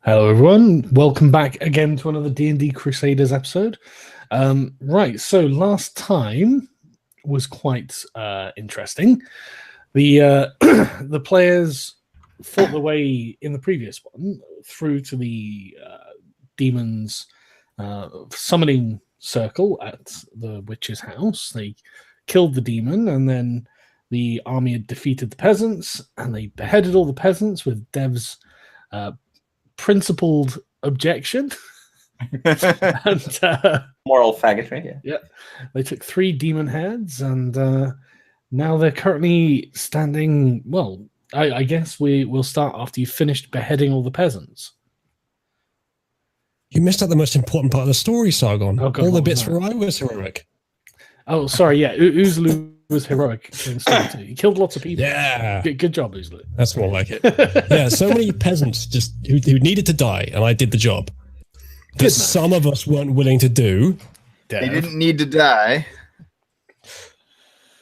Hello, everyone. Welcome back again to another D&D Crusaders episode. Right, so last time was quite interesting. The the players fought their way in the previous one through to the demon's summoning circle at the witch's house. They killed the demon, and then the army had defeated the peasants, and they beheaded all the peasants with Dev's principled objection. And, moral faggotry. Yeah, they took 3 demon heads, and now they're currently standing. Well, I guess we'll start after you finished beheading all the peasants. You missed out the most important part of the story, Sargon. Oh, God, all the bits where I was heroic. Oh, sorry. Yeah, Uzlu was heroic in story too. He killed lots of people. Yeah, good job, Uzlu. That's more like it. Yeah, so many peasants just who needed to die, and I did the job. That some of us weren't willing to do. They didn't need to die.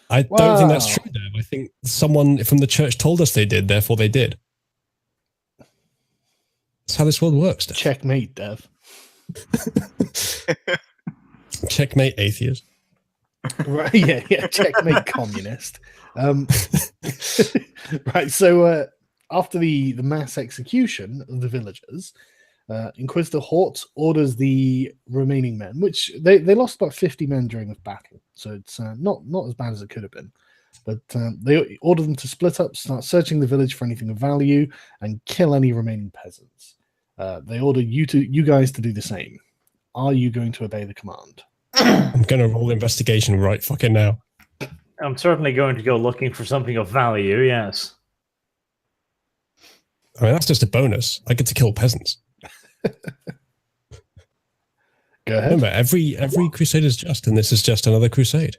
I don't think that's true, Dev. I think someone from the church told us they did, therefore they did. That's how this world works, Dev. Checkmate, Dev. Checkmate, atheist. Right, yeah, checkmate, communist. Right, so after the mass execution of the villagers, Inquisitor Hort orders the remaining men, which they lost about 50 men during the battle, so it's not as bad as it could have been. But they order them to split up, start searching the village for anything of value, and kill any remaining peasants. They order you guys to do the same. Are you going to obey the command? I'm going to roll investigation right fucking now. I'm certainly going to go looking for something of value, yes. I mean, that's just a bonus. I get to kill peasants. Go ahead. Remember, every crusade is just, and this is just another crusade.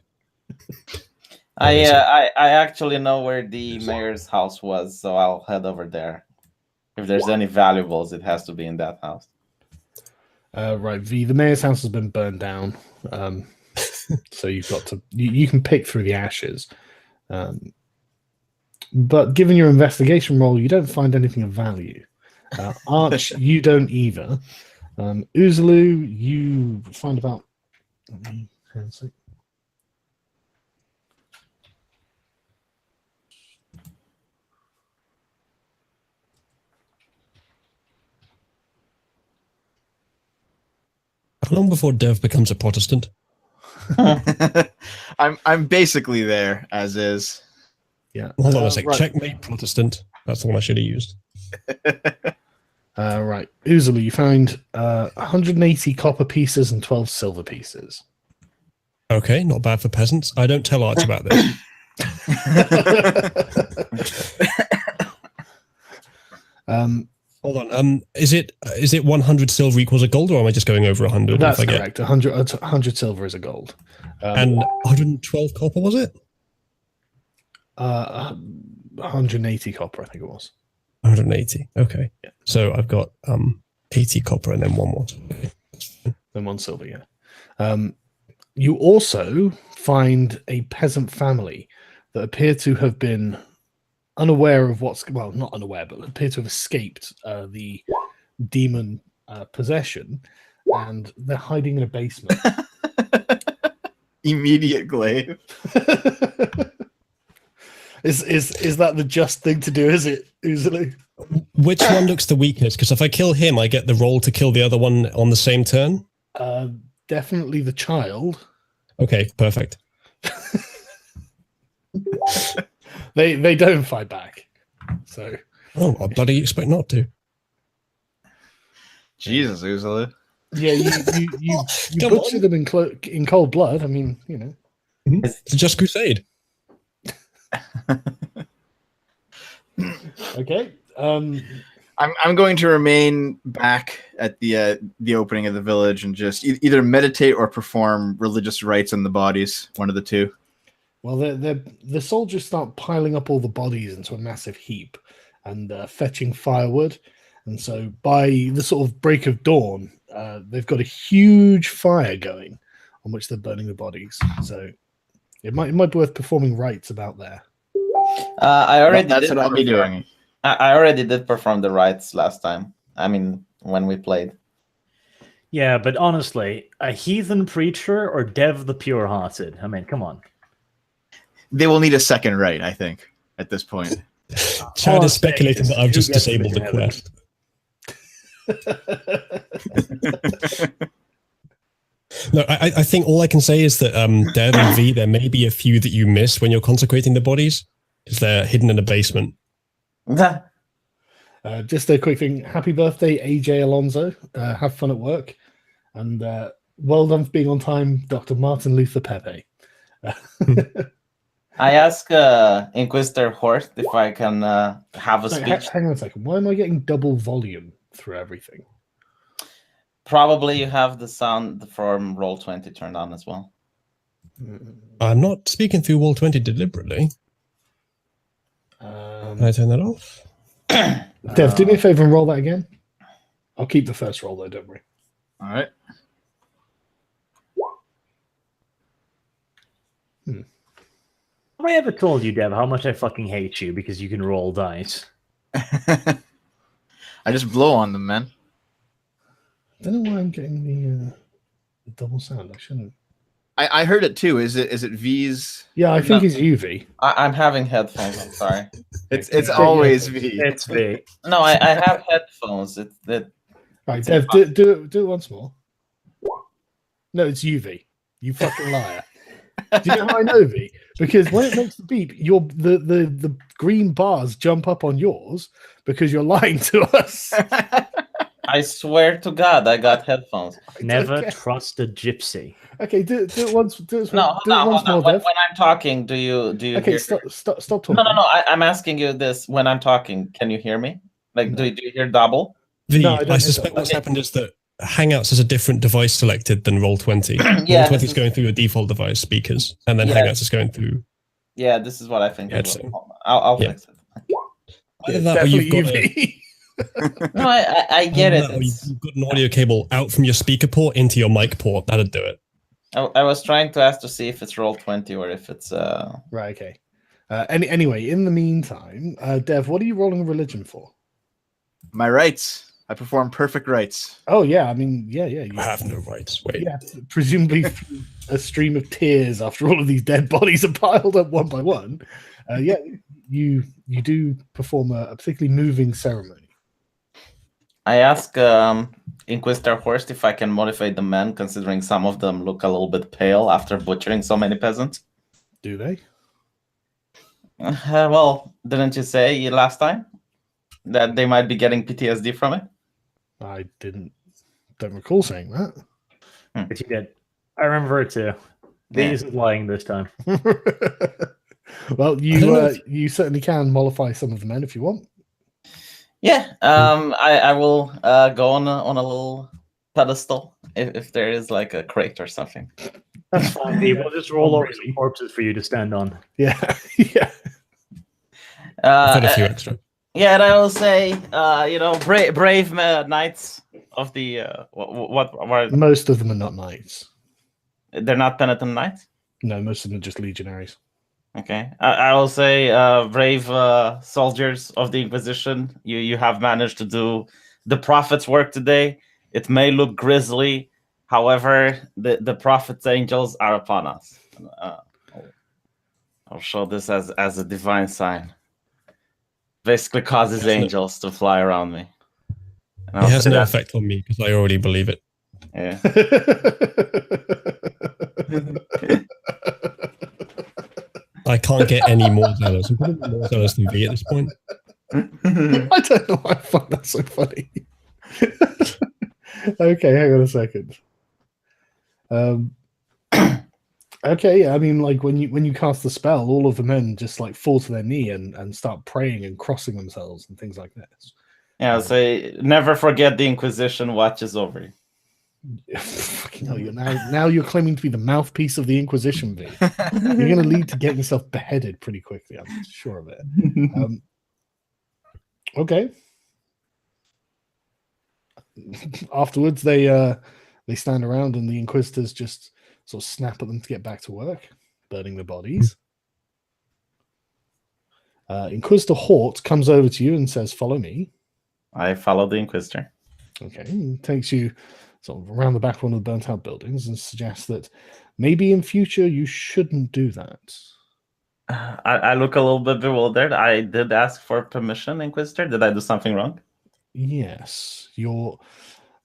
I actually know where the mayor's house was, so I'll head over there. If there's any valuables, it has to be in that house. Right, the mayor's house has been burned down, so you've got to you can pick through the ashes. But given your investigation roll, you don't find anything of value. Arch, you don't either. Uzulu, you find about. Let me hang on a sec. How long before Dev becomes a Protestant? I'm basically there as is. Yeah. Hold on a sec. Right. Checkmate Protestant. That's the one I should have used. Right, Uzulu, you found 180 copper pieces and 12 silver pieces. Okay, not bad for peasants. I don't tell Arch about this. Hold on. Is it 100 silver equals a gold, or am I just going over 100? That's correct. 100 silver is a gold. And 112 copper, was it? 180 copper, I think it was. 180. Okay. Yeah. So I've got 80 copper and then one more. Then 1 silver, yeah. You also find a peasant family that appear to have been unaware of not unaware, but appear to have escaped the demon possession, and they're hiding in a basement. Immediate glaive. Is that the just thing to do? Is it, Uzulu? Which one looks the weakest? Because if I kill him, I get the roll to kill the other one on the same turn. Definitely the child. Okay, perfect. They don't fight back. So. Oh, I bloody expect not to. Jesus, Uzulu. Yeah, you butcher them in cold blood. I mean, you know. It's a just crusade. Okay. I'm going to remain back at the opening of the village and just either meditate or perform religious rites on the bodies. One of the two. Well, the soldiers start piling up all the bodies into a massive heap and fetching firewood. And so by the sort of break of dawn, they've got a huge fire going on which they're burning the bodies. So it might be worth performing rites about there. I already That's did what I'll be doing. I already did perform the rites last time. I mean, when we played. Yeah, but honestly, a heathen preacher or Dev the pure-hearted? I mean, come on. They will need a second right, I think, at this point. Chad I'm is speculating saying that I've is, just who gets disabled the to quest. No, I think all I can say is that Dev and V, there may be a few that you miss when you're consecrating the bodies, because they're hidden in the basement. Just a quick thing. Happy birthday, AJ Alonso. Have fun at work. And well done for being on time, Dr. Martin Luther Pepe. I asked Inquisitor Horst if I can have a speech. Hang on a second. Why am I getting double volume through everything? Probably you have the sound from Roll20 turned on as well. I'm not speaking through Roll20 deliberately. Can I turn that off? Dev, do me a favor and roll that again. I'll keep the first roll though, don't worry. All right. Have I ever told you, Dev, how much I fucking hate you because you can roll dice? I just blow on them, man. I don't know why I'm getting the double sound. I shouldn't. I heard it too. Is it V's? Yeah, I think No. it's UV. I'm having headphones. I'm sorry. It's always V. It's V. No, I have headphones. Right, Dev, do it once more. No, it's UV. You fucking liar. Do you know how I know, V? Because when it makes the beep, the green bars jump up on yours because you're lying to us. I swear to God, I got headphones. Never care. trust a gypsy. Okay, do it once. Do it No, once more, when Dev. I'm talking, do you Okay, hear? stop talking. No. I'm asking you this. When I'm talking, can you hear me? Like, No. do you hear double? No, I don't I hear suspect that. what's happened is that Hangouts has a different device selected than Roll20. Yeah, Roll20 this is going through your default device speakers, and then Yeah. Hangouts is going through. Yeah, this is what I think. Yeah, as well. I'll yeah. fix it. Either It's that or definitely you've got UV. No, I get it. Or you've got an audio cable out from your speaker port into your mic port. That'd do it. I was trying to ask to see if it's Roll20 or if it's Right. Okay. Anyway, in the meantime, Dev, what are you rolling religion for? My rights. I perform perfect rights. Oh yeah, I mean, yeah. You have no rights. Wait. Yeah, presumably through a stream of tears after all of these dead bodies are piled up one by one. Yeah, you do perform a particularly moving ceremony. I ask Inquisitor Horst if I can motivate the men, considering some of them look a little bit pale after butchering so many peasants. Do they? Well, didn't you say last time that they might be getting PTSD from it? I don't recall saying that. But you did. I remember it too. V Yeah. isn't lying this time. Well, I don't know you certainly can mollify some of the men if you want. Yeah, I will go on a little pedestal if there is like a crate or something. That's fine, V. We'll just roll over Really? some corpses for you to stand on. Yeah, yeah. I've got a few extra. Yeah, and I will say, brave knights of the what Most of them are not knights. they're not penitent knights. No, most of them are just legionaries. Okay, I will say, brave soldiers of the Inquisition, you have managed to do the prophet's work today. It may look grisly, however, the prophet's angels are upon us. I'll show this as a divine sign. Basically causes angels to fly around me. And It I'll has say no that- effect on me because I already believe it. Yeah. I can't get any more zealous. I'm probably more zealous than V at this point. I don't know why I find that so funny. Okay, hang on a second. Okay, yeah, I mean, like when you cast the spell, all of the men just like fall to their knee and start praying and crossing themselves and things like this. Yeah, I'll say, never forget the Inquisition watches over you. Fucking hell, now you're claiming to be the mouthpiece of the Inquisition, V. You're going to lead to getting yourself beheaded pretty quickly. I'm sure of it. Okay. Afterwards, they stand around and the Inquisitors just sort of snap at them to get back to work, burning the bodies. Inquisitor Hort comes over to you and says, "Follow me." I follow the Inquisitor. Okay, he takes you sort of around the back of one of the burnt out buildings and suggests that maybe in future you shouldn't do that. I look a little bit bewildered. I did ask for permission, Inquisitor. Did I do something wrong? Yes, you're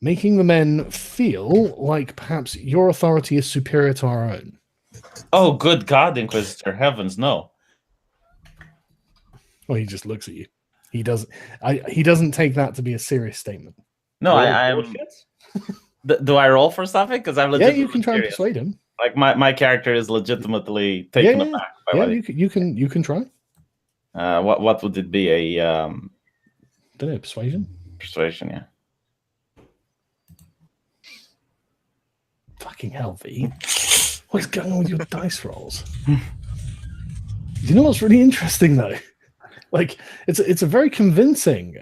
making the men feel like perhaps your authority is superior to our own. Oh, good God, Inquisitor! Heavens, no. Well, he just looks at you. He doesn't. He doesn't take that to be a serious statement. No, Roll I'm. bullshit? Do I roll for something? Because I'm Yeah, legitimately you can try and curious. persuade him. Like my character is legitimately taken Yeah, aback by yeah, what you can try. what would it be? A Don't know, persuasion. persuasion, yeah. Fucking hell, V. What's going on with your dice rolls? You know what's really interesting though? Like it's a very convincing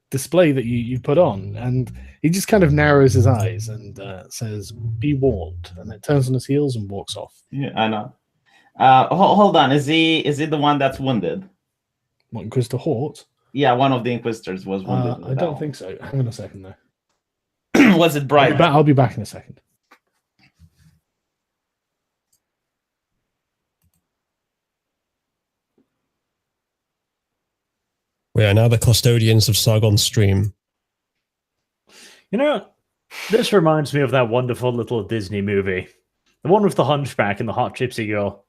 display that you put on, and he just kind of narrows his eyes and says, "Be warned," and then turns on his heels and walks off. Yeah, I know. Hold on. Is he the one that's wounded? What, Inquisitor Hort? Yeah, one of the Inquisitors was wounded. I don't think so. Hang on a second though. Was it Bright? I'll be back in a second. We are now the custodians of Sargon's stream. You know, this reminds me of that wonderful little Disney movie. The one with the hunchback and the hot gypsy girl.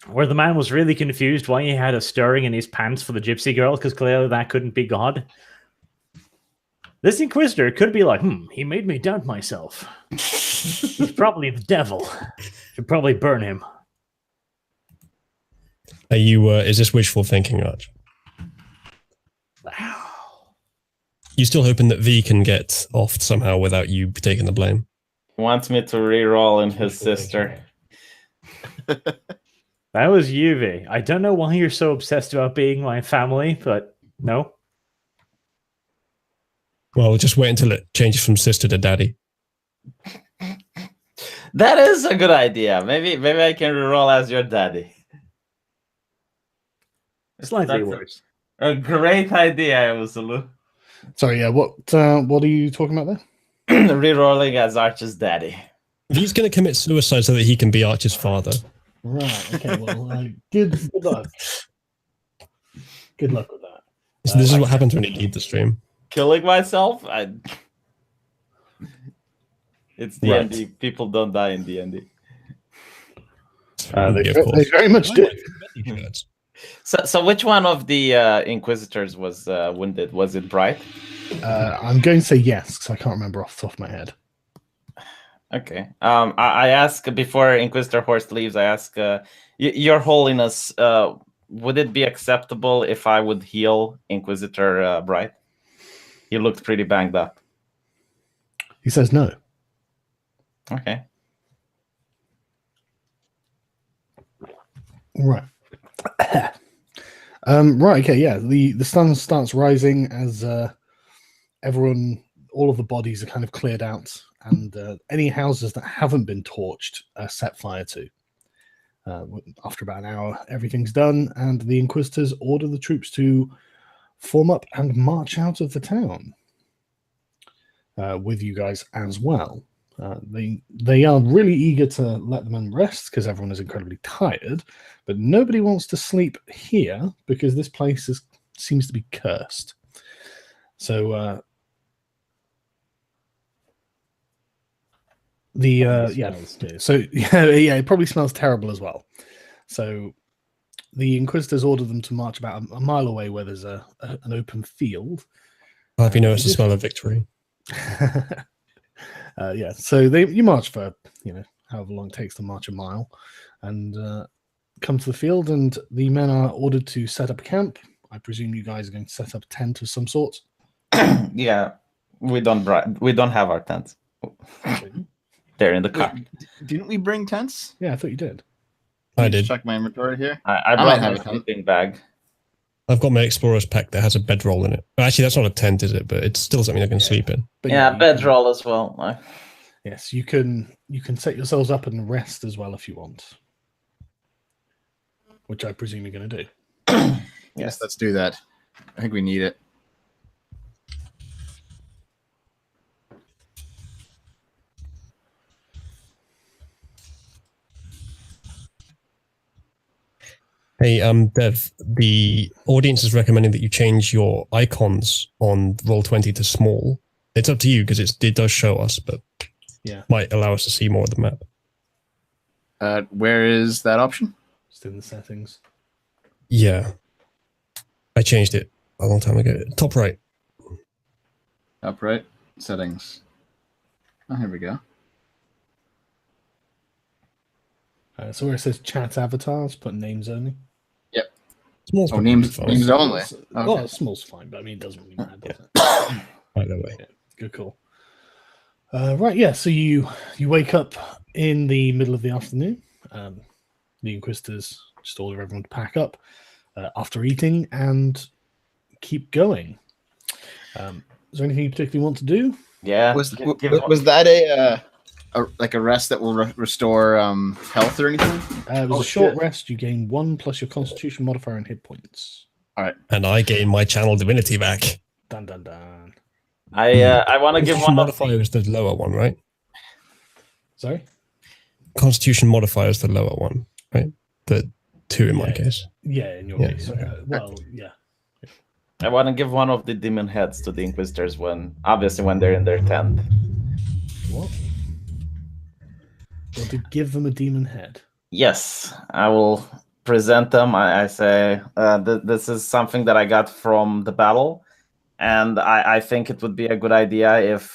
Where the man was really confused why he had a stirring in his pants for the gypsy girl, because clearly that couldn't be God. This Inquisitor could be like, he made me doubt myself. He's probably the devil. Should probably burn him. Are you? Is this wishful thinking, Arch? You still hoping that V can get off somehow without you taking the blame? Wants me to reroll in his sister. That was Yuvi. I don't know why you're so obsessed about being my family, but no. Well, just wait until it changes from sister to daddy. That is a good idea. Maybe I can reroll as your daddy. Slightly That's worse. A great idea, Ursulu. Sorry, yeah. What are you talking about there? Rerolling as Arch's daddy. V's going to commit suicide so that he can be Arch's father. Right. Okay. Well, good luck. Good luck with that. This is what happens when you leave the stream. Killing myself? It's D&D. Right. People don't die in D&D. They very much do. So which one of the Inquisitors was wounded? Was it Bright? I'm going to say yes, because I can't remember off the top of my head. Okay. I ask before Inquisitor Horst leaves. I ask, Your Holiness, would it be acceptable if I would heal Inquisitor Bright? He looked pretty banged up. He says no. Okay. Right. Right. Okay. Yeah. The sun starts rising as all of the bodies are kind of cleared out, and any houses that haven't been torched are set fire to. After about an hour, everything's done, and the Inquisitors order the troops to form up and march out of the town with you guys as well. They are really eager to let the men rest because everyone is incredibly tired, but nobody wants to sleep here because this place seems to be cursed. So it probably smells terrible as well. So the Inquisitors order them to march about a mile away where there's an open field. Have you noticed the smell of victory? So you march for however long it takes to march a mile, and come to the field, and the men are ordered to set up a camp. I presume you guys are going to set up a tent of some sort. Yeah, we don't have our tents. They're in the car. Wait, didn't we bring tents? Yeah, I thought you did. I did. Check my inventory here. I brought my sleeping bag. I've got my explorer's pack that has a bedroll in it. Actually, that's not a tent, is it? But it's still something I can sleep in. But Yeah, bedroll as well. Yes, you can set yourselves up and rest as well if you want, which I presume you're going to do. Yes, let's do that. I think we need it. Hey, Dev, the audience is recommending that you change your icons on Roll20 to small. It's up to you because it does show us, but Yeah. might allow us to see more of the map. Where is that option? Just in the settings. Yeah. I changed it a long time ago. Top right. Up right. Settings. Oh, here we go. So where it says chat avatars, put names only. Small's Oh, probably names fine. names only. Well, Okay. small's fine, but I mean, it doesn't really matter, does it? Either way. Yeah, good call. Right, yeah. So you wake up in the middle of the afternoon. The Inquisitors just order everyone to pack up after eating and keep going. Is there anything you particularly want to do? Yeah. Was give- was that a rest that will restore health or anything? It was Oh, a short shit. rest. You gain 1 plus your Constitution modifier and hit points. And I gain my channel divinity back. Dun dun dun. I want to give Constitution one of modifier is the lower one, right? Sorry. Constitution modifier is the lower one, right? The 2 in my Yeah. case. Yeah, in your Yeah. case. Well, yeah. I want to give one of the demon heads to the Inquisitors when they're in their tent. What? Want to give them a demon head? Yes, I will present them. I say this is something that I got from the battle, and I think it would be a good idea if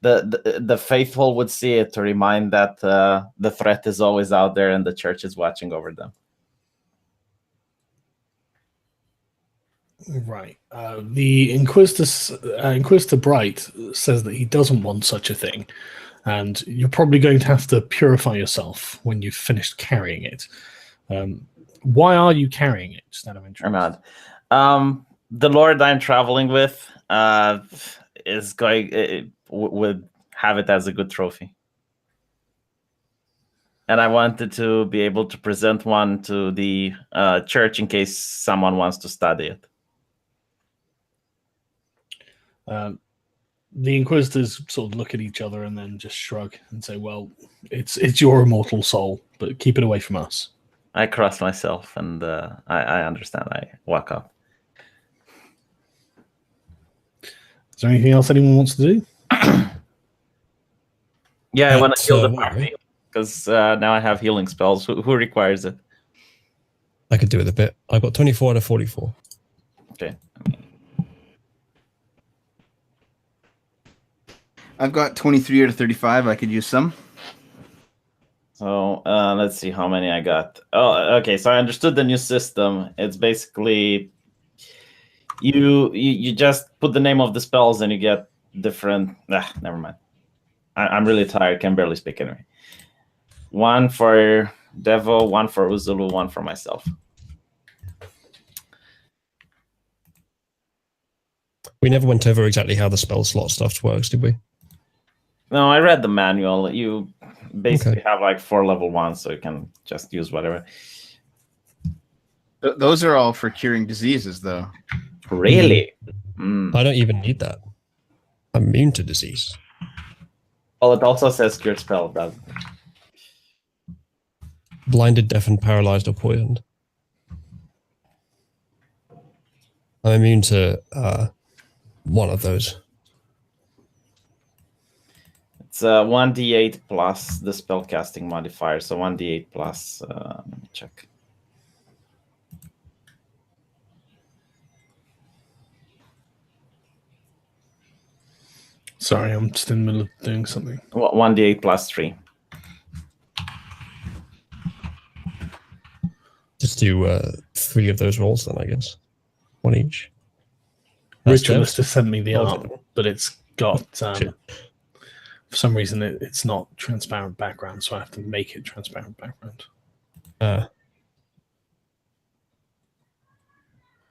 the faithful would see it to remind that the threat is always out there and the church is watching over them. Right. The Inquisitor Bright says that he doesn't want such a thing, and you're probably going to have to purify yourself when you've finished carrying it. Why are you carrying it? Just out of interest. I'm the Lord I'm traveling with is going would have it as a good trophy, and I wanted to be able to present one to the church in case someone wants to study it. The Inquisitors sort of look at each other and then just shrug and say, "Well, it's your immortal soul, but keep it away from us." I cross myself, and I understand. I walk up. Is there anything else anyone wants to do? Yeah, I want to heal the what, party because now I have healing spells. Who requires it? I could do it a bit. I got 24 out of 44. Okay. I've got 23 out of 35. I could use some. So let's see how many I got. Oh, okay. So I understood the new system. It's basically you just put the name of the spells and you get different. Never mind. I'm really tired. Can barely speak anyway. 1 for Devo, 1 for Uzulu, 1 for myself. We never went over exactly how the spell slot stuff works, did we? No, I read the manual. You basically Okay. have like 4 level 1s, so you can just use whatever. Those are all for curing diseases, though. Really? I don't even need that. I'm immune to disease. Well, it also says cure spell, doesn't it? Blinded, deafened, paralyzed, or poisoned. I'm immune to one of those. It's 1d8 plus the spellcasting modifier, so 1d8 plus. Let me check. Sorry, I'm just in the middle of doing something. 1d8 plus 3. Just do 3 of those rolls then, I guess. 1 each. That's Ritualist Dev. has sent me the Oh, art, but it's got Shit. for some reason it's not transparent background, so I have to make it transparent background. I'm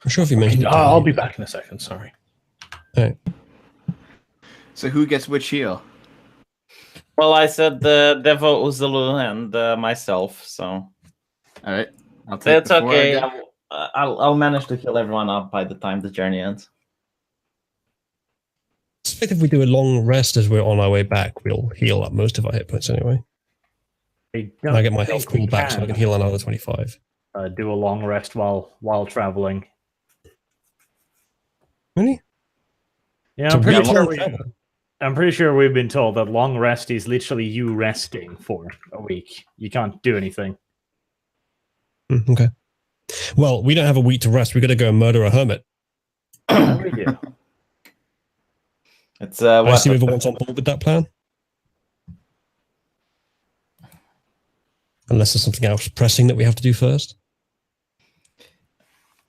sure if you mentioned it. I'll be back in a second. Sorry. Alright. So who gets which heal? Well, I said the Devo, Uzulu, and myself, so All right. I'll take that's the 4 okay. again. I'll manage to heal everyone up by the time the journey ends. I suspect if we do a long rest as we're on our way back, we'll heal up most of our hit points anyway. I And I get my don't health think we pool back so I can heal another 25. do a long rest while traveling. Really? Yeah, So I'm pretty we sure can't travel. I'm pretty sure we've been told that long rest is literally you resting for a week. You can't do anything. Okay. Well, we don't have a week to rest. We got to go and murder a hermit. How we do? It's I what assume everyone's on board with that plan. Unless there's something else pressing that we have to do first.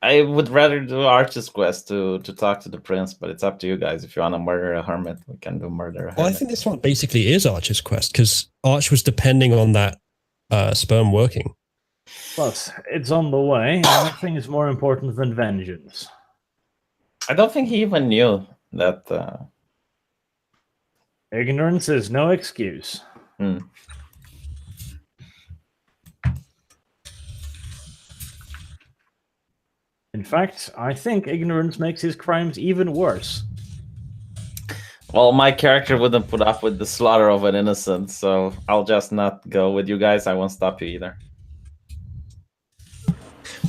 I would rather do Arch's quest to talk to the prince, but it's up to you guys. If you want to murder a hermit, we can do murder a hermit. Well, I think this one basically is Arch's quest because Arch was depending on that sperm working. Plus, it's on the way, and nothing is more important than vengeance. I don't think he even knew that. Ignorance is no excuse. In fact, I think ignorance makes his crimes even worse. Well, my character wouldn't put up with the slaughter of an innocent, so I'll just not go with you guys. I won't stop you either.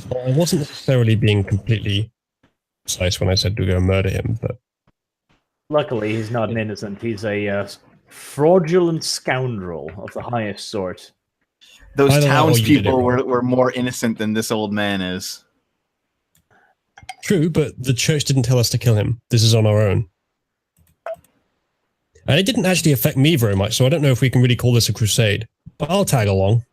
Well, I wasn't necessarily being completely precise when I said to go murder him, but Luckily, he's not an innocent. He's a fraudulent scoundrel of the highest sort. Those I don't know, you did it townspeople wrong. were more innocent than this old man is. true, but the church didn't tell us to kill him. This is on our own. And it didn't actually affect me very much, so I don't know if we can really call this a crusade. But I'll tag along.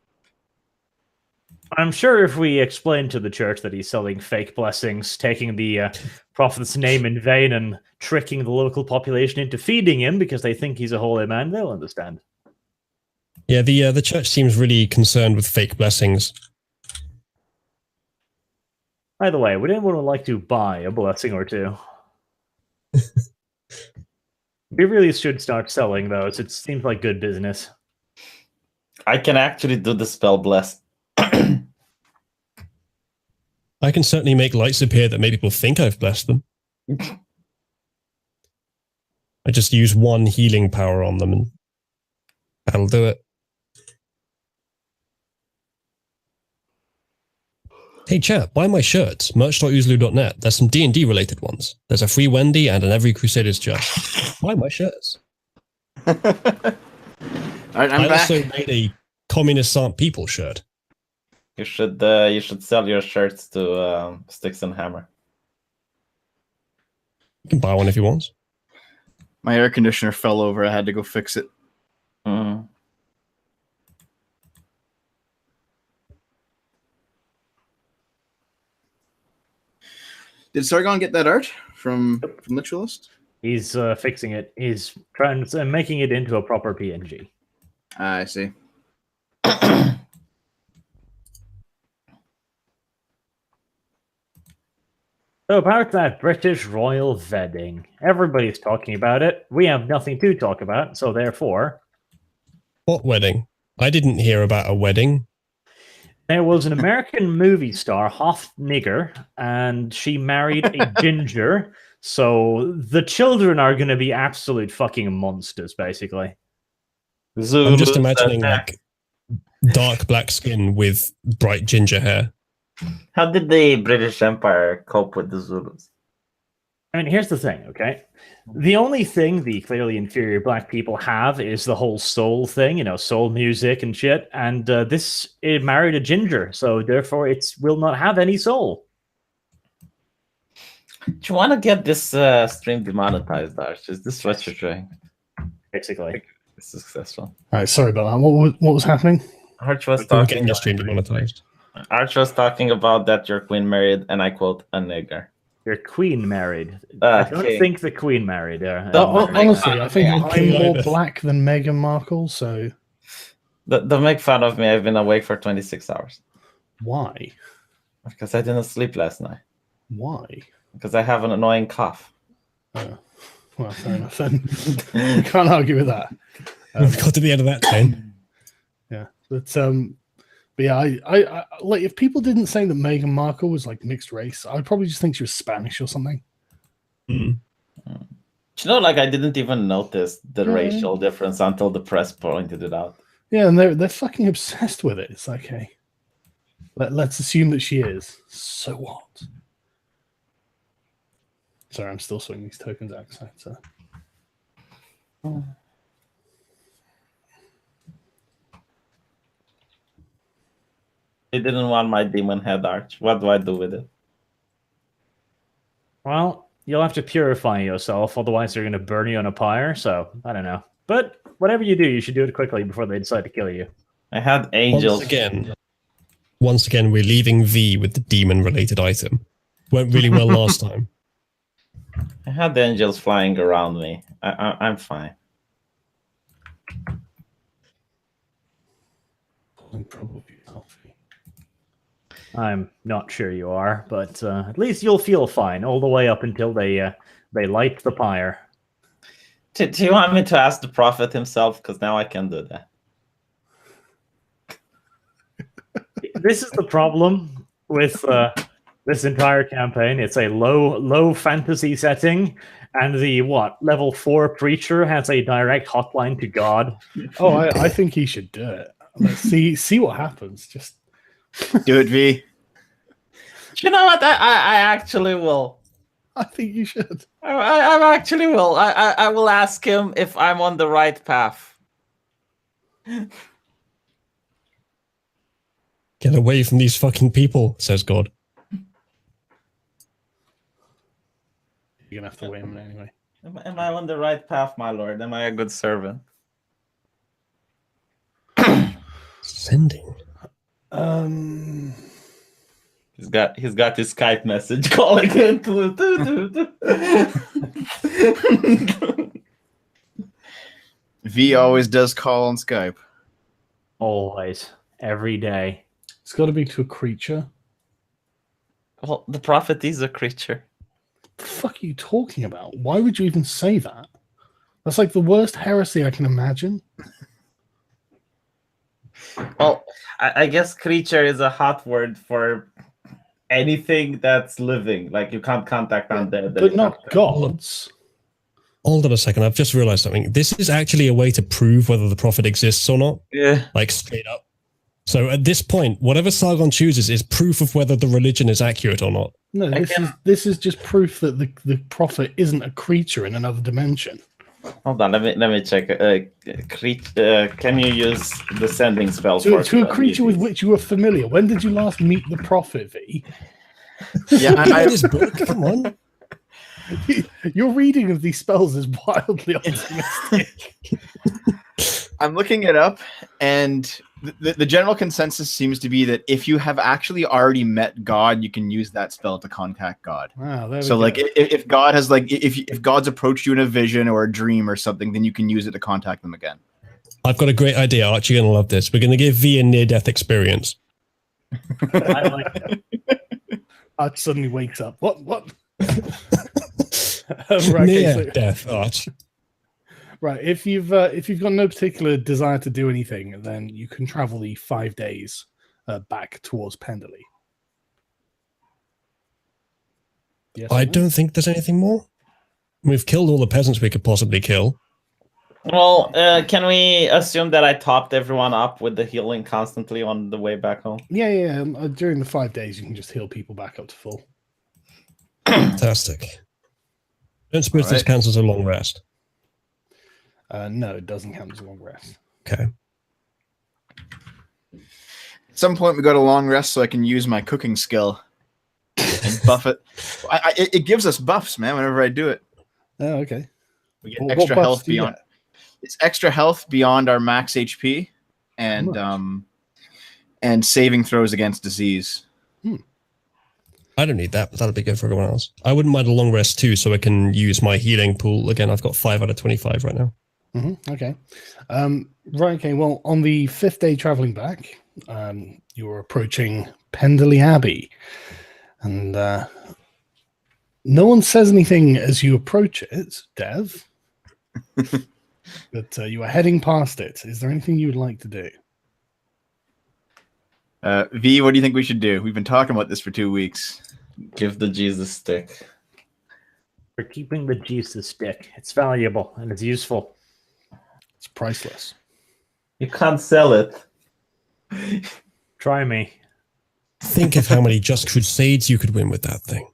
I'm sure if we explain to the church that he's selling fake blessings, taking the prophet's name in vain, and tricking the local population into feeding him because they think he's a holy man, they'll understand. Yeah, the church seems really concerned with fake blessings. By the way, would anyone like to buy a blessing or two? We really should start selling those. It seems like good business. I can actually do the spell bless. I can certainly make lights appear that make people think I've blessed them. I just use one healing power on them and that'll do it. Hey chat, buy my shirts, merch.oozloo.net. There's some D&D related ones. There's a free Wendy and an every Crusaders chest. Buy my shirts. All right, I'm I back. also made a Communists Aren't People shirt. You should sell your shirts to Sticks and Hammer. You can buy one if you want. My air conditioner fell over. I had to go fix it. Mm. Did Sargon get that art from Literalist? He's fixing it. He's trying to making it into a proper PNG. I see. So about that British royal wedding. Everybody's talking about it. We have nothing to talk about, so therefore... What wedding? I didn't hear about a wedding. There was an American movie star, Hoff Nigger, and she married a ginger, so the children are going to be absolute fucking monsters, basically. I'm just imagining like dark black skin with bright ginger hair. How did the British Empire cope with the Zulus? I mean, here's the thing, okay? The only thing the clearly inferior black people have is the whole soul thing, you know, soul music and shit. And it married a ginger, so therefore it will not have any soul. Do you want to get this stream demonetized, Arch? Is this what you're trying? Basically. It's successful. All right, sorry about that. What was happening? Arch was We're talking. getting your stream demonetized. Arch was talking about that your queen married, and I quote, a nigger. Your queen married. I don't Okay. think the queen married her. Honestly, I think Okay. I'm more black than Meghan Markle, so Don't make fun of me. I've been awake for 26 hours why? because I didn't sleep last night. Why? Because I have an annoying cough. Well, fair enough then. You can't argue with that. We've got to the end of that chain. Yeah, but yeah, I like if people didn't say that Meghan Markle was like mixed race, I'd probably just think she was Spanish or something. Mm. You know, like I didn't even notice the Yeah. racial difference until the press pointed it out. Yeah, and they're fucking obsessed with it. It's like, hey, Let's assume that she is. So what? Sorry, I'm still swinging these tokens out. So. He didn't want my demon head arch. What do I do with it? Well, you'll have to purify yourself, otherwise they're going to burn you on a pyre. So I don't know. But whatever you do, you should do it quickly before they decide to kill you. I had angels. Once again, we're leaving V with the demon-related item. Went really well last time. I had angels flying around me. I'm fine. Probably healthy. I'm not sure you are, but at least you'll feel fine all the way up until they light the pyre. Do you want me to ask the prophet himself? Because now I can do that. This is the problem with this entire campaign. It's a low fantasy setting, and the level 4 preacher has a direct hotline to God. Oh, I think he should do it. Let's see what happens. Just Do it, V. You know what? I actually will. I think you should. I actually will. I will ask him if I'm on the right path. Get away from these fucking people, says God. You're gonna have to wait a minute anyway. Am I on the right path, my lord? Am I a good servant? Sending. He's got his Skype message calling him. V always does call on Skype. Always, every day. It's got to be to a creature. Well, the prophet is a creature. What the fuck are you talking about? Why would you even say that? That's like the worst heresy I can imagine. Well, I guess creature is a hot word for anything that's living. Like you can't contact undead. But not gods. Hold on a second. I've just realized something. This is actually a way to prove whether the prophet exists or not. Yeah. Like straight up. So at this point, whatever Sargon chooses is proof of whether the religion is accurate or not. No, this is just proof that the prophet isn't a creature in another dimension. Hold on, let me check. Can you use the sending spell to a creature with which you are familiar? When did you last meet the prophet, V? Yeah, I read his book. Come on. Your reading of these spells is wildly optimistic. I'm looking it up, and the general consensus seems to be that if you have actually already met God, you can use that spell to contact God. Wow, there we So, go. like, if God has if God's approached you in a vision or a dream or something, then you can use it to contact them again. I've got a great idea. Archie, you're going to love this. We're going to give V a near-death experience. I like that. Arch suddenly wakes up. What? Right, Near-death, Arch. right. If you've got no particular desire to do anything, then you can travel the 5 days back towards Penderley. Yes, I don't think there's anything more. We've killed all the peasants we could possibly kill. Well, can we assume that I topped everyone up with the healing constantly on the way back home? Yeah. During the 5 days, you can just heal people back up to full. Fantastic. Don't suppose this counts as a long rest. No, it doesn't count as a long rest. Okay. At some point, we got a long rest so I can use my cooking skill and buff it. It gives us buffs, man. Whenever I do it, Oh, okay. we get What extra buffs health do you beyond. get? It's extra health beyond our max HP, and saving throws against disease. I don't need that, but that'll be good for everyone else. I wouldn't mind a long rest too, so I can use my healing pool. Again, I've got 5 out of 25 right now. Okay. Right. Okay. Well, on the 5th day traveling back, you're approaching Penderley Abbey, and no one says anything as you approach it, Dev. But you are heading past it. Is there anything you would like to do? V, what do you think we should do? We've been talking about this for 2 weeks. Give the Jesus stick. We're keeping the Jesus stick. It's valuable and it's useful. It's priceless. You can't sell it. Try me. Think of how many Just Crusades you could win with that thing.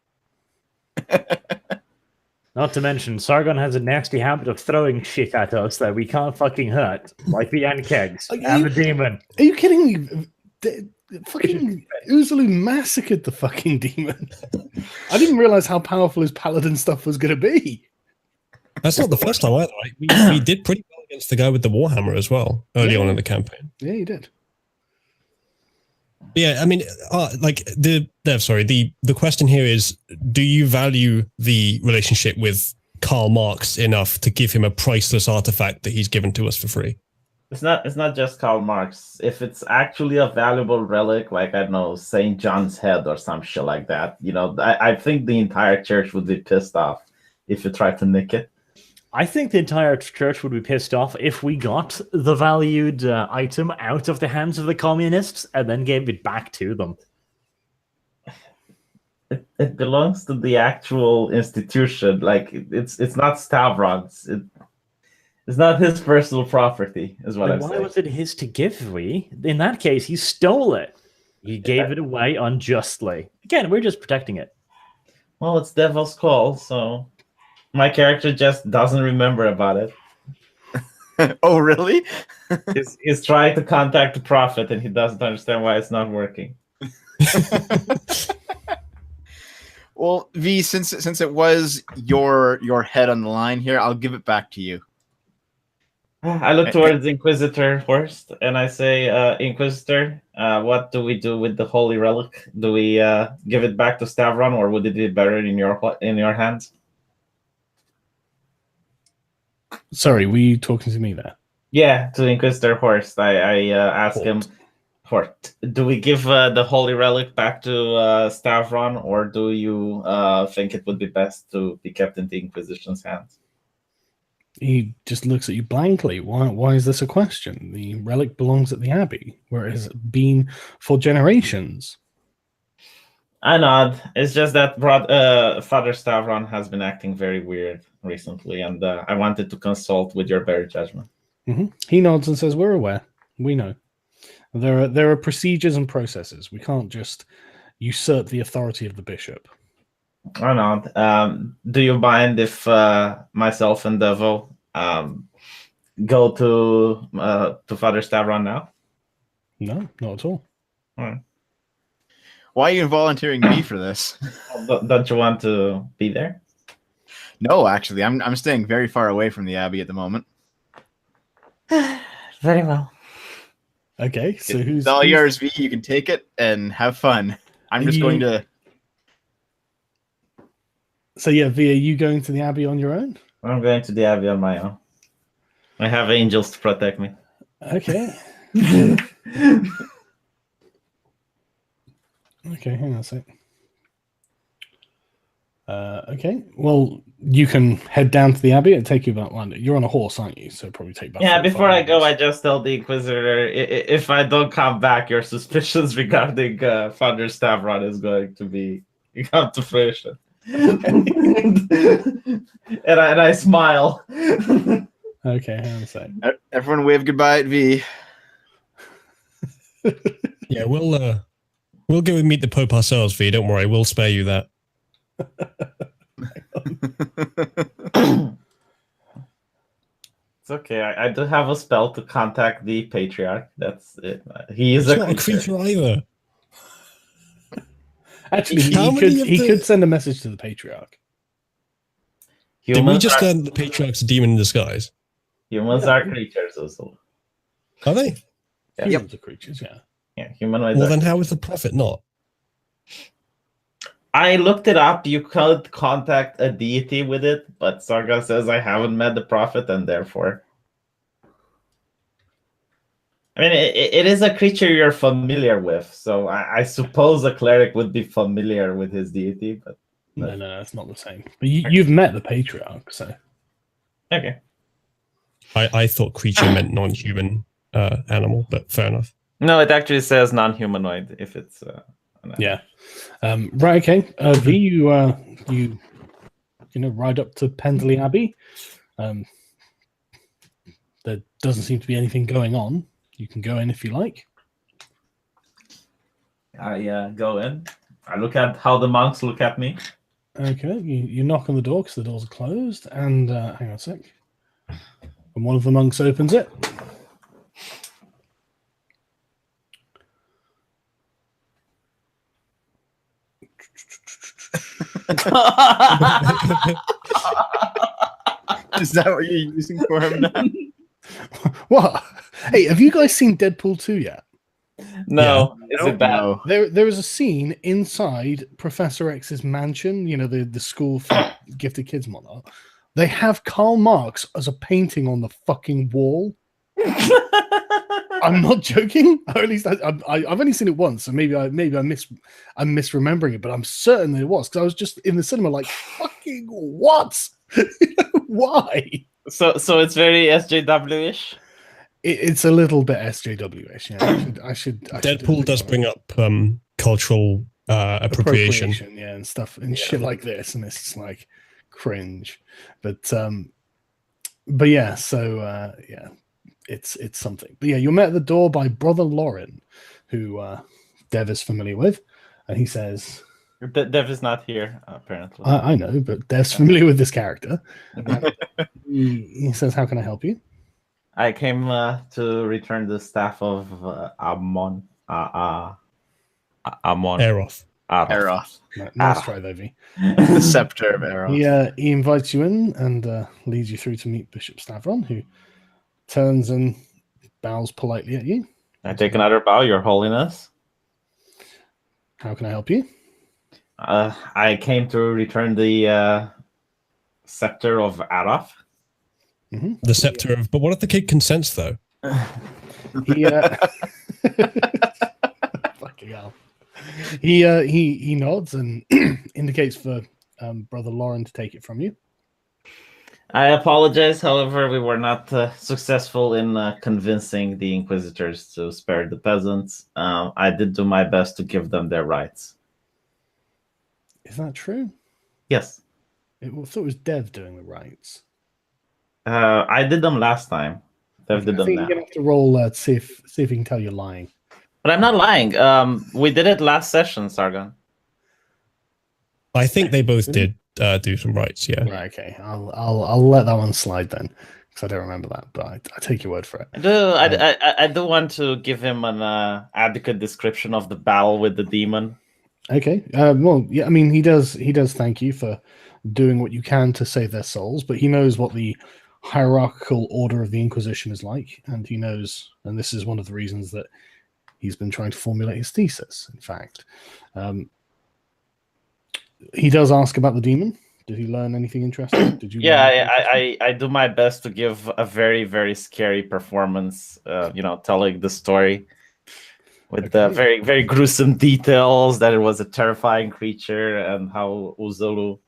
Not to mention, Sargon has a nasty habit of throwing shit at us that we can't fucking hurt, like the Ant Kegs and the demon. Are you kidding me? Fucking Uzulu massacred the fucking demon. I didn't realize how powerful his paladin stuff was going to be. That's not the first time either. Right? We did pretty well against the guy with the Warhammer as well, early on in the campaign. Yeah, you did. Yeah, I mean, the question here is, do you value the relationship with Karl Marx enough to give him a priceless artifact that he's given to us for free? It's not just Karl Marx. If it's actually a valuable relic, like, I don't know, St. John's head or some shit like that, I think the entire church would be pissed off if you try to nick it. I think the entire church would be pissed off if we got the valued item out of the hands of the communists and then gave it back to them. It belongs to the actual institution. Like, it's not Stavron's. It's not his personal property, is what I'm saying. Why was it his to give? In that case, he stole it. He gave it away unjustly. Again, we're just protecting it. Well, it's Devil's Call, so my character just doesn't remember about it. Oh, really? He's trying to contact the prophet, and he doesn't understand why it's not working. Well, V, since it was your head on the line here, I'll give it back to you. I look towards Inquisitor first, and I say, Inquisitor, what do we do with the holy relic? Do we give it back to Stavron, or would it be better in your hands? Sorry, were you talking to me there? Yeah, to Inquisitor Horst. I asked him, do we give the holy relic back to Stavron, or do you think it would be best to be kept in the Inquisition's hands? He just looks at you blankly. Why is this a question? The relic belongs at the Abbey, where it has been for generations. I nod. It's just that Father Stavron has been acting very weird recently, and I wanted to consult with your better judgment. Mm-hmm. He nods and says, "We're aware. We know. There are procedures and processes. We can't just usurp the authority of the bishop." I nod. Do you mind if myself and Devo go to Father Stavron now? No, not at all. All right. Why are you volunteering me for this? Don't you want to be there? No, actually, I'm staying very far away from the Abbey at the moment. Very well. Okay, so it's all yours, V. You can take it and have fun. I'm just going to. So yeah, V, are you going to the Abbey on your own? I'm going to the Abbey on my own. I have angels to protect me. Okay. Okay, hang on a sec. Okay, well, you can head down to the Abbey. It'll take you about one. You're on a horse, aren't you? So it'll probably take about. Yeah, before I go, I just tell the Inquisitor, if I don't come back, your suspicions regarding Father Stavron is going to come to fruition. and I smile. Okay, hang on a sec. Everyone wave goodbye at V. Yeah, we'll go and meet the Pope ourselves, V. Don't worry, we'll spare you that. It's okay. I do have a spell to contact the Patriarch. That's it. He is not a creature either. Actually, he could send a message to the Patriarch. Did we just learn the Patriarch's a demon in disguise? Humans are creatures also. Are they? Yeah. Humans are creatures, yeah. Yeah, humanoids. Well, then how is the prophet not? I looked it up. You could contact a deity with it, but Sargon says I haven't met the prophet, and therefore, I mean, it is a creature you're familiar with, so I suppose a cleric would be familiar with his deity, but no, it's not the same. But you've met the Patriarch, so okay. I thought creature meant non-human animal, but fair enough. No, it actually says non-humanoid if it's. Yeah. Right. Okay. V, you ride up to Pendley Abbey. There doesn't seem to be anything going on. You can go in if you like. I go in. I look at how the monks look at me. Okay, you knock on the door because the doors are closed, and hang on a sec. And one of the monks opens it. Is that what you're using for him now? What? Hey, have you guys seen Deadpool 2 yet? No, is it bad? No. There is a scene inside Professor X's mansion, you know, the school for gifted kids and whatnot. They have Karl Marx as a painting on the fucking wall. I'm not joking. Or at least I've only seen it once, so maybe I'm misremembering it, but I'm certain that it was because I was just in the cinema like, fucking what? Why? So it's very SJW-ish. It's a little bit SJW-ish. Yeah, I should Deadpool does bring up cultural appropriation. Yeah, and stuff and shit like this, and it's like cringe. But yeah, so yeah, it's something. But yeah, you're met at the door by Brother Lauren, who Dev is familiar with, and he says, Dev is not here, apparently. I know, but Dev's familiar with this character. He says, "How can I help you?" I came to return the staff of Amon. Amon. Aeroth. Aeroth. Nice try, though, V. The scepter of Aeroth. He invites you in and leads you through to meet Bishop Stavron, who turns and bows politely at you. I take another bow, Your Holiness. How can I help you? I came to return the scepter of Aroth. Mm-hmm. The scepter of. But what if the kid consents, though? He fucking hell. He nods and indicates for Brother Lauren to take it from you. I apologize, however, we were not successful in convincing the Inquisitors to spare the peasants. I did do my best to give them their rights. Is that true? Yes. I thought it was Dev doing the rights. I did them last time. Dev did I them think now. you're gonna have to roll to see if he can tell you're lying. But I'm not lying. We did it last session, Sargon. I think they both did do some rights. Yeah. Right, okay. I'll let that one slide then, because I don't remember that. But I take your word for it. I do want to give him an adequate description of the battle with the demon. Okay. Well, yeah. I mean, he does thank you for doing what you can to save their souls, but he knows what the hierarchical order of the Inquisition is like, and he knows, and this is one of the reasons that he's been trying to formulate his thesis. In fact, he does ask about the demon. Did he learn anything interesting? Did you? Yeah, I do my best to give a very, very scary performance. Telling the story with the very, very gruesome details that it was a terrifying creature and how Uzulu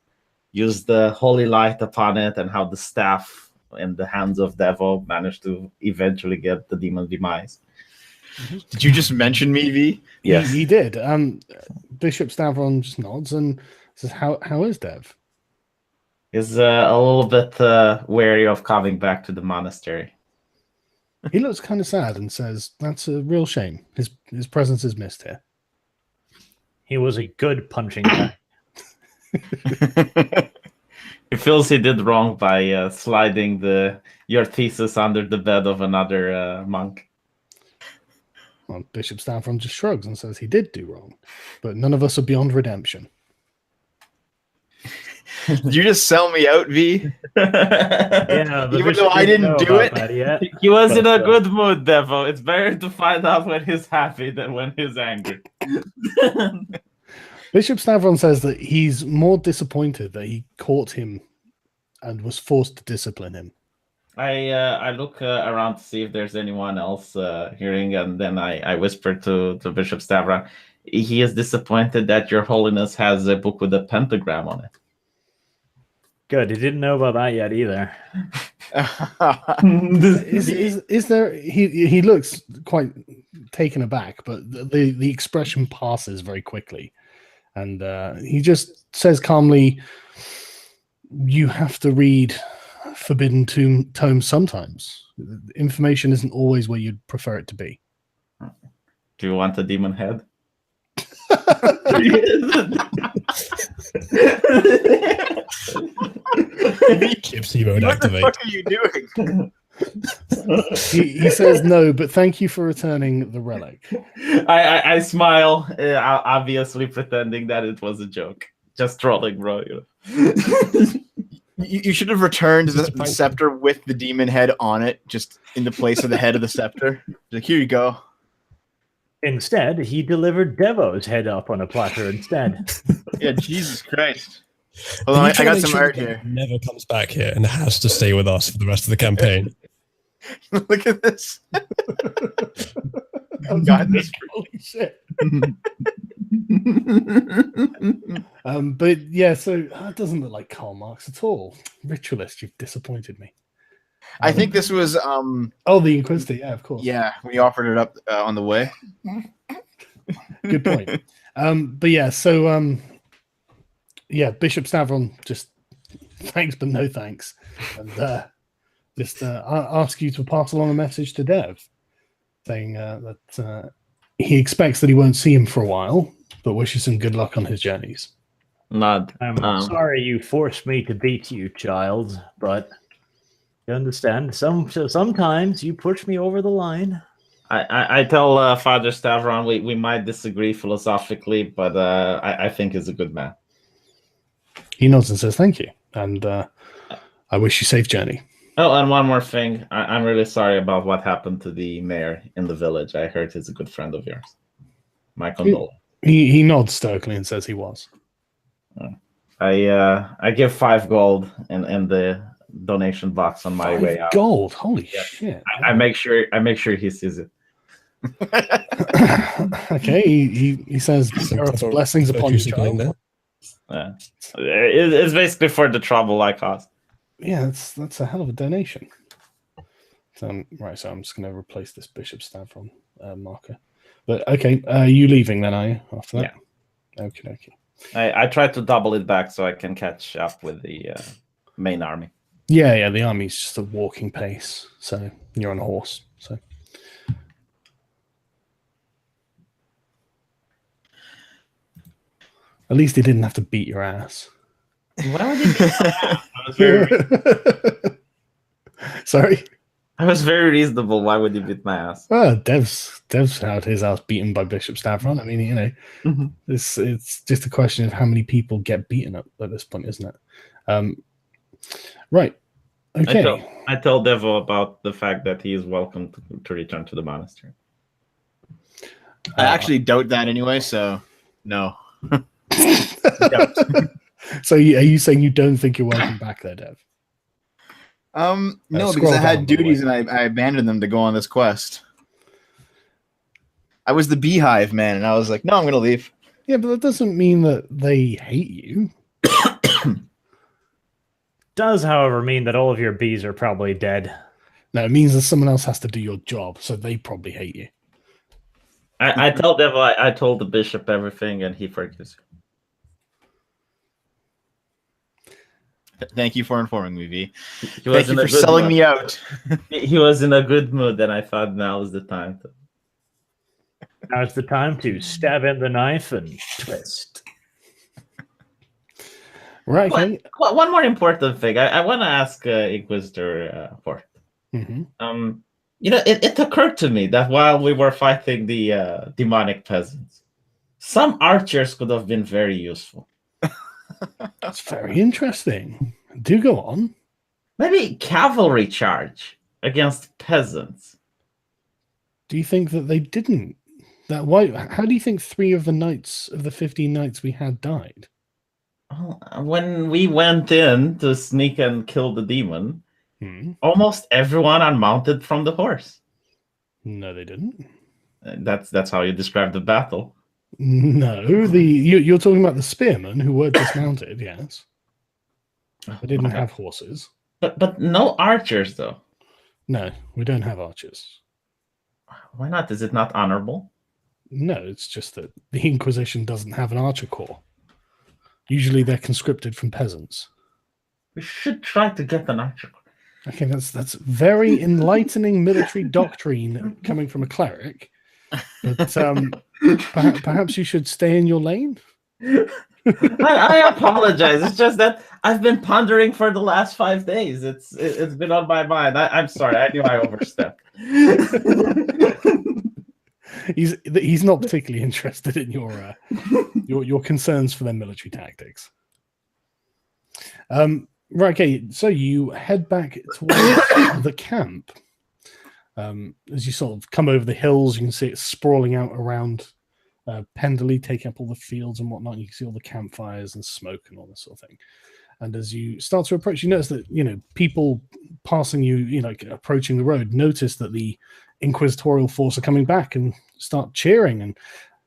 used the holy light upon it, and how the staff in the hands of Devo managed to eventually get the demon demise. Did you just mention me, V? Yes, he did. Bishop Stavron just nods and says, "How is Dev?" Is a little bit wary of coming back to the monastery. He looks kind of sad and says, "That's a real shame. His presence is missed here." He was a good punching bag. He feels he did wrong by sliding your thesis under the bed of another monk. Well, Bishop Stavron just shrugs and says he did do wrong, but none of us are beyond redemption. Did you just sell me out, V? Yeah, Even though I didn't do it. He was in a good mood, Devo. It's better to find out when he's happy than when he's angry. Bishop Stavron says that he's more disappointed that he caught him and was forced to discipline him. I look around to see if there's anyone else hearing, and then I whisper to Bishop Stavron. He is disappointed that Your Holiness has a book with a pentagram on it. Good. He didn't know about that yet either. Is there? He looks quite taken aback, but the expression passes very quickly, and he just says calmly, "You have to read forbidden tomes sometimes. Information isn't always where you'd prefer it to be." Do you want a demon head? Gypsy mode What the activate. fuck are you doing? He says no, but thank you for returning the relic. I smile, obviously pretending that it was a joke. Just trolling, bro. You know? You should have returned It's a the prank. scepter with the demon head on it, just in the place of the head of the scepter. Like, here you go. Instead, he delivered Devo's head up on a platter instead. Yeah, Jesus Christ. Hold on, You I try to got make some sure art that here. it never comes back here and has to stay with us for the rest of the campaign. Look at this. Oh God, this. Holy shit. But yeah, so that doesn't look like Karl Marx at all. Ritualist, you've disappointed me. I think this was Oh, the Inquisitor, yeah, of course. yeah, we offered it up on the way. Good point. But yeah, so yeah, Bishop Stavron just thanks but no thanks, and just ask you to pass along a message to Dev, saying that he expects that he won't see him for a while, but wishes him good luck on his journeys. Nod. I'm sorry you forced me to beat you, child, but you understand, sometimes you push me over the line. I tell Father Stavron we might disagree philosophically, but I think he's a good man. He nods and says thank you, and I wish you safe journey. Oh, and one more thing. I'm really sorry about what happened to the mayor in the village. I heard he's a good friend of yours. My condolences. He nods stoically and says he was. I give 5 gold in the donation box on my way out. Gold, holy Yeah. shit! I make sure he sees it. Okay, he says blessings upon you, child. There. Yeah. It's basically for the trouble I caused. Yeah, that's a hell of a donation. So, right, so I'm just going to replace this Bishop Stavron marker. But okay, you leaving then, are you? After that, okay. I tried to double it back so I can catch up with the main army. Yeah, the army's just a walking pace, so you're on a horse. So at least he didn't have to beat your ass. Why would he? Sorry. I was very reasonable. Why would he beat my ass? Well, Dev's had his ass beaten by Bishop Stavron. I mean, you know, it's just a question of how many people get beaten up at this point, isn't it? Right. Okay. I tell Devo about the fact that he is welcome to return to the monastery. I actually doubt that anyway, so no. So are you saying you don't think you're welcome back there, Dev? No, because scroll I had down, by the duties and I abandoned them to go on this quest. I was the beehive man, and I was like, no, I'm going to leave. Yeah, but that doesn't mean that they hate you. Does, however, mean that all of your bees are probably dead. No, it means that someone else has to do your job, so they probably hate you. I tell Devo I told the bishop everything, and he forgives you. Thank you for informing me, V. He was Thank you in a for good selling mood. me out. He was in a good mood, and I thought now is the time to. Now's the time to stab in the knife and twist. Right. Okay. One more important thing. I want to ask Inquisitor Fort. Mm-hmm. You know, it occurred to me that while we were fighting the demonic peasants, some archers could have been very useful. That's very interesting. Do go on. Maybe cavalry charge against peasants. Do you think that they didn't? That why? How do you think 3 of the knights of the 15 knights we had died? When we went in to sneak and kill the demon, almost everyone unmounted from the horse. No, they didn't. That's how you describe the battle. No, you're talking about the spearmen who were dismounted. Yes, they didn't have horses. But no archers though. No, we don't have archers. Why not? Is it not honorable? No, it's just that the Inquisition doesn't have an archer corps. Usually they're conscripted from peasants. We should try to get an archer corps. Okay, that's very enlightening military doctrine coming from a cleric. But Perhaps you should stay in your lane. I apologize. It's just that I've been pondering for the last 5 days. It's been on my mind. I'm sorry. I knew I overstepped. He's not particularly interested in your concerns for their military tactics. Right. Okay. So you head back towards the camp. As you sort of come over the hills, you can see it sprawling out around Penderley, taking up all the fields and whatnot. You can see all the campfires and smoke and all this sort of thing. And as you start to approach, you notice that people passing you, approaching the road, notice that the inquisitorial force are coming back and start cheering, and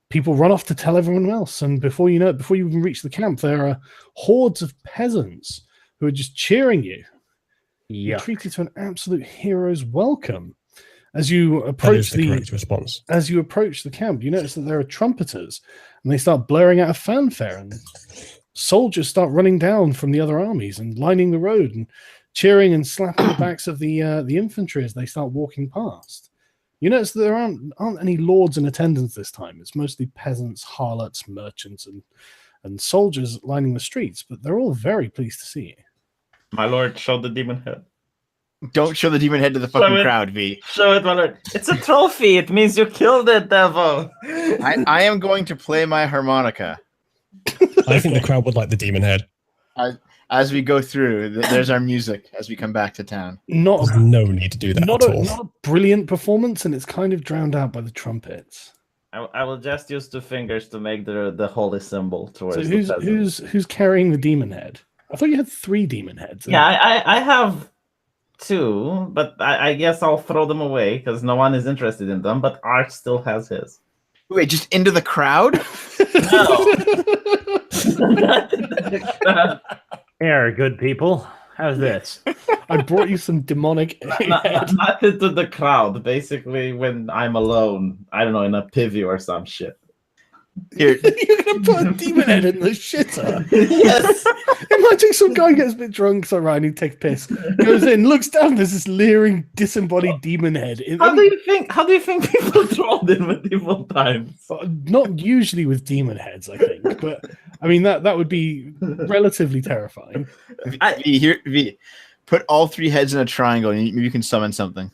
people run off to tell everyone else. And before you know it, before you even reach the camp, there are hordes of peasants who are just cheering you. You're treated to an absolute hero's welcome. As you approach the correct response. As you approach the camp, you notice that there are trumpeters, and they start blaring out a fanfare, and soldiers start running down from the other armies and lining the road and cheering and slapping the backs of the infantry as they start walking past. You notice that there aren't any lords in attendance this time. It's mostly peasants, harlots, merchants, and soldiers lining the streets, but they're all very pleased to see you. My lord, show the demon head. Don't show the demon head to the fucking crowd, V. Show it, my lord. It's a trophy. It means you killed it, devil. I am going to play my harmonica. I think the crowd would like the demon head. As we go through, there's our music as we come back to town. There's no need to do that not at all. Not a brilliant performance, and it's kind of drowned out by the trumpets. I will just use 2 fingers to make the holy symbol towards So the peasant. who's carrying the demon head? I thought you had 3 demon heads. Yeah, I have 2, but I guess I'll throw them away because no one is interested in them, but Art still has his. Wait, just into the crowd? No. Here, good people. How's this? I brought you some demonic not into the crowd. Basically, when I'm alone, I don't know, in a pivy or some shit. Here. You're gonna put a demon head in the shitter. Yes. Imagine some guy gets a bit drunk, so right, he takes piss, goes in, looks down, there's this leering, disembodied demon head. How do you think people trolled in medieval times? Not usually with demon heads, I think, but I mean that would be relatively terrifying. V, put all 3 heads in a triangle, and maybe you can summon something.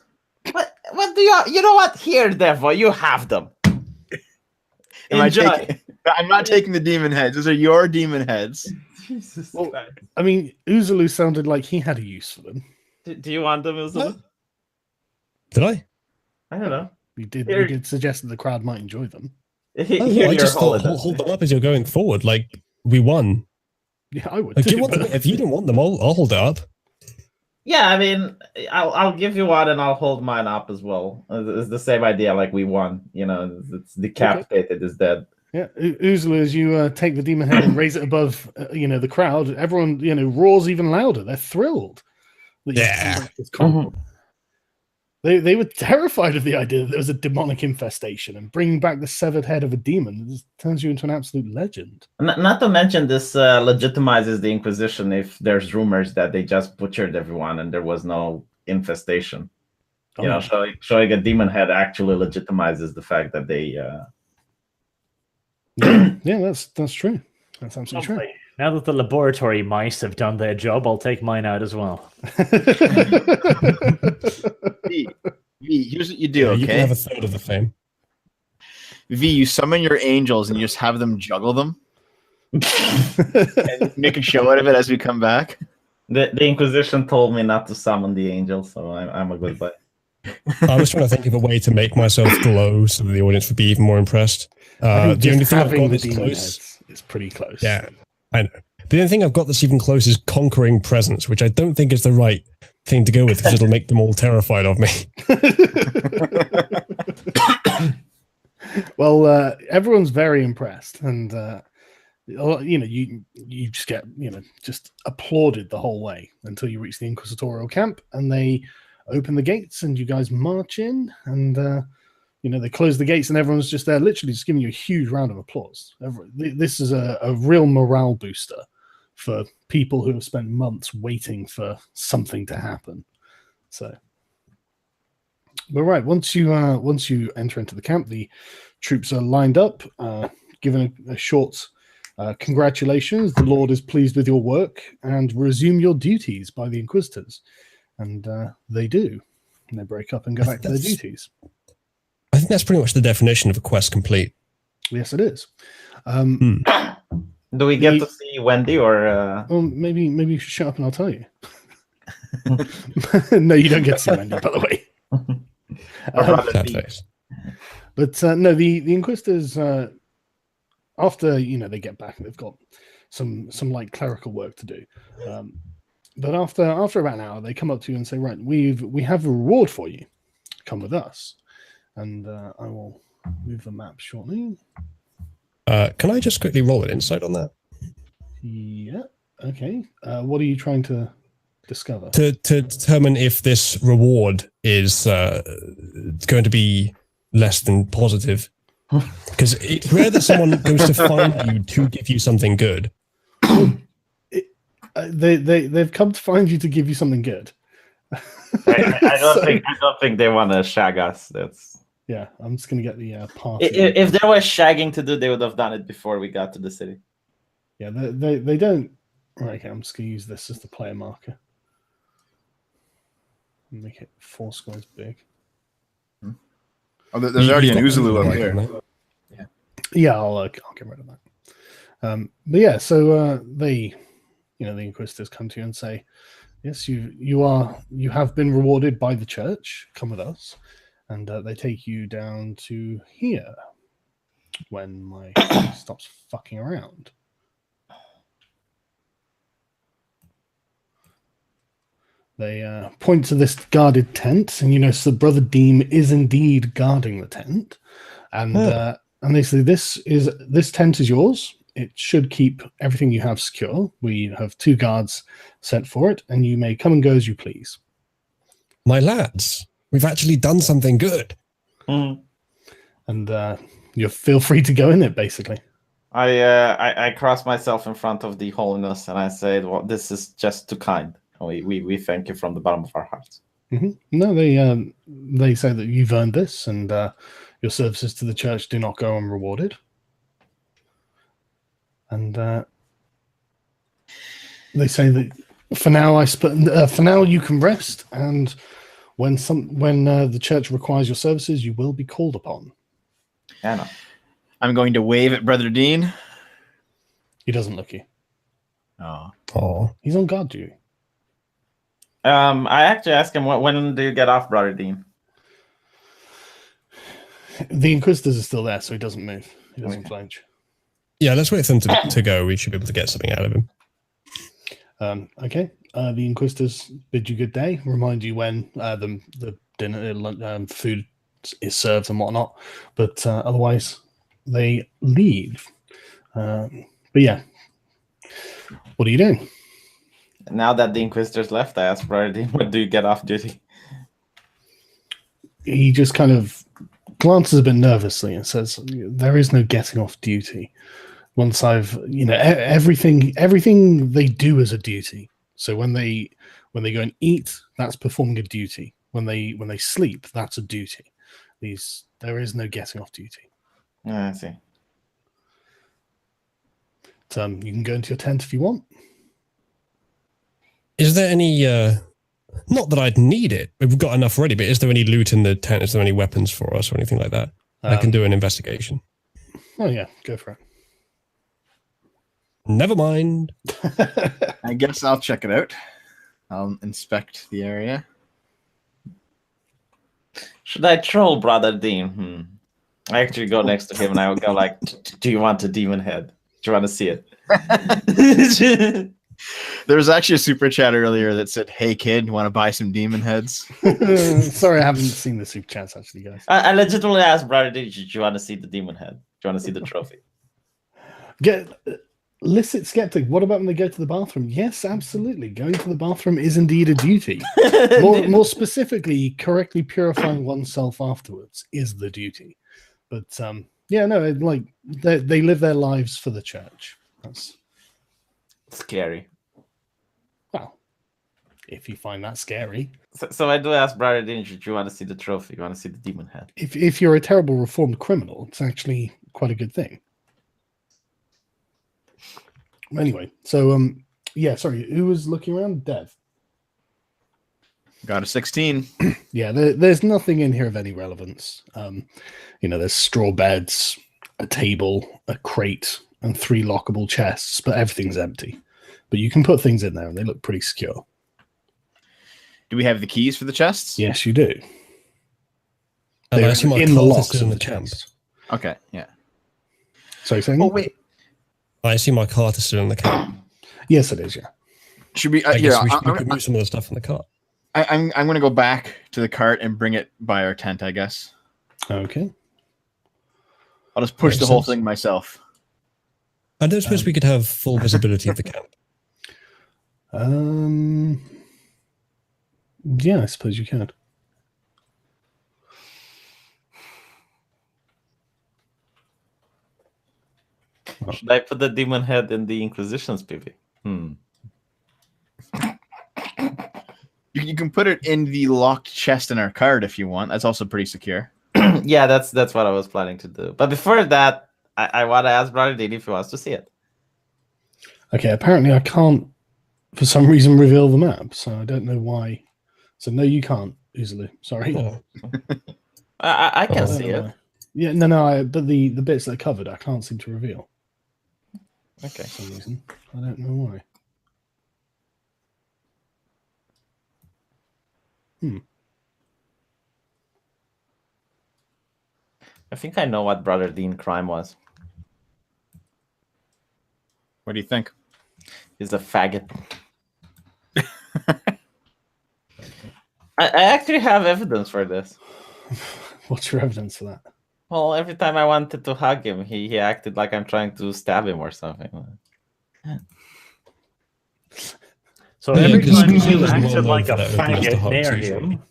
What do you know what? Here, devil, you have them. I'm not taking the demon heads. Those are your demon heads. Jesus Christ. I mean, Uzulu sounded like he had a use for them. Do you want them, Uzulu? Did I? I don't know. You did suggest that the crowd might enjoy them. I just thought hold them up as you're going forward. Like, we won. Yeah, I would. Like, if you didn't want them, I'll hold it up. Yeah, I mean, I'll give you one and I'll hold mine up as well. It's the same idea, like we won. It's decapitated, is dead. Yeah, Uzulu, as you take the demon head and raise it above, the crowd, everyone, roars even louder. They're thrilled. Yeah. They were terrified of the idea that there was a demonic infestation, and bringing back the severed head of a demon just turns you into an absolute legend. Not to mention, this legitimizes the Inquisition if there's rumors that they just butchered everyone and there was no infestation. Showing a demon head actually legitimizes the fact that they. Yeah, that's true. That's absolutely true. Now that the laboratory mice have done their job, I'll take mine out as well. V, here's what you do, okay? You can have a third of the fame. V, you summon your angels and you just have them juggle them. And make a show out of it as we come back. The Inquisition told me not to summon the angels, so I'm a good boy. I was trying to think of a way to make myself glow so that the audience would be even more impressed. The only thing I've got that's close is pretty close. Yeah, I know. The only thing I've got that's even close is conquering presence, which I don't think is the right thing to go with because it'll make them all terrified of me. Well, everyone's very impressed, and you just get just applauded the whole way until you reach the Inquisitorial camp, and they open the gates, and you guys march in, and they close the gates, and everyone's just there, literally just giving you a huge round of applause. This is a real morale booster for people who have spent months waiting for something to happen. So, but right, once you enter into the camp, the troops are lined up, given a short congratulations. The Lord is pleased with your work, and resume your duties by the Inquisitors. And they do. And they break up and go back to their duties. I think that's pretty much the definition of a quest complete. Yes, it is. Do we get to see Wendy or? Well, maybe you should shut up and I'll tell you. No, you don't get to see Wendy, by the way. But no, the Inquisitors, after they get back, they've got some like clerical work to do. But after about an hour, they come up to you and say, "Right, we have a reward for you. Come with us." And I will move the map shortly. Can I just quickly roll an insight on that? Yeah. Okay. What are you trying to discover? To determine if this reward is going to be less than positive. Because it's rare that someone goes to find you to give you something good. They've come to find you to give you something good. I don't think they want to shag us. Yeah, I'm just gonna get the party. If there was shagging to do, they would have done it before we got to the city. Yeah, they don't. Right, okay, I'm just gonna use this as the player marker. Make it 4 squares big. Oh, there's already an Uzulu up here. Yeah, I'll get rid of that. But yeah, so they, the Inquisitors come to you and say, "Yes, you have been rewarded by the church. Come with us." And they take you down to here when my stops fucking around. They point to this guarded tent, and so Brother Deem is indeed guarding the tent, and they say this tent is yours. It should keep everything you have secure. We have 2 guards set for it, and you may come and go as you please. My lads, we've actually done something good. And you feel free to go in it, basically. I cross myself in front of the holiness, and I say, "Well, this is just too kind. We thank you from the bottom of our hearts." Mm-hmm. No, they say that you've earned this, and your services to the church do not go unrewarded. And they say that for now you can rest, and when the church requires your services, you will be called upon. Anna. I'm going to wave at Brother Dean. He doesn't look you. Oh, He's on guard duty. I actually asked him, when do you get off, Brother Dean? The Inquisitors are still there, so he doesn't move. He doesn't flinch. yeah. Let's wait for them to go. We should be able to get something out of him. Okay. The Inquisitors bid you good day. Remind you when the dinner food is served and whatnot. But otherwise, they leave. But yeah, what are you doing? Now that the Inquisitors left, I asked Brother Dean, when do you get off duty? He just kind of glances a bit nervously and says, "There is no getting off duty. Once I've, everything they do is a duty. So when they go and eat, that's performing a duty. When they sleep, that's a duty. There is no getting off duty." I see. You can go into your tent if you want. Is there any? Not that I'd need it. We've got enough already. But is there any loot in the tent? Is there any weapons for us or anything like that? I can do an investigation. Oh yeah, go for it. Never mind. I guess I'll check it out. I'll inspect the area. Should I troll Brother Dean? I actually go next to him and I would go like, "Do you want a demon head? Do you want to see it?" There was actually a super chat earlier that said, "Hey kid, want to buy some demon heads?" Sorry, I haven't seen the super chats actually, guys. I legitimately asked Brother Dean, "Do you want to see the demon head? Do you want to see the trophy?" Licit skeptic. What about when they go to the bathroom? Yes, absolutely. Going to the bathroom is indeed a duty. More specifically, correctly purifying oneself afterwards is the duty. But yeah, no, like they live their lives for the church. That's scary. Well, if you find that scary. So I do ask Brother Danger, do you want to see the trophy? You want to see the demon head? If you're a terrible reformed criminal, it's actually quite a good thing. Anyway, so yeah, sorry, who was looking around? Dev. Got a 16. Yeah, there's nothing in here of any relevance. There's straw beds, a table, a crate, and 3 lockable chests, but everything's empty. But you can put things in there, and they look pretty secure. Do we have the keys for the chests? Yes, you do. And I assume my in the cart is locks still in of the the camp. chest. Okay, yeah. Sorry, saying? Oh, wait. I assume my cart is still in the camp. Yes, it is, yeah. Should we... I guess yeah, we could move some of the stuff in the cart. I'm going to go back to the cart and bring it by our tent, I guess. Okay. I'll just push Makes the whole sense. thing myself. I don't suppose we could have full visibility of the camp. Yeah, I suppose you can. Should I put the demon head in the Inquisition's PV? You can put it in the locked chest in our cart if you want. That's also pretty secure. Yeah, that's what I was planning to do. But before that, I want to ask Brother Dini if he wants to see it. Okay, apparently I can't, for some reason, reveal the map, so I don't know why. So no, you can't, Uzulu. Sorry. Oh, I can Oh. see it. Yeah, no, but the bits that are covered, I can't seem to reveal Okay. for some reason. I don't know why. I think I know what Brother Dean crime was. What do you think? He's a faggot. I actually have evidence for this. What's your evidence for that? Well, every time I wanted to hug him, he acted like I'm trying to stab him or something. So Yeah, every 'cause time Cthulhu you is acted well like a known for that, opens the faggot heart near usually. him,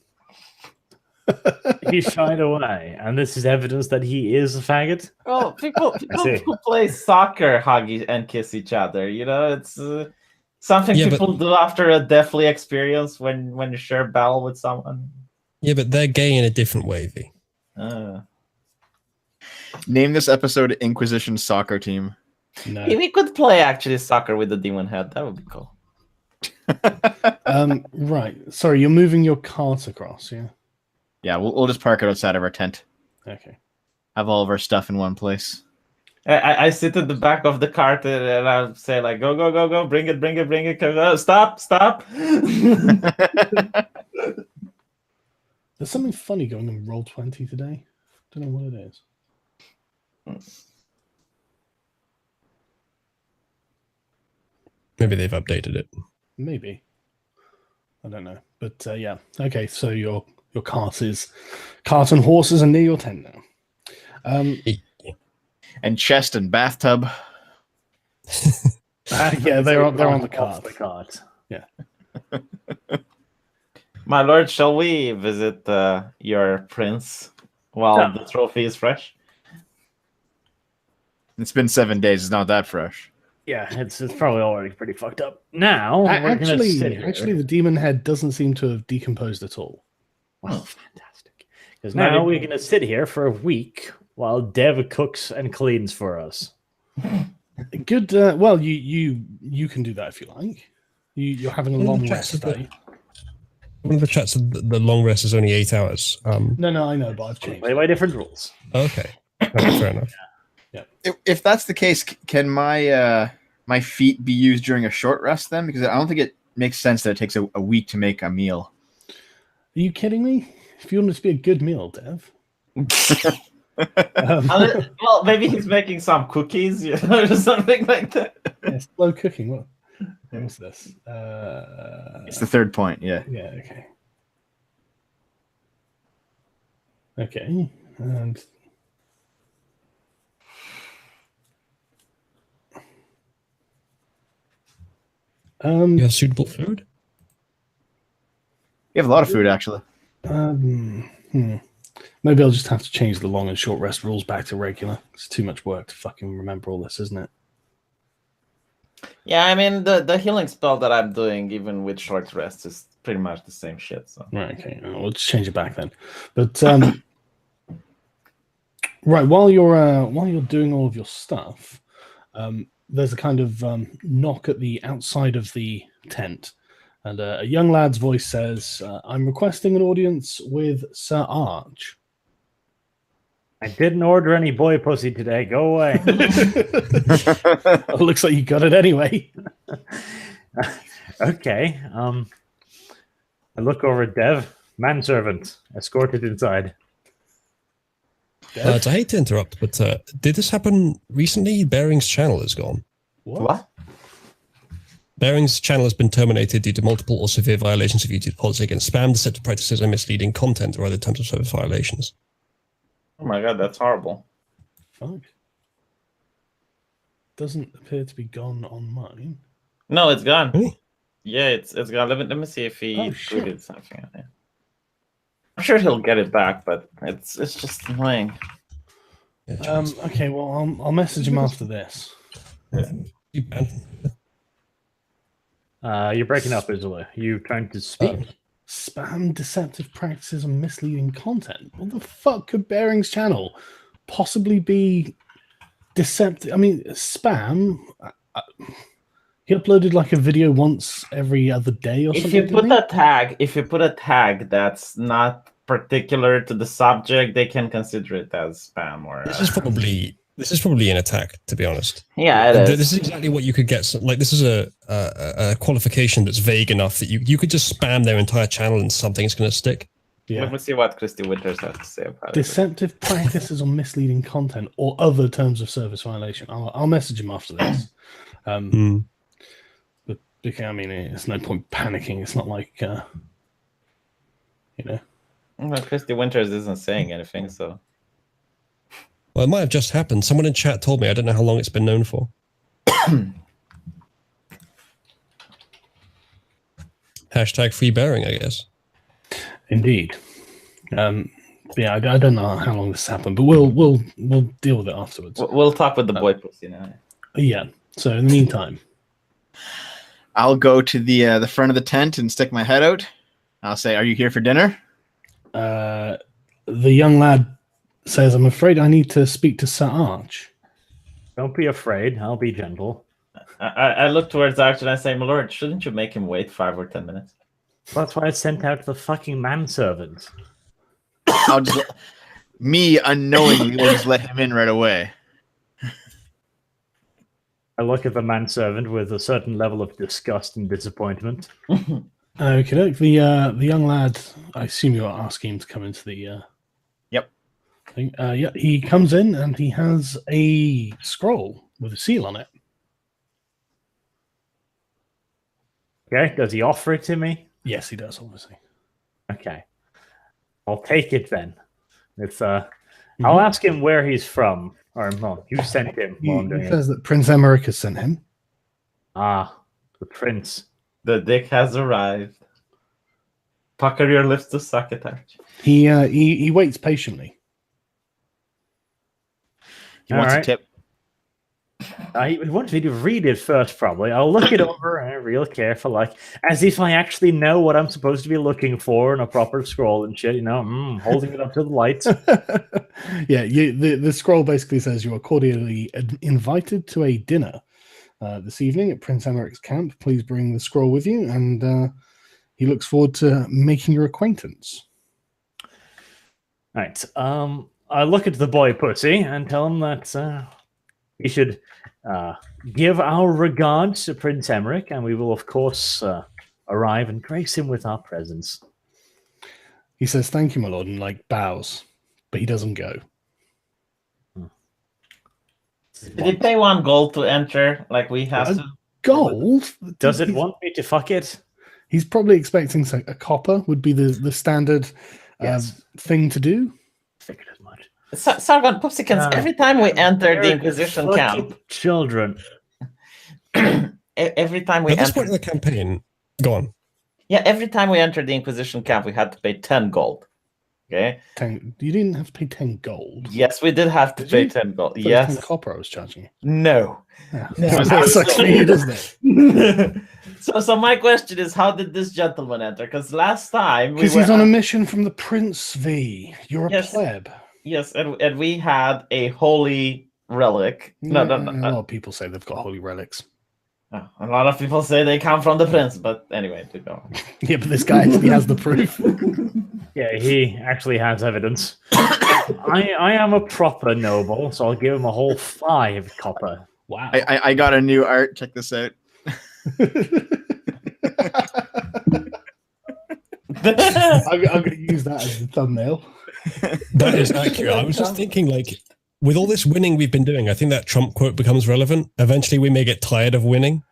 he shied away, and this is evidence that he is a faggot. Well, people see. who play soccer hug and kiss each other. It's something Yeah, but- people do after a deathly experience when you share battle with someone. Yeah, but they're gay in a different way, V. Name this episode Inquisition Soccer Team. No. We could play actually soccer with the demon head. That would be cool. Right. Sorry, you're moving your cart across, yeah? Yeah, we'll just park it outside of our tent. Okay. Have all of our stuff in one place. I sit at the back of the cart and I'll say like, go, go, go, go, bring it. Stop. There's something funny going on Roll20 today. Don't know what it is. Maybe they've updated it. Maybe. I don't know. But yeah. Okay, so your cart and horses are near your tent now. And chest and bathtub. Yeah, they're on the Off cart. the cart. Yeah. My lord, shall we visit your prince while Yeah. the trophy is fresh? It's been 7 days. It's not that fresh. Yeah, it's probably already pretty fucked up. Now we're gonna sit here. Actually, the demon head doesn't seem to have decomposed at all. Well, fantastic. Because now we're gonna sit here for a week while Dev cooks and cleans for us. Good. Well, you can do that if you like. You're having a One of long the chats rest of the- day. One of the chats said that the long rest is only 8 hours. No, I know, but I've changed. Play by different rules. Okay. Okay, fair enough. If that's the case, can my my feet be used during a short rest then? Because I don't think it makes sense that it takes a week to make a meal. Are you kidding me? If you want it to be a good meal, Dev. Well, maybe he's making some cookies, or something like that. Yeah, slow cooking. What was this? It's the third point, yeah. Yeah. Okay. Okay. And You have suitable food? You have a lot of food, actually. Maybe I'll just have to change the long and short rest rules back to regular. It's too much work to fucking remember all this, isn't it? Yeah, I mean the healing spell that I'm doing, even with short rest, is pretty much the same shit. So Right, okay. We'll just change it back then. But right, while you're doing all of your stuff, there's a kind of knock at the outside of the tent, and a young lad's voice says, "I'm requesting an audience with Sir Arch." I didn't order any boy pussy today. Go away. It looks like you got it anyway. Okay. I look over at Dev, manservant, escorted inside. I hate to interrupt, but did this happen recently? Bering's channel is gone. what? Bering's channel has been terminated due to multiple or severe violations of YouTube policy against spam, deceptive practices, and misleading content or other terms of service violations. Oh my god, that's horrible. Fuck. Doesn't appear to be gone on mine. No, it's gone. Really? Yeah, it's gone. Let me see if he Oh, shit. tweeted something on it. I'm sure he'll get it back, but it's just annoying. Yeah, Okay, well, I'll message him after this. You're breaking up, Isla. You trying to speak? Spam, deceptive practices, and misleading content. What the fuck could Bering's channel possibly be deceptive? I mean, spam. He uploaded like a video once every other day or If something. you put a tag that's not particular to the subject, they can consider it as spam or. This is probably an attack, to be honest. Yeah, it is. This is exactly what you could get. Like, this is a qualification that's vague enough that you could just spam their entire channel and something's going to stick. Yeah. Let me see what Christy Winters has to say about it. Deceptive practices or misleading content or other terms of service violation. I'll message him after this. But okay, I mean, it's no point panicking. It's not like you know. Well, Christy Winters isn't saying anything, so. Well, it might have just happened. Someone in chat told me. I don't know how long it's been known for. Hashtag free Bering, I guess. Indeed. Yeah, I don't know how long this happened, but we'll deal with it afterwards. We'll talk with the boy pussy now. Yeah. So in the meantime, I'll go to the front of the tent and stick my head out. I'll say, "Are you here for dinner?" the young lad says, "I'm afraid I need to speak to Sir Arch." Don't be afraid. I'll be gentle. I look towards Arch and I say, "My lord, shouldn't you make him wait 5 or 10 minutes?" That's why I sent out the fucking manservant. I'll just, me unknowingly, will just let him in right away. I look at the manservant with a certain level of disgust and disappointment. Okay, the young lad. I assume you're asking him to come into the. Yep. Thing. Yeah, he comes in and he has a scroll with a seal on it. Okay, does he offer it to me? Yes, he does. Obviously. Okay, I'll take it then. It's I'll ask him where he's from, or no, you sent him. He, While I'm doing he it. says that Prince Emmerich has sent him. Ah, the prince. The dick has arrived. Pucker your lips to suck it, Arch. He waits patiently. He wants Alright. a tip. He wants me to read it first, probably. I'll look it over real careful, like as if I actually know what I'm supposed to be looking for in a proper scroll and shit. You know, holding it up to the lights. Yeah, the scroll basically says you are cordially invited to a dinner this evening at Prince Emmerich's camp. Please bring the scroll with you, and he looks forward to making your acquaintance. Right. I look at the boy pussy and tell him that we should give our regards to Prince Emmerich, and we will, of course, arrive and grace him with our presence. He says, "Thank you, my lord," and like bows, but he doesn't go. Did he pay 1 gold to enter? Like we have to. Gold? Does it want me to fuck it? He's probably expecting a copper would be the standard Yes. thing to do. Figured as much. Sargon, Pupsikins, every time we enter the They're Inquisition fucking camp, children. every time we At this enter, point in the campaign, go on. yeah, every time we enter the Inquisition camp, we had to pay 10 gold. Okay. 10, you didn't have to pay 10 gold. Yes, we did have to Did pay you? 10 gold. I thought it was Yes. 10 copper I was charging you. No. Yeah. No, That sucks for you, doesn't it? So my question is, how did this gentleman enter? Because last time Because he's on a mission from the Prince V. You're a Yes. pleb. Yes, and we had a holy relic. No. A lot of people say they've got holy relics. Oh, a lot of people say they come from the prince, but anyway, to go. Yeah, but this guy actually has the proof. Yeah, he actually has evidence. I am a proper noble, so I'll give him a whole 5 copper. Wow. I got a new art. Check this out. I'm going to use that as the thumbnail. That is accurate. I was just thinking, like, with all this winning we've been doing, I think that Trump quote becomes relevant. Eventually, we may get tired of winning.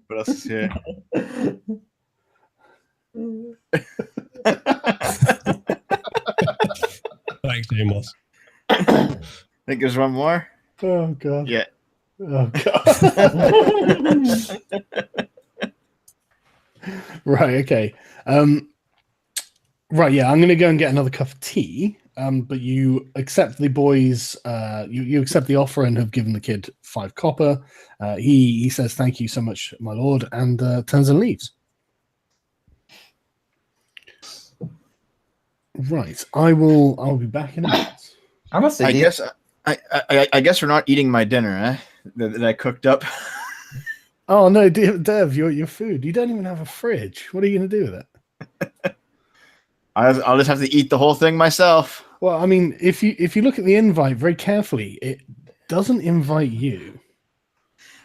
What else is here? Thanks, Amos. I think there's one more. Oh, God. Yeah. Oh, God. Right, okay. Right, yeah, I'm going to go and get another cup of tea. But you accept the boys, you accept the offer and have given the kid 5 copper. He says, "Thank you so much, my lord," and turns and leaves. Right, I'll be back in a minute. I must say, I guess I guess we're not eating my dinner, eh? That I cooked up. Oh no, Dev, your food. You don't even have a fridge. What are you going to do with it? I'll just have to eat the whole thing myself. Well, I mean, if you look at the invite very carefully, it doesn't invite you.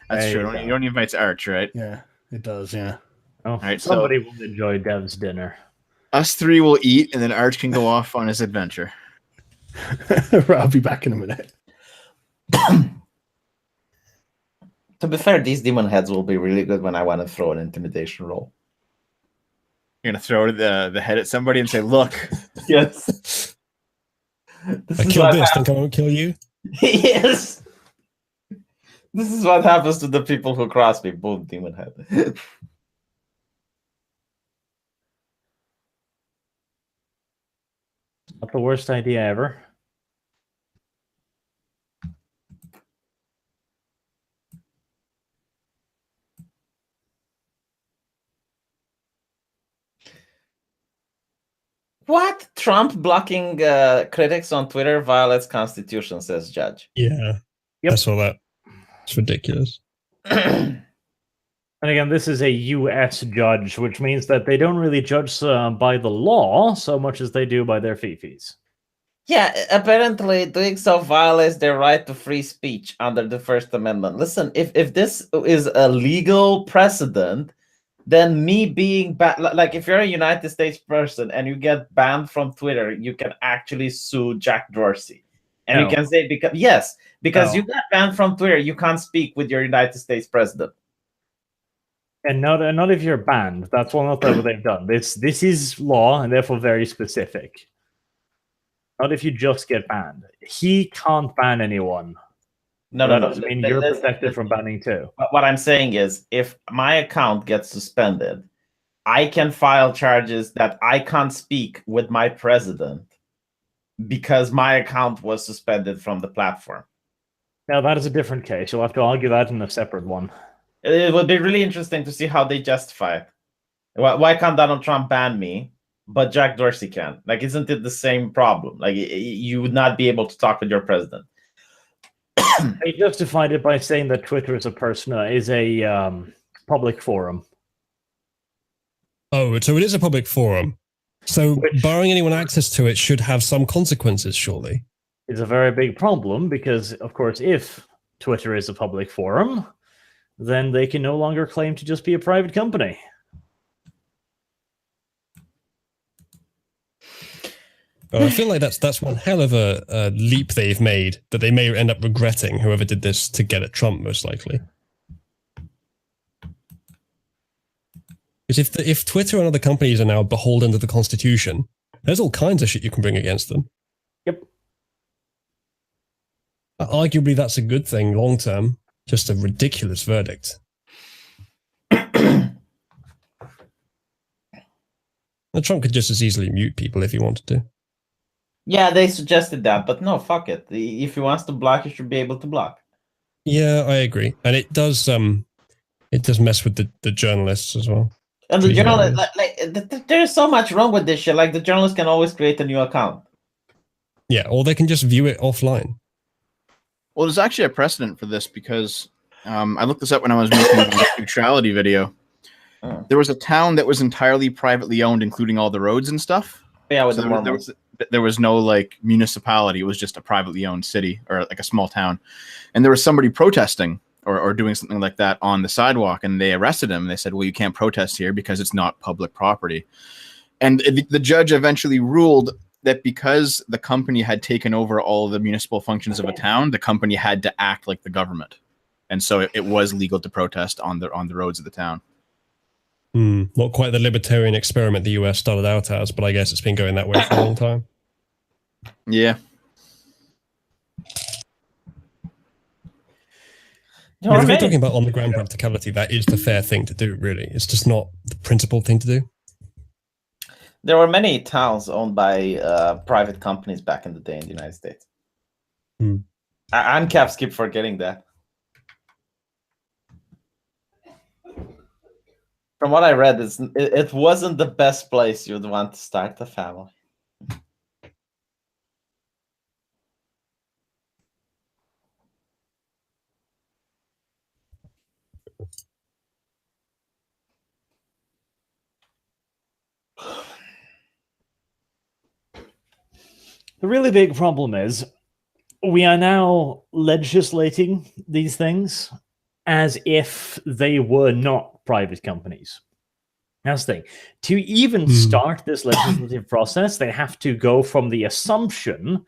That's There true. you go. You only invite Arch, right? Yeah, it does. Yeah. Oh, right, so- somebody will enjoy Dev's dinner. Us 3 will eat, and then Arch can go off on his adventure. Right, I'll be back in a minute. to be fair, these demon heads will be really good when I want to throw an intimidation roll. You're gonna throw the head at somebody and say, "Look, Yes. I killed this, think I won't kill you? Yes. This is what happens to the people who cross me. Boom, demon head. Not the worst idea ever. What? Trump blocking critics on Twitter violates Constitution, says judge. Yeah. Yep. I saw that. It's ridiculous. And again, this is a U.S. judge, which means that they don't really judge by the law so much as they do by their fifis. Yeah, apparently doing so violates their right to free speech under the First Amendment. Listen, if this is a legal precedent, then me being like if you're a United States person and you get banned from Twitter, you can actually sue Jack Dorsey. And No. you can say because No. you got banned from Twitter, you can't speak with your United States president. And not if you're banned. That's not what they've done. This is law and therefore very specific. Not if you just get banned. He can't ban anyone. No. That doesn't mean you're protected from banning too. What I'm saying is, if my account gets suspended, I can file charges that I can't speak with my president because my account was suspended from the platform. Now that is a different case. You'll have to argue that in a separate one. It would be really interesting to see how they justify it. Why can't Donald Trump ban me, but Jack Dorsey can? Like, isn't it the same problem? Like, you would not be able to talk with your president. They justified it by saying that Twitter is a public forum. Oh, so it is a public forum. So barring anyone access to it should have some consequences, surely. It's a very big problem because, of course, if Twitter is a public forum, then they can no longer claim to just be a private company. I feel like that's one hell of a leap they've made that they may end up regretting, whoever did this to get at Trump, most likely. Because if Twitter and other companies are now beholden to the Constitution, there's all kinds of shit you can bring against them. Yep. Arguably, that's a good thing long term. Just a ridiculous verdict. And Trump could just as easily mute people if he wanted to. Yeah, they suggested that, but no, fuck it. If he wants to block, he should be able to block. Yeah, I agree, and it does mess with the journalists as well. And the journalist, there's so much wrong with this shit. Like, the journalist can always create a new account. Yeah, or they can just view it offline. Well, there's actually a precedent for this because I looked this up when I was making a neutrality video. Oh. There was a town that was entirely privately owned, including all the roads and stuff. Yeah, with So the Mormons. there was no like municipality. It was just a privately owned city or like a small town. And there was somebody protesting or doing something like that on the sidewalk, and they arrested him. They said, well, you can't protest here because it's not public property. And the judge eventually ruled that because the company had taken over all of the municipal functions of a town, the company had to act like the government. And so it was legal to protest on the roads of the town. Not quite the libertarian experiment the US started out as, but I guess it's been going that way for a long time. Yeah. Yeah, if we're talking about on-the-ground practicality, that is the fair thing to do, really. It's just not the principled thing to do. There were many towns owned by private companies back in the day in the United States. ANCAPs keep forgetting that. From what I read, it wasn't the best place you'd want to start a family. The really big problem is we are now legislating these things as if they were not private companies. That's the thing. To even start this legislative process, they have to go from the assumption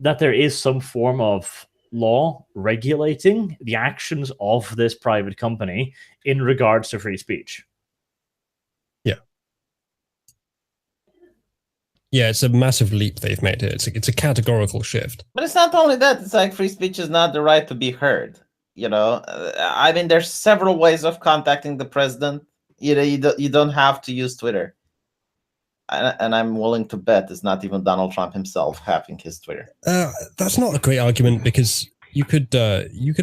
that there is some form of law regulating the actions of this private company in regards to free speech. Yeah, it's a massive leap they've made here. It's a categorical shift. But it's not only that. It's like free speech is not the right to be heard. You know, I mean, there's several ways of contacting the president. You know, you don't have to use Twitter. And I'm willing to bet it's not even Donald Trump himself having his Twitter. That's not a great argument because you could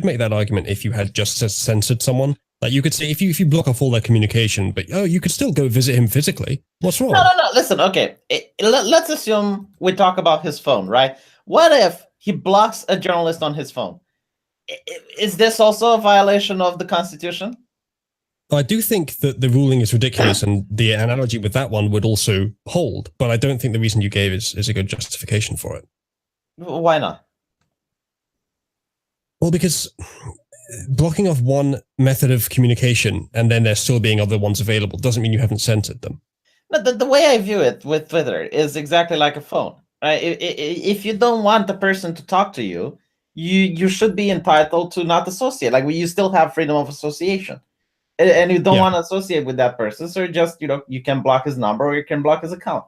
make that argument if you had just censored someone. Like you could say if you block off all their communication, but you could still go visit him physically. What's wrong? No. Listen, okay. Let's assume we talk about his phone, right? What if he blocks a journalist on his phone? Is this also a violation of the Constitution? I do think that the ruling is ridiculous, and the analogy with that one would also hold. But I don't think the reason you gave is a good justification for it. Why not? Well, because blocking off one method of communication and then there still being other ones available doesn't mean you haven't censored them. No, the way I view it with Twitter is exactly like a phone. Right? If you don't want the person to talk to you, you should be entitled to not associate. Like you still have freedom of association, and you don't want to associate with that person, so just you can block his number or you can block his account.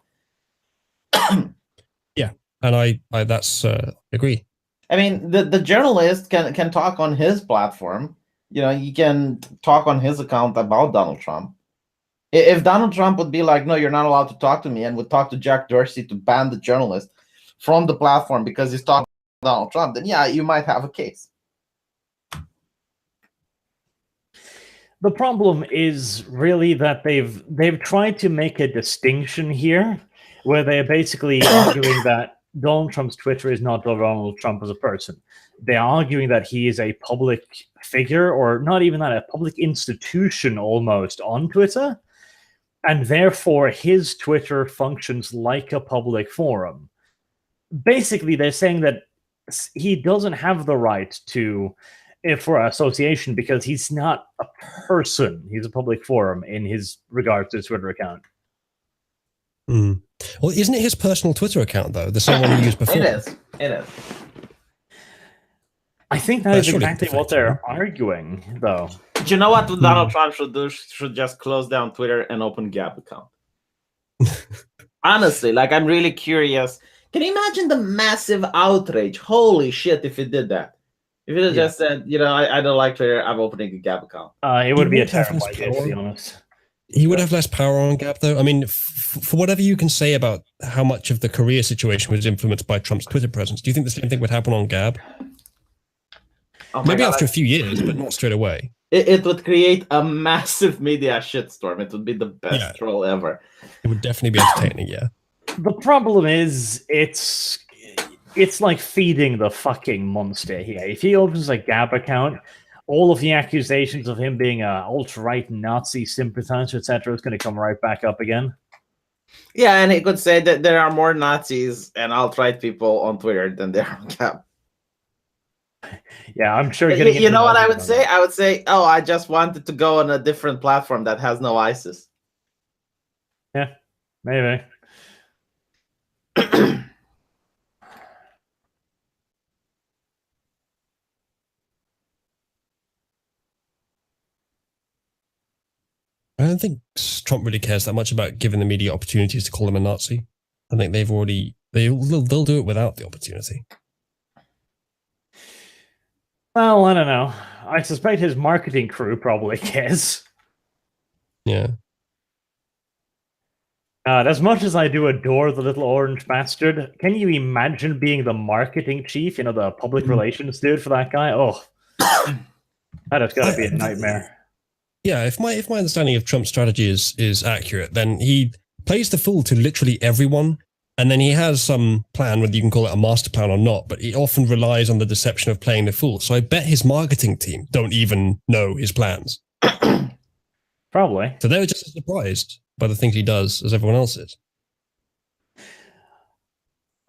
Yeah, and I that's agree. I mean, the journalist can talk on his platform. He can talk on his account about Donald Trump. If Donald Trump would be like, no, you're not allowed to talk to me, and would talk to Jack Dorsey to ban the journalist from the platform because he's talking about Donald Trump, then yeah, you might have a case. The problem is really that they've tried to make a distinction here where they're basically arguing that Donald Trump's Twitter is not Donald Trump as a person. They're arguing that he is a public figure, or not even that, a public institution almost on Twitter, and therefore his Twitter functions like a public forum. Basically, they're saying that he doesn't have the right for association because he's not a person. He's a public forum in his regard to his Twitter account. Well, isn't it his personal Twitter account, though? The same one he used before? It is. I think that is exactly what they're arguing, though. But you know what Donald Trump should do? Should just close down Twitter and open Gap account. Honestly, I'm really curious. Can you imagine the massive outrage? Holy shit, if he did that. If he just said, I don't like Twitter, I'm opening a Gap account. It would be a terrible idea, to be honest. He would have less power on Gab, though. I mean, for whatever you can say about how much of the Korea situation was influenced by Trump's Twitter presence, do you think the same thing would happen on Gab? Oh my Maybe God, after a few years, but not straight away. it would create a massive media shitstorm. It would be the best troll ever. It would definitely be entertaining, yeah. The problem is, it's like feeding the fucking monster here. If he opens a Gab account, all of the accusations of him being a alt-right Nazi sympathizer, etc., is going to come right back up again. Yeah, and he could say that there are more Nazis and alt-right people on Twitter than there are on Gab. Yeah, I'm sure. You know what I would say? I would say, oh, I just wanted to go on a different platform that has no ISIS. Yeah, maybe. I don't think Trump really cares that much about giving the media opportunities to call him a Nazi. I think they'll do it without the opportunity. Well, I don't know. I suspect his marketing crew probably cares. Yeah. As much as I do adore the little orange bastard, can you imagine being the marketing chief, the public relations dude for that guy? Oh, that has got to be a nightmare. Yeah, if my understanding of Trump's strategy is accurate, then he plays the fool to literally everyone, and then he has some plan, whether you can call it a master plan or not, but he often relies on the deception of playing the fool. So I bet his marketing team don't even know his plans. Probably. So they're just as surprised by the things he does as everyone else is.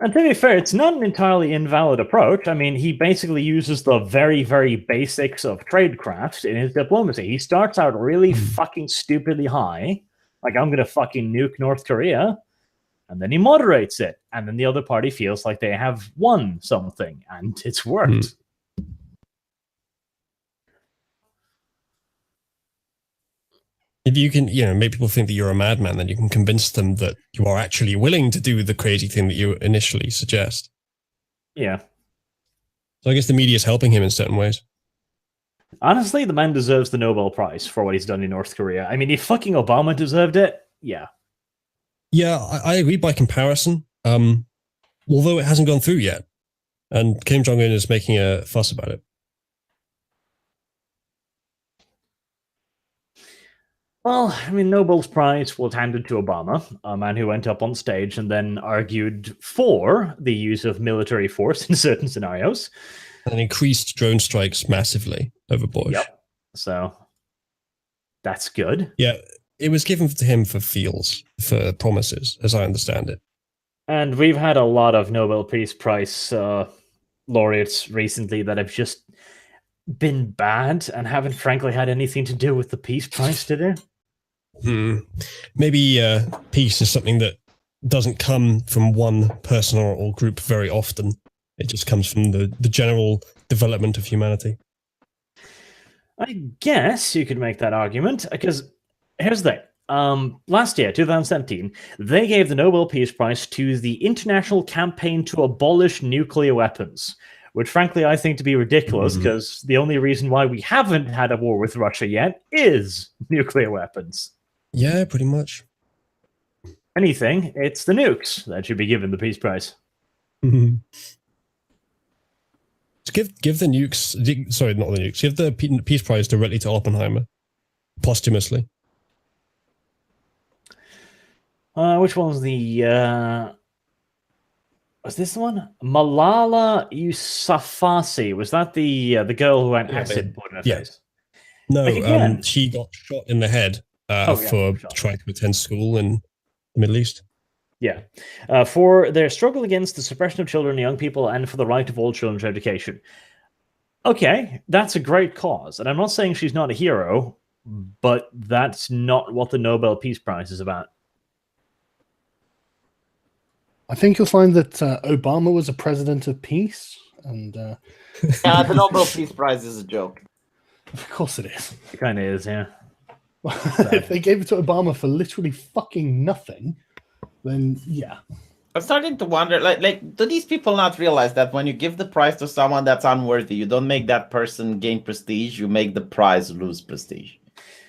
And to be fair, it's not an entirely invalid approach. I mean, he basically uses the very, very basics of tradecraft in his diplomacy. He starts out really fucking stupidly high, like, I'm going to fucking nuke North Korea, and then he moderates it, and then the other party feels like they have won something, and it's worked. If you can, make people think that you're a madman, then you can convince them that you are actually willing to do the crazy thing that you initially suggest. Yeah. So I guess the media is helping him in certain ways. Honestly, the man deserves the Nobel Prize for what he's done in North Korea. I mean, if fucking Obama deserved it, yeah. Yeah, I agree by comparison. Although it hasn't gone through yet. And Kim Jong-un is making a fuss about it. Well, I mean, Nobel's Prize was handed to Obama, a man who went up on stage and then argued for the use of military force in certain scenarios. And increased drone strikes massively over Bush. Yep. So, that's good. Yeah, it was given to him for feels, for promises, as I understand it. And we've had a lot of Nobel Peace Prize laureates recently that have just been bad and haven't frankly had anything to do with the Peace Prize today. Maybe peace is something that doesn't come from one person or group very often. It just comes from the general development of humanity. I guess you could make that argument, because here's the thing. Last year, 2017, they gave the Nobel Peace Prize to the International Campaign to Abolish Nuclear Weapons, which frankly I think to be ridiculous, because the only reason why we haven't had a war with Russia yet is nuclear weapons. Yeah, pretty much. Anything, it's the nukes that should be given the Peace Prize. Give the nukes, sorry, not the nukes, give the Peace Prize directly to Oppenheimer, posthumously. Which one was the... Was this the one? Malala Yousafzai. Was that the girl who had acid poured in her face? No, again, she got shot in the head for trying to attend school in the Middle East. Yeah. For their struggle against the suppression of children and young people and for the right of all children to education. Okay, that's a great cause. And I'm not saying she's not a hero, but that's not what the Nobel Peace Prize is about. I think you'll find that Obama was a president of peace, and the Nobel Peace Prize is a joke. Of course it is. It kind of is, yeah. If they gave it to Obama for literally fucking nothing, then yeah. I'm starting to wonder, like, do these people not realize that when you give the prize to someone that's unworthy, you don't make that person gain prestige, you make the prize lose prestige?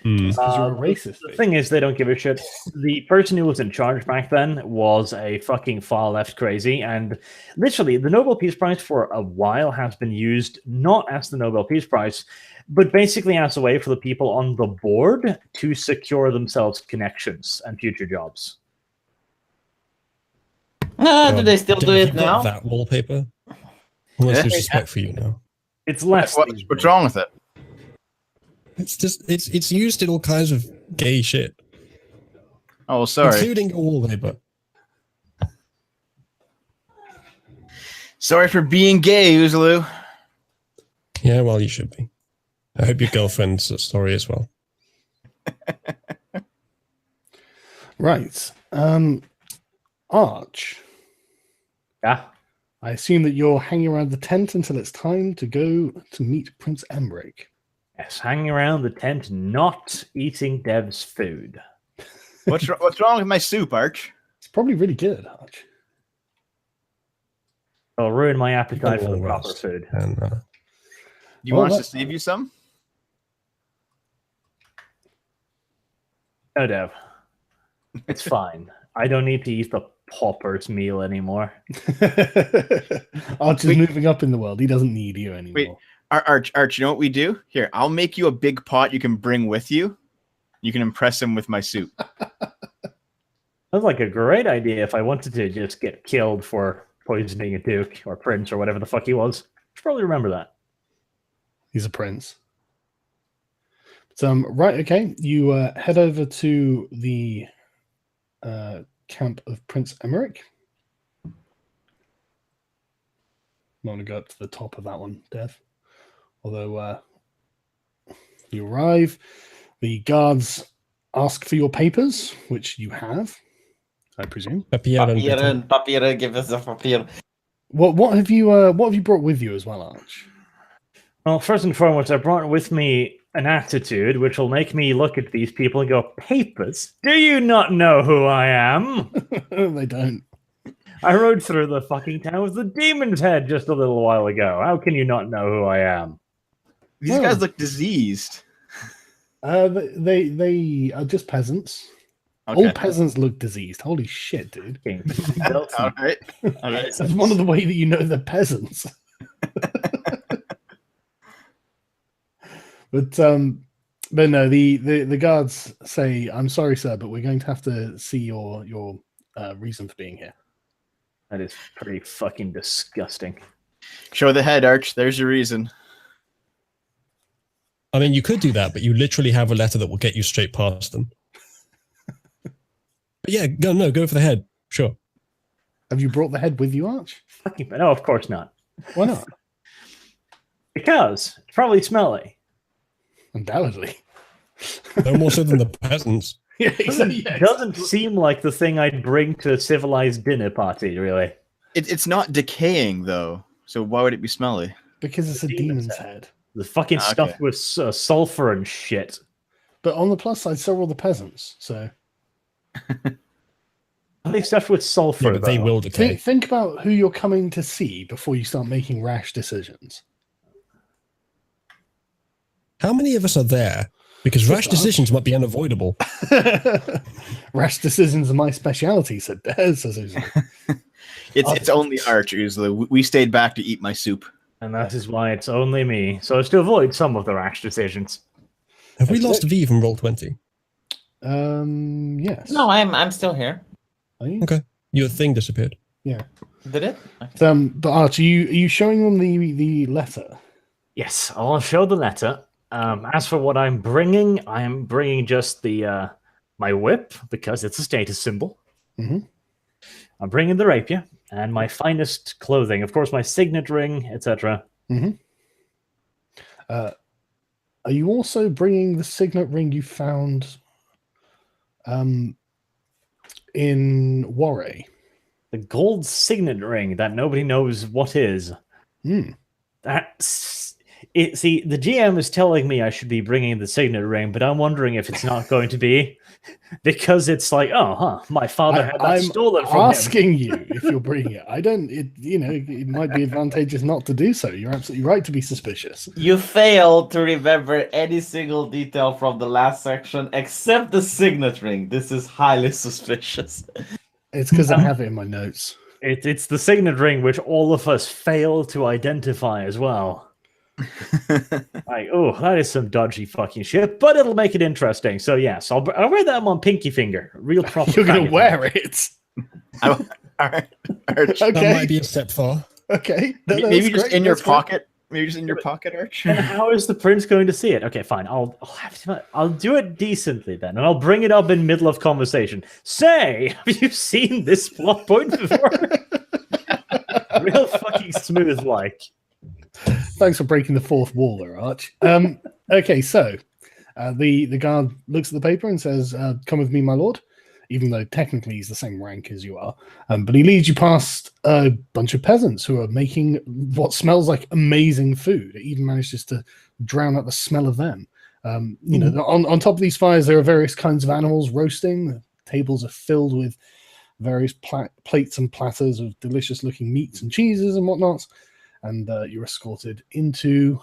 Because you're a racist. The thing is, they don't give a shit. The person who was in charge back then was a fucking far left crazy, and literally, the Nobel Peace Prize for a while has been used not as the Nobel Peace Prize, but basically as a way for the people on the board to secure themselves connections and future jobs. Do they still do Dave, it you've got now? that wallpaper. Almost Yeah. lose respect for you now. It's less. What's wrong with it? It's just it's used in all kinds of gay shit, Oh, well, sorry. including your wallpaper. Sorry for being gay, Uzulu. Yeah, well, you should be. I hope your girlfriend's sorry as well. Right. Arch, Yeah. I assume that you're hanging around the tent until it's time to go to meet Prince Emmerich. Yes, hanging around the tent, not eating Dev's food. What's wrong with my soup, Arch? It's probably really good, Arch. It'll ruin my appetite for the Long proper rest. food. And You Oh, want us that- to save you some? No, Dev. It's fine. I don't need to eat the pauper's meal anymore. Arch is Wait. moving up in the world. He doesn't need you anymore. Wait. Arch, you know what we do? Here, I'll make you a big pot you can bring with you. You can impress him with my soup. Sounds like a great idea if I wanted to just get killed for poisoning a duke or prince or whatever the fuck he was. Should probably remember that. He's a prince. But, right, okay. You head over to the camp of Prince Emmerich. I want to go up to the top of that one, Dev. Although you arrive, the guards ask for your papers, which you have, I presume. Papieren, give us a papier. What have you brought with you as well, Arch? Well, first and foremost, I brought with me an attitude which will make me look at these people and go, "Papers? Do you not know who I am? They don't. I rode through the fucking town with the demon's head just a little while ago. How can you not know who I am?" These guys look diseased. They are just peasants. Okay. All peasants look diseased. Holy shit, dude. All right. All right. That's one of the way that you know they're peasants. But no, the guards say, "I'm sorry, sir, but we're going to have to see your reason for being here." That is pretty fucking disgusting. Show the head, Arch. There's your reason. I mean, you could do that, but you literally have a letter that will get you straight past them. But yeah, go for the head. Sure. Have you brought the head with you, Arch? Fucking, no, of course not. Why not? Because it's probably smelly. Undoubtedly. No more so than the peasants. Yeah, Doesn't seem like the thing I'd bring to a civilized dinner party, really. It's not decaying though, so why would it be smelly? because it's a Demon's demon's head. The fucking Okay. stuff with sulfur and shit. But on the plus side, so are all the peasants. So They stuff with sulfur. Yeah, but they though. will decay. think about who you're coming to see before you start making rash decisions. How many of us are there? Because rash us. decisions might be unavoidable. Rash decisions are my speciality, said says Uzo. It's only Arch, Uzla. We stayed back to eat my soup. And that is why it's only me. So as to avoid some of the rash decisions. Have we lost V from Roll20? Yes. No, I'm still here. Are you? Okay. Your thing disappeared. Yeah. Did it? But Arch, are you showing them the letter? Yes, I'll show the letter. As for what I'm bringing just the my whip because it's a status symbol. Mhm. I'm bringing the rapier and my finest clothing, of course, my signet ring, etc. Are you also bringing the signet ring you found in Warray? The gold signet ring that nobody knows what is. Hmm. That's See, the GM is telling me I should be bringing the signet ring, but I'm wondering if it's not going to be because it's like, my father had that I'm stolen from him. asking you if you're bringing it. I don't. It might be advantageous not to do so. You're absolutely right to be suspicious. You fail to remember any single detail from the last section except the signet ring. This is highly suspicious. It's because I have it in my notes. It's the signet ring which all of us fail to identify as well. Like, that is some dodgy fucking shit, but it'll make it interesting. So yes, I'll wear that on my pinky finger. Real proper. You're going to wear it. All right. Arch. That Okay. might be a step far. Okay. Maybe just in your pocket. Maybe just in your pocket, Arch. And how is the prince going to see it? Okay, fine. I'll do it decently then, and I'll bring it up in middle of conversation. Say, have you seen this plot point before? Real fucking smooth, like. Thanks for breaking the fourth wall there, Arch. Okay, so the guard looks at the paper and says, "Come with me, my lord." Even though technically he's the same rank as you are, but he leads you past a bunch of peasants who are making what smells like amazing food. It even manages to drown out the smell of them. On top of these fires, there are various kinds of animals roasting. The tables are filled with various plates and platters of delicious-looking meats and cheeses and whatnot. And you're escorted into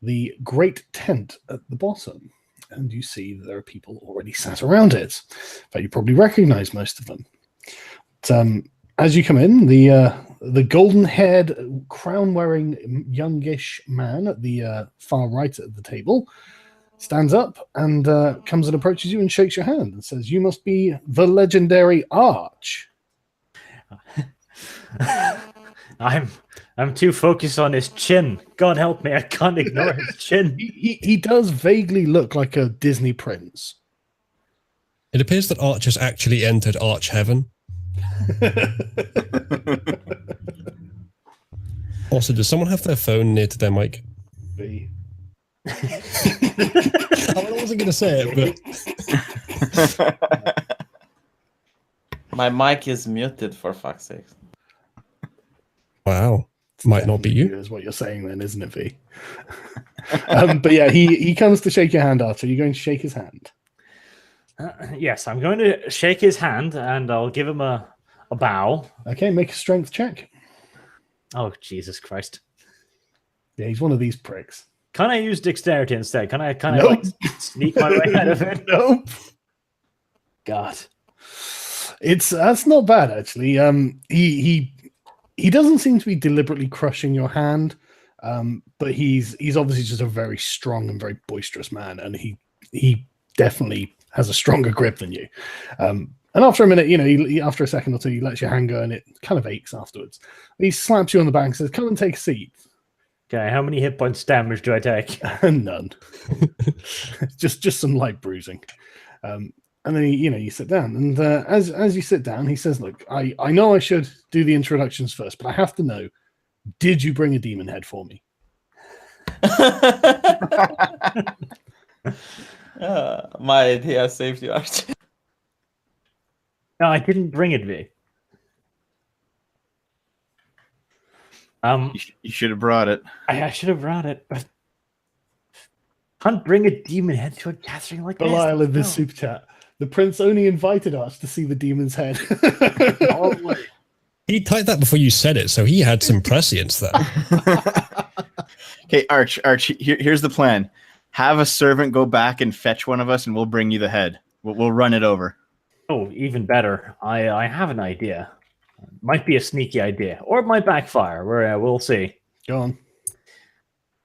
the great tent at the bottom. And you see that there are people already sat around it. In fact, you probably recognize most of them. But, as you come in, the golden-haired, crown-wearing, youngish man at the far right of the table stands up and comes and approaches you and shakes your hand and says, "You must be the legendary Arch." I'm too focused on his chin. God help me, I can't ignore his chin. He does vaguely look like a Disney prince. It appears that Arch has actually entered Arch Heaven. Also, does someone have their phone near to their mic? Me. I wasn't going to say it, but... My mic is muted, for fuck's sake. Wow. Might not be you. Is what you're saying then, isn't it, V? But yeah, he comes to shake your hand, Archer. You're going to shake his hand. Yes, I'm going to shake his hand and I'll give him a bow. Okay, make a strength check. Oh, Jesus Christ. Yeah, he's one of these pricks. Can I use dexterity instead? Can I Nope. sneak my way out of it? Nope. God. That's not bad, actually. He doesn't seem to be deliberately crushing your hand, but he's obviously just a very strong and very boisterous man, and he definitely has a stronger grip than you. And after a minute, after a second or two, he lets your hand go, and it kind of aches afterwards. He slaps you on the back and says, "Come and take a seat." Okay, how many hit points damage do I take? None. just some light bruising. And then you sit down, and as you sit down, he says, "Look, I know I should do the introductions first, but I have to know: did you bring a demon head for me?" My idea saved you, Arch. No, I didn't bring it, V. You should have brought it. I should have brought it, but can't bring a demon head to a gathering like Belial in this No. super chat. The prince only invited us to see the demon's head. He typed that before you said it, so he had some prescience there. Okay, Arch, here's the plan. Have a servant go back and fetch one of us, and we'll bring you the head. We'll run it over. Oh, even better. I have an idea. Might be a sneaky idea, or it might backfire. We'll see. Go on.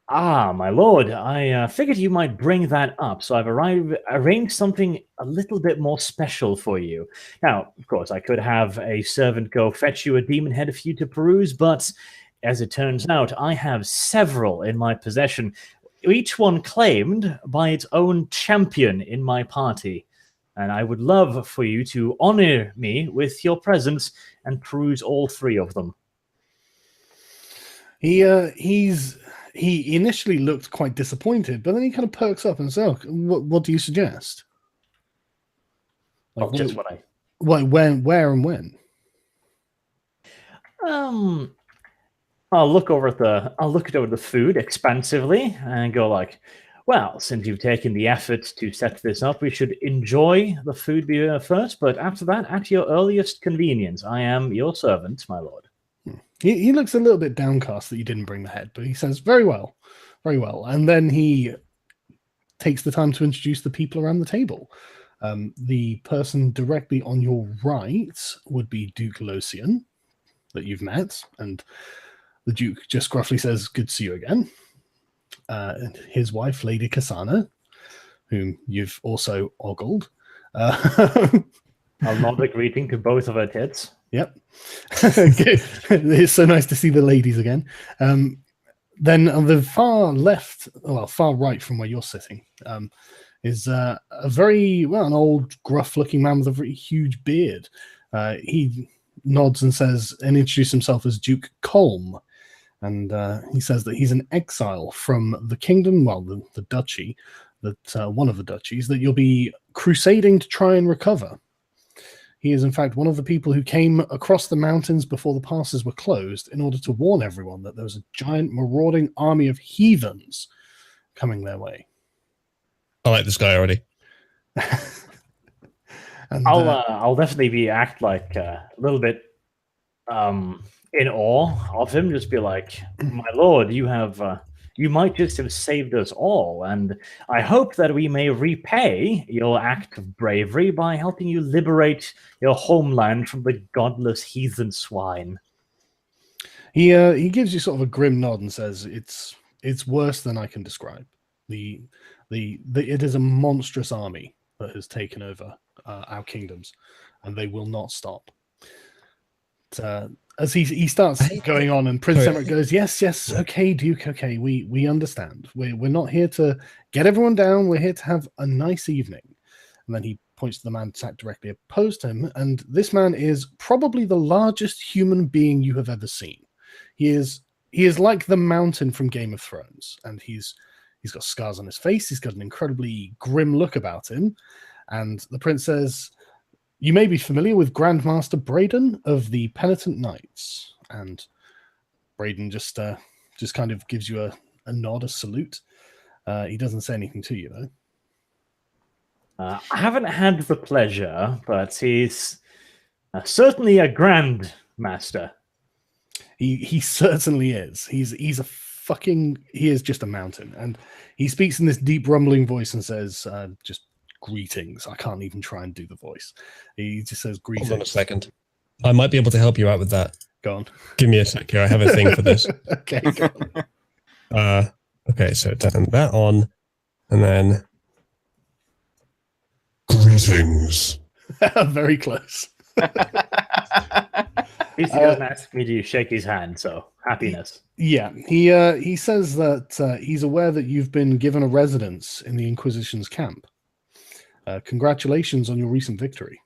Ah, my lord, I figured you might bring that up, so I've arranged something a little bit more special for you. Now, of course, I could have a servant go fetch you a demon head for you to peruse, but as it turns out, I have several in my possession, each one claimed by its own champion in my party. And I would love for you to honor me with your presence and peruse all three of them. He initially looked quite disappointed, but then he kind of perks up and says, "Oh, what do you suggest?" Like, Just what I... when, where, and when? I'll look over the food expansively and go like, well, since you've taken the effort to set this up, we should enjoy the food first. But after that, at your earliest convenience, I am your servant, my lord. He looks a little bit downcast that you didn't bring the head, but he says, very well, very well. And then he takes the time to introduce the people around the table. The person directly on your right would be Duke Losian, that you've met, and the Duke just gruffly says, good to see you again. And his wife, Lady Kasana, whom you've also ogled. I'll nod a greeting to both of her tits. Yep. It's so nice to see the ladies again. Then on the far right from where you're sitting, is a very, an old, gruff-looking man with a very huge beard. He nods and introduces himself as Duke Colm. And he says that he's an exile from the kingdom, the duchy, one of the duchies, that you'll be crusading to try and recover. He is, in fact, one of the people who came across the mountains before the passes were closed in order to warn everyone that there was a giant marauding army of heathens coming their way. I like this guy already. And, I'll definitely act like a little bit in awe of him. Just be like, my lord, you might just have saved us all, and I hope that we may repay your act of bravery by helping you liberate your homeland from the godless heathen swine. He gives you sort of a grim nod and says, "It's worse than I can describe. It is a monstrous army that has taken over our kingdoms, and they will not stop." As he starts going on, and Prince Emmerich goes, yes, okay, Duke, okay, we understand. We're not here to get everyone down. We're here to have a nice evening. And then he points to the man sat directly opposed to him, and this man is probably the largest human being you have ever seen. He is like the mountain from Game of Thrones, and he's got scars on his face. He's got an incredibly grim look about him. And the prince says, "You may be familiar with Grandmaster Braden of the Penitent Knights." And Braden just kind of gives you a nod, a salute. He doesn't say anything to you, though. I haven't had the pleasure, but he's certainly a grand master. He certainly is. He is just a mountain. And he speaks in this deep rumbling voice and says, just greetings. I can't even try and do the voice. He just says greetings. Hold on a second. I might be able to help you out with that. Go on. Give me a sec here. I have a thing for this. Okay, go on. Okay, so turn that on, and then greetings. Very close. At least he doesn't ask me to shake his hand, so happiness. Yeah, he says that he's aware that you've been given a residence in the Inquisition's camp. Congratulations on your recent victory.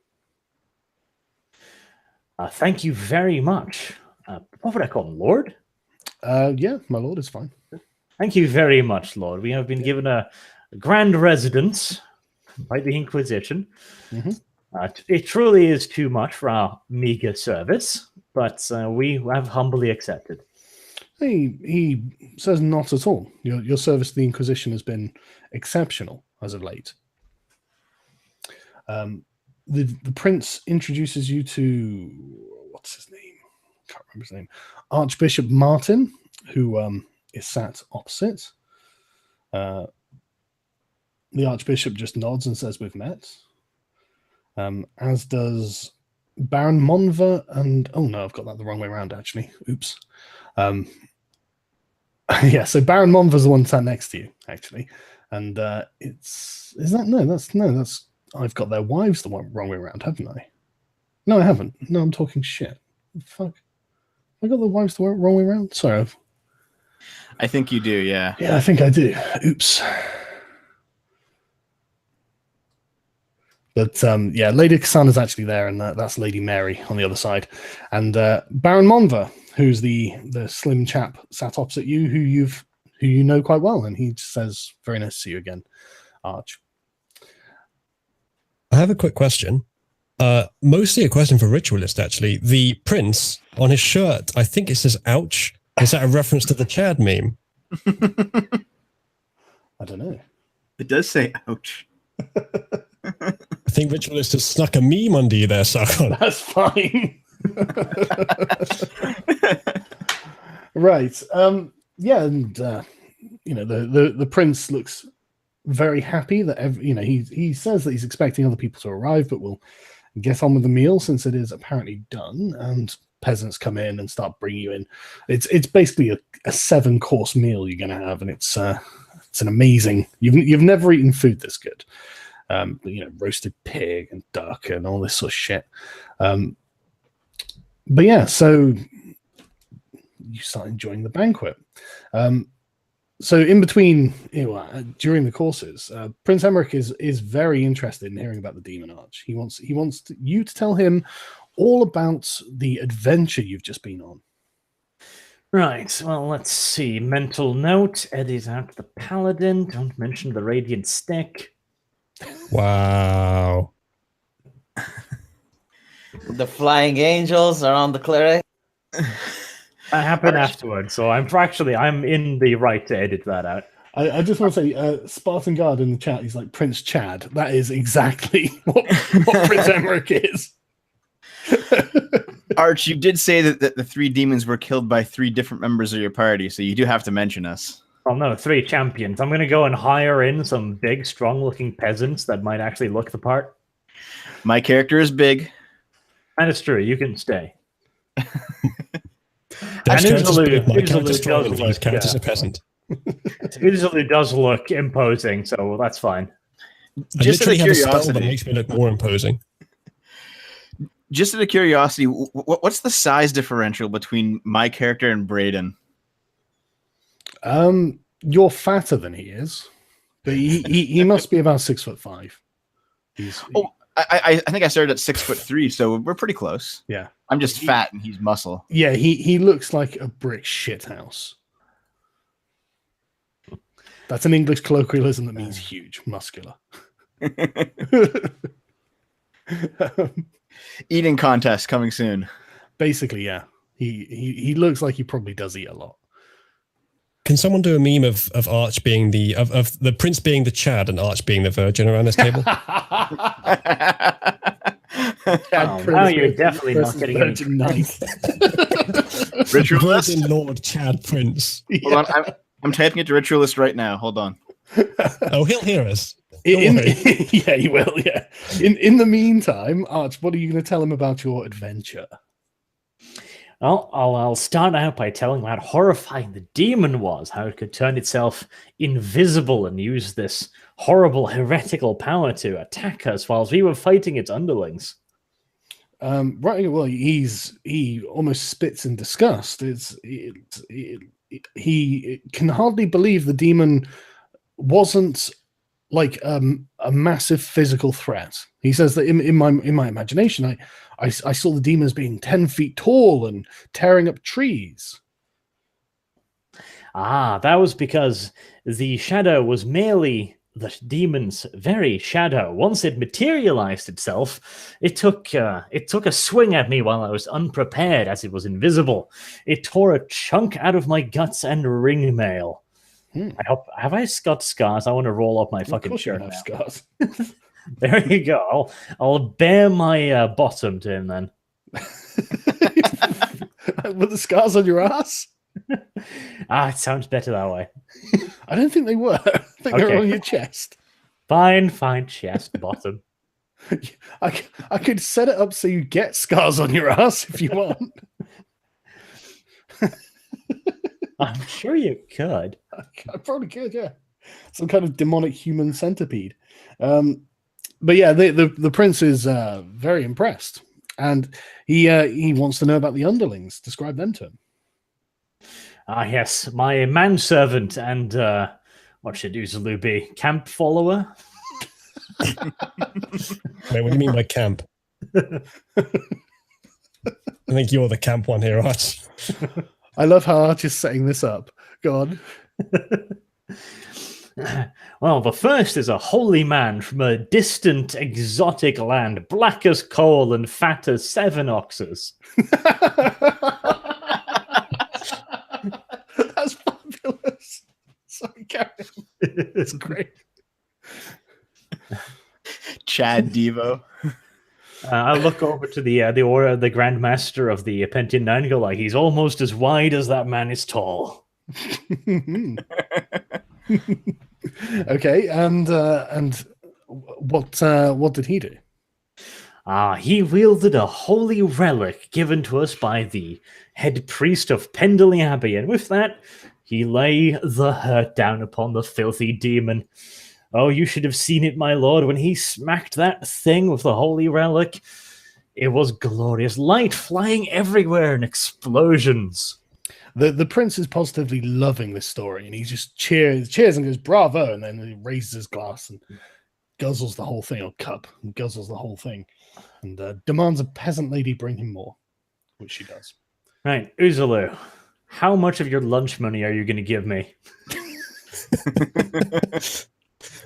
Thank you very much. What would I call him, Lord? Yeah, my lord is fine. Thank you very much, Lord. We have been given a grand residence by the Inquisition. Mm-hmm. It truly is too much for our meager service, but we have humbly accepted. He says not at all. Your service to the Inquisition has been exceptional as of late. The prince introduces you to, what's his name? Can't remember his name. Archbishop Martin, who is sat opposite. The Archbishop just nods and says we've met. As does Baron Monver and... Oh, no, I've got that the wrong way around, actually. Oops. Yeah, so Baron Monver's the one sat next to you, actually. And it's... Is that... No, that's... I've got their wives the wrong way around, haven't I? No, I haven't. No, I'm talking shit. Fuck. I got the wives the wrong way around? Sorry. I think you do, yeah. Yeah, I think I do. Oops. But yeah, Lady Kasana's actually there, and that's Lady Mary on the other side. And Baron Monver, who's the slim chap sat opposite you, who you know quite well, and he says, "Very nice to see you again, Arch." I have a quick question. Mostly a question for Ritualist, actually. The prince, on his shirt, I think it says ouch, Is that a reference to the Chad meme? I don't know. It does say ouch. I think Ritualist has snuck a meme under you there, Sargon. That's fine. Right. Yeah, and the prince looks very happy that he says that he's expecting other people to arrive, but will get on with the meal since it is apparently done. And peasants come in and start bringing you in. It's basically a 7-course meal you're going to have, and it's an amazing. You've never eaten food this good. Roasted pig and duck and all this sort of shit. But yeah, so you start enjoying the banquet. So in between, during the courses, Prince Emmerich is very interested in hearing about the Demon Arch. He wants you to tell him all about the adventure you've just been on. Right, well, let's see. Mental note, edit out the paladin, don't mention the radiant stick. Wow. The flying angels are on the cleric. That happened afterwards, so I'm in the right to edit that out. I just want to say, Spartan Guard in the chat, he's like, Prince Chad. That is exactly what Prince Emmerich is. Arch, you did say that the 3 demons were killed by 3 different members of your party, so you do have to mention us. Well, no, 3 champions. I'm going to go and hire in some big, strong-looking peasants that might actually look the part. My character is big. And it's true, you can stay. Dash And character's Uzulu- big, my Uzulu character's strong, does and his look, character's a peasant. Uzulu does look imposing, so that's fine. I Just out of literally have a spell that curiosity, makes me look more imposing. just out of curiosity, what's the size differential between my character and Braden? You're fatter than he is, but he must be about 6'5". I think I started at 6'3", so we're pretty close. Yeah. I'm just fat and he's muscle. Yeah, he looks like a brick shithouse. That's an English colloquialism that means huge, muscular. Eating contest coming soon. Basically, yeah. He looks like he probably does eat a lot. Can someone do a meme of Arch being of the prince being the Chad and Arch being the virgin around this table? Now you're definitely not getting any. Ritualist? Virgin Lord Chad Prince. Hold on, I'm typing it to Ritualist right now. Hold on. Oh, he'll hear us. Yeah, he will. Yeah. In the meantime, Arch, what are you going to tell him about your adventure? Well, I'll start out by telling how horrifying the demon was, how it could turn itself invisible and use this horrible heretical power to attack us whilst we were fighting its underlings. Right. Well, he almost spits in disgust. He can hardly believe the demon wasn't like a massive physical threat. He says that in my imagination, I saw the demons being 10 feet tall and tearing up trees. Ah, that was because the shadow was merely the demon's very shadow. Once it materialized itself, it took a swing at me while I was unprepared, as it was invisible. It tore a chunk out of my guts and ring mail. Have I got scars? I want to roll up my fucking shirt now. Scars. There you go. I'll bare my bottom to him then. Were the scars on your ass? It sounds better that way. I don't think they were. I think they were on your chest. Fine, chest, bottom. I could set it up so you get scars on your ass if you want. I'm sure you could. I probably could, yeah. Some kind of demonic human centipede. But yeah, the prince is very impressed, and he wants to know about the underlings. Describe them to him. Yes, my manservant and what should Uzulu be? Camp follower? Wait, what do you mean by camp? I think you're the camp one here, Arch. I love how Arch is setting this up. Go on. Well, the first is a holy man from a distant, exotic land, black as coal and fat as 7 oxes. It's great. Chad Devo. I look over to the Grand Master of the Pentian Nine and go like, he's almost as wide as that man is tall. Okay, and what did he do? He wielded a holy relic given to us by the head priest of Pendley Abbey, and with that, he lay the hurt down upon the filthy demon. Oh, you should have seen it, my lord, when he smacked that thing with the holy relic. It was glorious. Light flying everywhere and explosions. The prince is positively loving this story, and he just cheers and goes, bravo, and then he raises his glass and guzzles the whole thing, or cup, and guzzles the whole thing, and demands a peasant lady bring him more, which she does. Right, Uzulu, how much of your lunch money are you going to give me?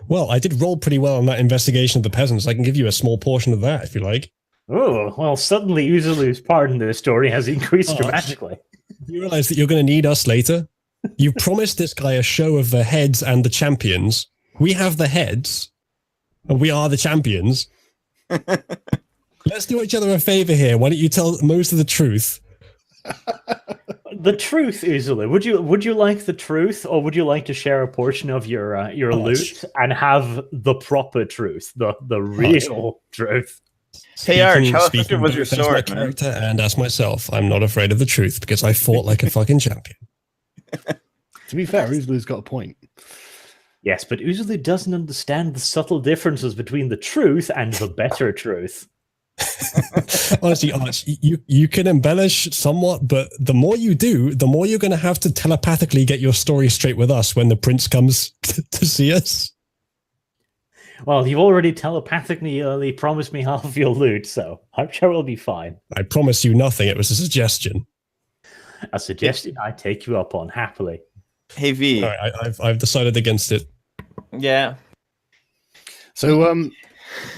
Well, I did roll pretty well on that investigation of the peasants. I can give you a small portion of that if you like. Oh, well, suddenly Uzulu's part in this story has increased dramatically. You realize that you're going to need us later? You promised this guy a show of the heads and the champions. We have the heads, and we are the champions. Let's do each other a favor here. Why don't you tell most of the truth? The truth, Uzulu. Would you like the truth, or would you like to share a portion of your loot and have the proper truth, the real truth? Hey, Arch, how Speaking effective was your both as my sword, man? character and as myself, I'm not afraid of the truth because I fought like a fucking champion. To be fair, Uzulu's got a point. Yes, but Uzulu doesn't understand the subtle differences between the truth and the better truth. Honestly, Arch, you can embellish somewhat, but the more you do, the more you're going to have to telepathically get your story straight with us when the prince comes to see us. Well, you've already telepathically promised me half of your loot, so I'm sure we'll be fine. I promise you nothing. It was a suggestion. A suggestion I take you up on happily. Hey, V. All right, I've decided against it. Yeah. So,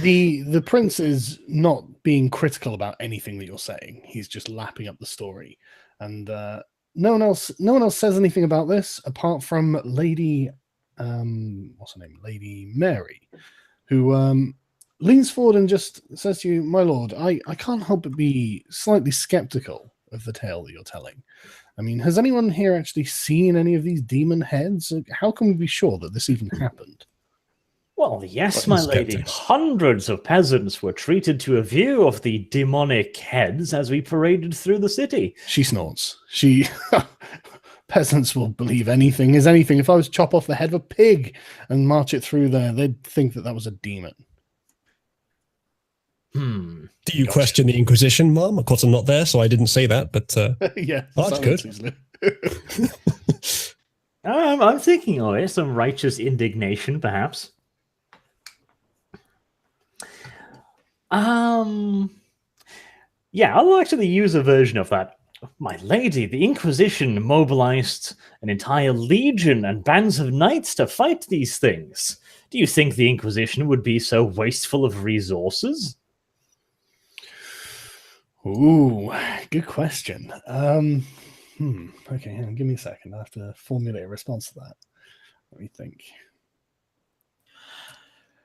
the prince is not being critical about anything that you're saying. He's just lapping up the story, and no one else says anything about this apart from Lady, what's her name, Lady Mary, who leans forward and just says to you, "My lord, I can't help but be slightly skeptical of the tale that you're telling. I mean, has anyone here actually seen any of these demon heads? How can we be sure that this even happened?" Well, yes, Fucking my lady. skeptics. Hundreds of peasants were treated to a view of the demonic heads as we paraded through the city. She snorts. Peasants will believe anything is anything. If I was to chop off the head of a pig and march it through there, they'd think that was a demon. Do you question the Inquisition, Mum? Of course, I'm not there, so I didn't say that, but Yeah, Oh, that's good. good. I'm thinking of it. Some righteous indignation, perhaps. Yeah, I'll actually use a version of that. My lady, the Inquisition mobilized an entire legion and bands of knights to fight these things. Do you think the Inquisition would be so wasteful of resources? Ooh, good question. Okay, hang on, give me a second. I have to formulate a response to that. Let me think.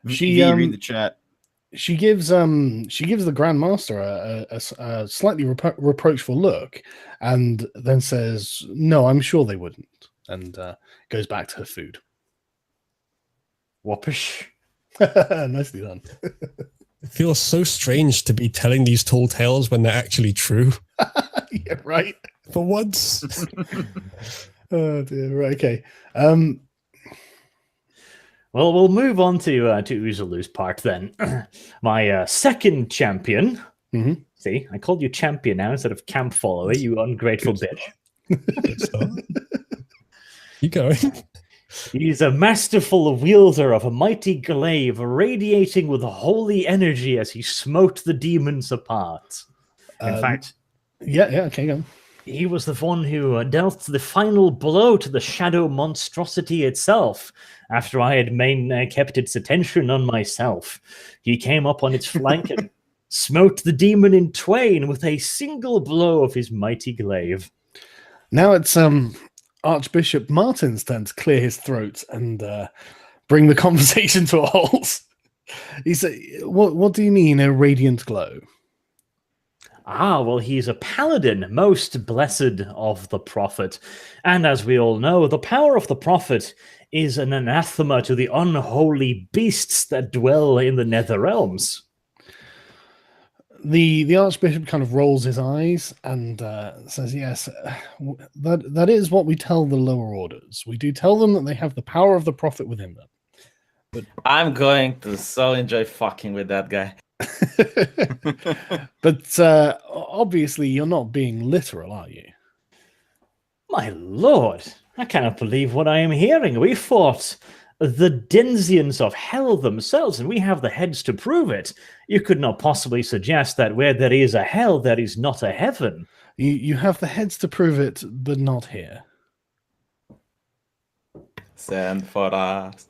She read the chat. She gives the Grand Master a slightly reproachful look, and then says, "No, I'm sure they wouldn't," and goes back to her food. Whoppish. Nicely done. it feels so strange to be telling these tall tales when they're actually true. Yeah, right. For once. Oh dear. Right. Okay. Well, we'll move on to Uzulu's part then. My second champion. Mhm. See, I called you champion now instead of camp follower, you ungrateful bitch. You going? He's a masterful wielder of a mighty glaive, radiating with holy energy as he smote the demons apart. In fact, Yeah. Okay. Go. he was the one who dealt the final blow to the shadow monstrosity itself. After I had kept its attention on myself, he came up on its flank and smote the demon in twain with a single blow of his mighty glaive. Now it's Archbishop Martin's turn to clear his throat and bring the conversation to a halt. He said, "What do you mean a radiant glow?" Ah, well, he's a paladin, most blessed of the prophet. And as we all know, the power of the prophet is an anathema to the unholy beasts that dwell in the nether realms. The archbishop kind of rolls his eyes and says, "Yes, that is what we tell the lower orders. We do tell them that they have the power of the prophet within them." I'm going to so enjoy fucking with that guy. But obviously, you're not being literal, are you? My lord, I cannot believe what I am hearing. We fought the Denzians of hell themselves, and we have the heads to prove it. You could not possibly suggest that where there is a hell, there is not a heaven. You have the heads to prove it, but not here. Send for us.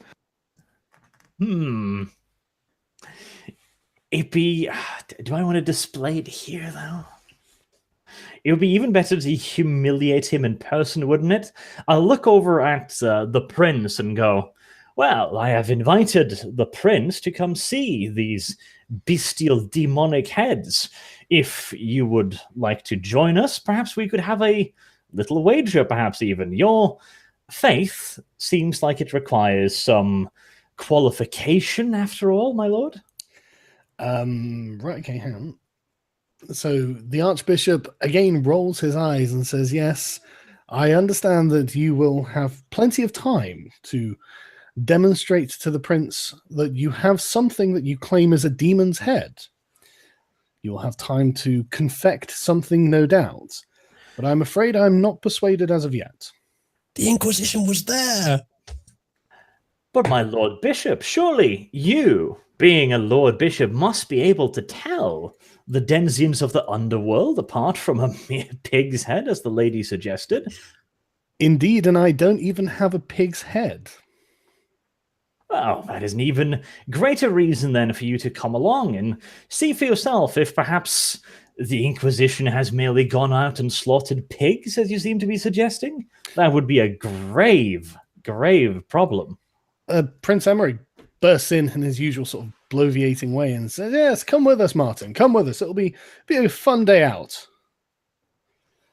It'd be... Do I want to display it here, though? It would be even better to humiliate him in person, wouldn't it? I'll look over at the prince and go, well, I have invited the prince to come see these bestial demonic heads. If you would like to join us, perhaps we could have a little wager, perhaps even. Your faith seems like it requires some qualification, after all, my lord. Right, okay, hang on. So the archbishop again rolls his eyes and says, "Yes, I understand that you will have plenty of time to demonstrate to the prince that you have something that you claim is a demon's head. You will have time to confect something, no doubt. But I'm afraid I'm not persuaded as of yet." The Inquisition was there. But my lord bishop, surely you, being a lord bishop, must be able to tell the denizens of the underworld apart from a mere pig's head, as the lady suggested. Indeed, and I don't even have a pig's head. Well, that is an even greater reason then for you to come along and see for yourself if perhaps the Inquisition has merely gone out and slaughtered pigs, as you seem to be suggesting. That would be a grave, grave problem. Prince Emery bursts in his usual sort of bloviating way and says, "Yes, come with us, Martin. Come with us. It'll be a fun day out."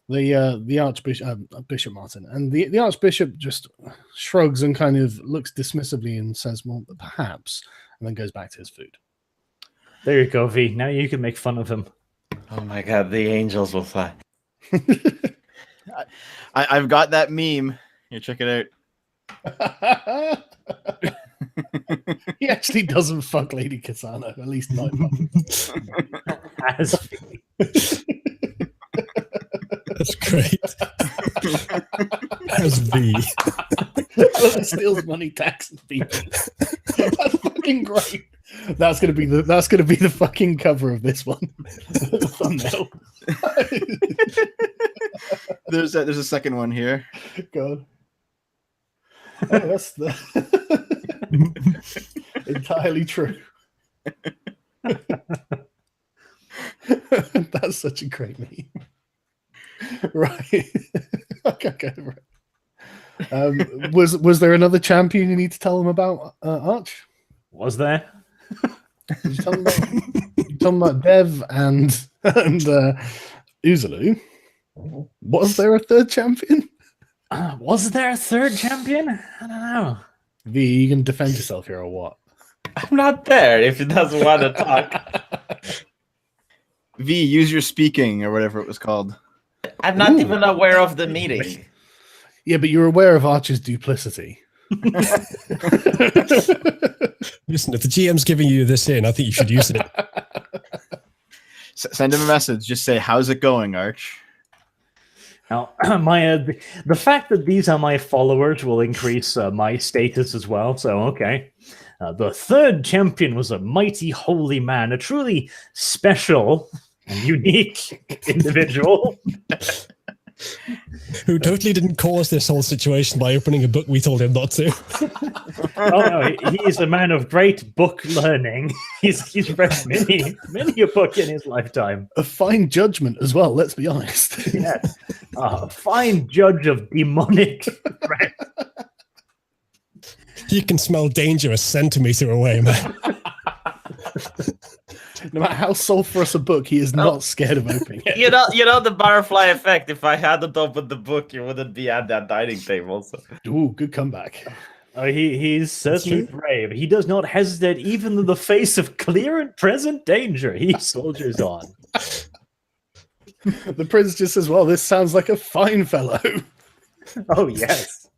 The archbishop, Bishop Martin, and the archbishop just shrugs and kind of looks dismissively and says, "Well, perhaps," and then goes back to his food. There you go, V. Now you can make fun of him. Oh my god, the angels will fly. I've got that meme. Here, check it out. He actually doesn't fuck Lady Kasana, at least not. As That's great. As V. Steals money, taxes people. That's fucking great. That's gonna be the fucking cover of this one. Thumbnail. There's a second one here. God. Oh, that's entirely true. That's such a great meme. Right. Okay. Right. Was there another champion you need to tell them about, Arch? was there? Did you tell them about Dev and Uzulu? Was there a third champion? Was there a third champion? I don't know. V, you can defend yourself here or what? I'm not there if he doesn't want to talk. V, use your speaking or whatever it was called. I'm not even aware of the meeting. Yeah, but you're aware of Arch's duplicity. Listen, if the GM's giving you this in, I think you should use it. Send him a message. Just say, "How's it going, Arch?" Now, the fact that these are my followers will increase my status as well. So, okay. The third champion was a mighty holy man, a truly special and unique individual. Who totally didn't cause this whole situation by opening a book we told him not to. Oh no, he is a man of great book learning. He's read many a book in his lifetime. A fine judgment as well, let's be honest. Yes. A fine judge of demonic threat. He can smell danger a centimeter away, man. No matter how sulphurous a book, he is not scared of opening it. You know the butterfly effect. If I hadn't opened the book, you wouldn't be at that dining table. So. Ooh, good comeback. He's certainly brave. He does not hesitate even in the face of clear and present danger. He soldiers on. The prince just says, well, this sounds like a fine fellow. Oh, yes.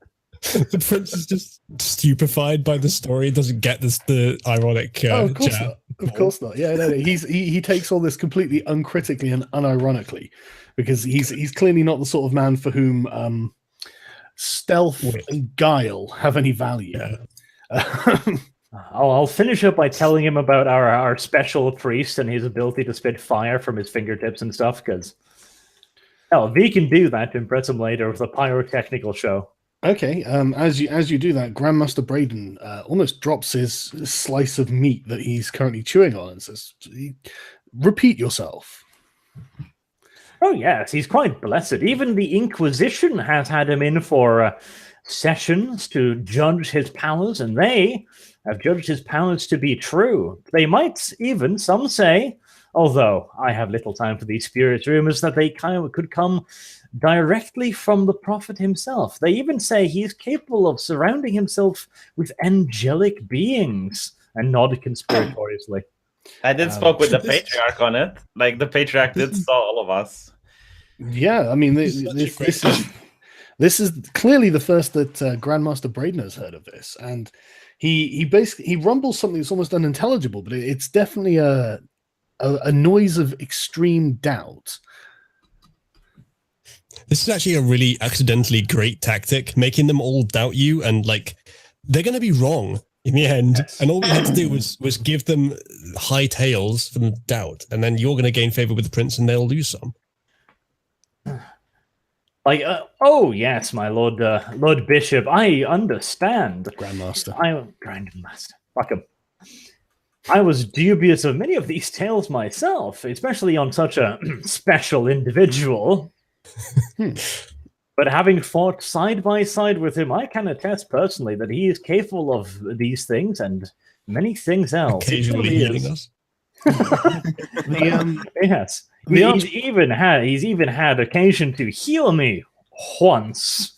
The prince is just stupefied by the story. Doesn't get the ironic Of course jab. not. Of course not. Yeah, no. He takes all this completely uncritically and unironically because he's clearly not the sort of man for whom stealth and guile have any value. Yeah. I'll finish up by telling him about our special priest and his ability to spit fire from his fingertips and stuff, because if he can do that, to impress him later with a pyrotechnical show. Okay, as you do that, Grandmaster Braden almost drops his slice of meat that he's currently chewing on and says, repeat yourself. Oh, yes, he's quite blessed. Even the Inquisition has had him in for sessions to judge his powers, and they have judged his powers to be true. They might even, some say, although I have little time for these spurious rumors, that they could come directly from the prophet himself. They even say he's capable of surrounding himself with angelic beings, and nod conspiratoriously. I did spoke with the patriarch on it. Like the patriarch did saw all of us. Yeah, I mean, this is clearly the first that Grandmaster Braden has heard of this, and he basically rumbles something that's almost unintelligible, but it's definitely a noise of extreme doubt. This is actually a really accidentally great tactic, making them all doubt you, and like they're going to be wrong in the end. Yes. And all we had to do was give them high tails from doubt, and then you're going to gain favor with the prince, and they'll lose some. Like, oh yes, my lord, Lord Bishop, I understand. Grandmaster. Grandmaster. Fuck him. I was dubious of many of these tales myself, especially on such a special individual. But having fought side by side with him, I can attest personally that he is capable of these things and many things else. Occasionally healing us. Yes. He's even had occasion to heal me once.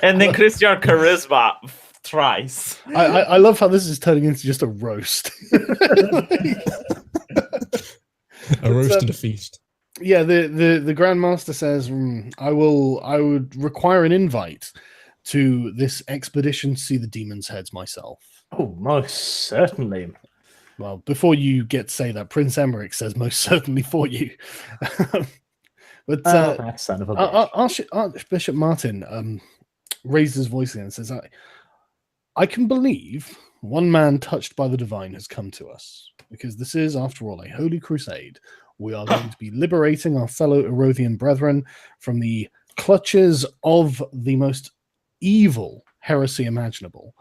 And increase your charisma thrice. I love how this is turning into just a roast. A roast and a feast. Yeah, the Grandmaster says, I would require an invite to this expedition to see the demons' heads myself. Oh, most certainly. Well, before you get to say that, Prince Emmerich says most certainly for you. But that son of a bitch. Archbishop Martin raised his voice again and says, I can believe one man touched by the divine has come to us, because this is, after all, a holy crusade. We are going to be liberating our fellow Erothian brethren from the clutches of the most evil heresy imaginable.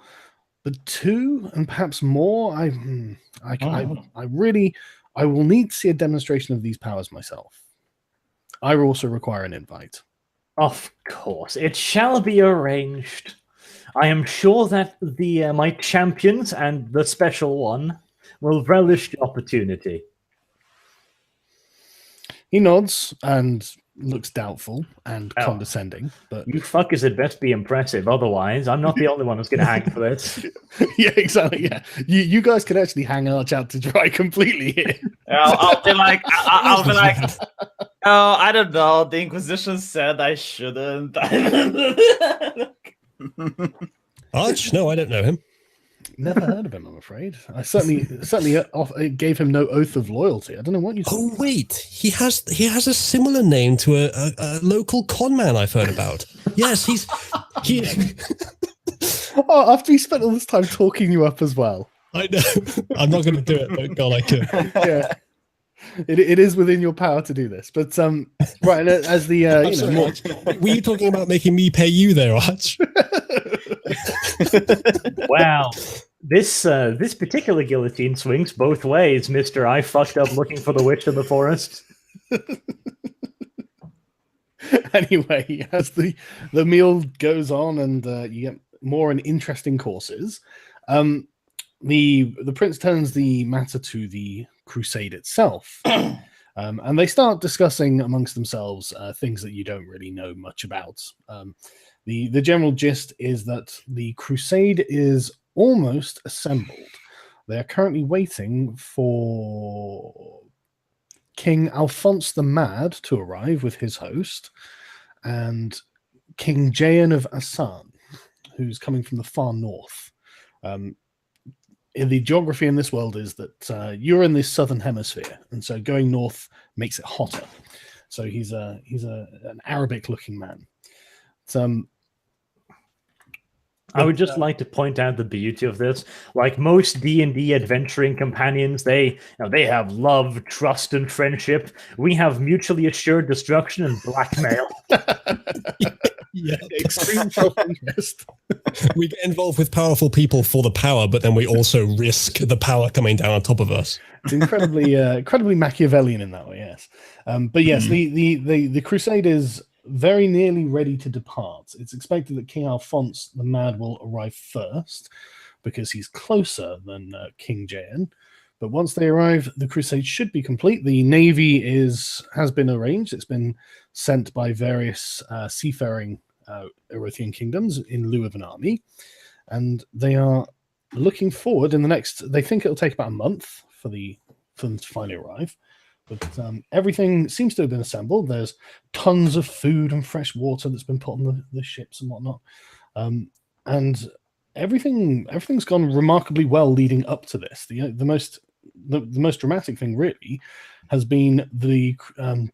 But two, and perhaps more, I will need to see a demonstration of these powers myself. I will also require an invite. Of course, it shall be arranged. I am sure that my champions and the special one will relish the opportunity. He nods and looks doubtful and condescending. But you fuckers had best be impressive, otherwise I'm not the only one who's going to hang for this. Yeah, exactly. Yeah, you guys can actually hang Arch out to dry completely here. I'll be like, oh, I don't know. The Inquisition said I shouldn't. Arch? No, I don't know him. Never heard of him, I'm afraid. I certainly gave him no oath of loyalty. I don't know what you. Oh wait, he has a similar name to a local con man I've heard about. Yes, he. Oh, after he spent all this time talking you up as well. I know. I'm not going to do it, but God, I could. Yeah, it is within your power to do this. But right as the were you talking about making me pay you there, Arch? Wow. This particular guillotine swings both ways, Mr. I fucked up looking for the witch in the forest. Anyway, as the meal goes on and you get more and interesting courses, the prince turns the matter to the crusade itself. And they start discussing amongst themselves things that you don't really know much about. The general gist is that the crusade is almost assembled. They are currently waiting for King Alphonse the Mad to arrive with his host, and King Jayan of Asan, who's coming from the far north. The geography in this world is that you're in the southern hemisphere, and so going north makes it hotter. So he's an Arabic-looking man. I would just like to point out the beauty of this. Like most D&D adventuring companions, they have love, trust, and friendship. We have mutually assured destruction and blackmail. Yeah, extreme self-interest. We get involved with powerful people for the power, but then we also risk the power coming down on top of us. It's incredibly Machiavellian in that way, yes. But yes, the crusade is very nearly ready to depart. It's expected that King Alphonse the Mad will arrive first because he's closer than King Jayan. But once they arrive, the crusade should be complete. The navy has been arranged. It's been sent by various seafaring Erothian kingdoms in lieu of an army, and they are looking forward in the next. They think it'll take about a month for them to finally arrive. But everything seems to have been assembled. There's tons of food and fresh water that's been put on the ships and whatnot. And everything's gone remarkably well leading up to this. The most dramatic thing really has been the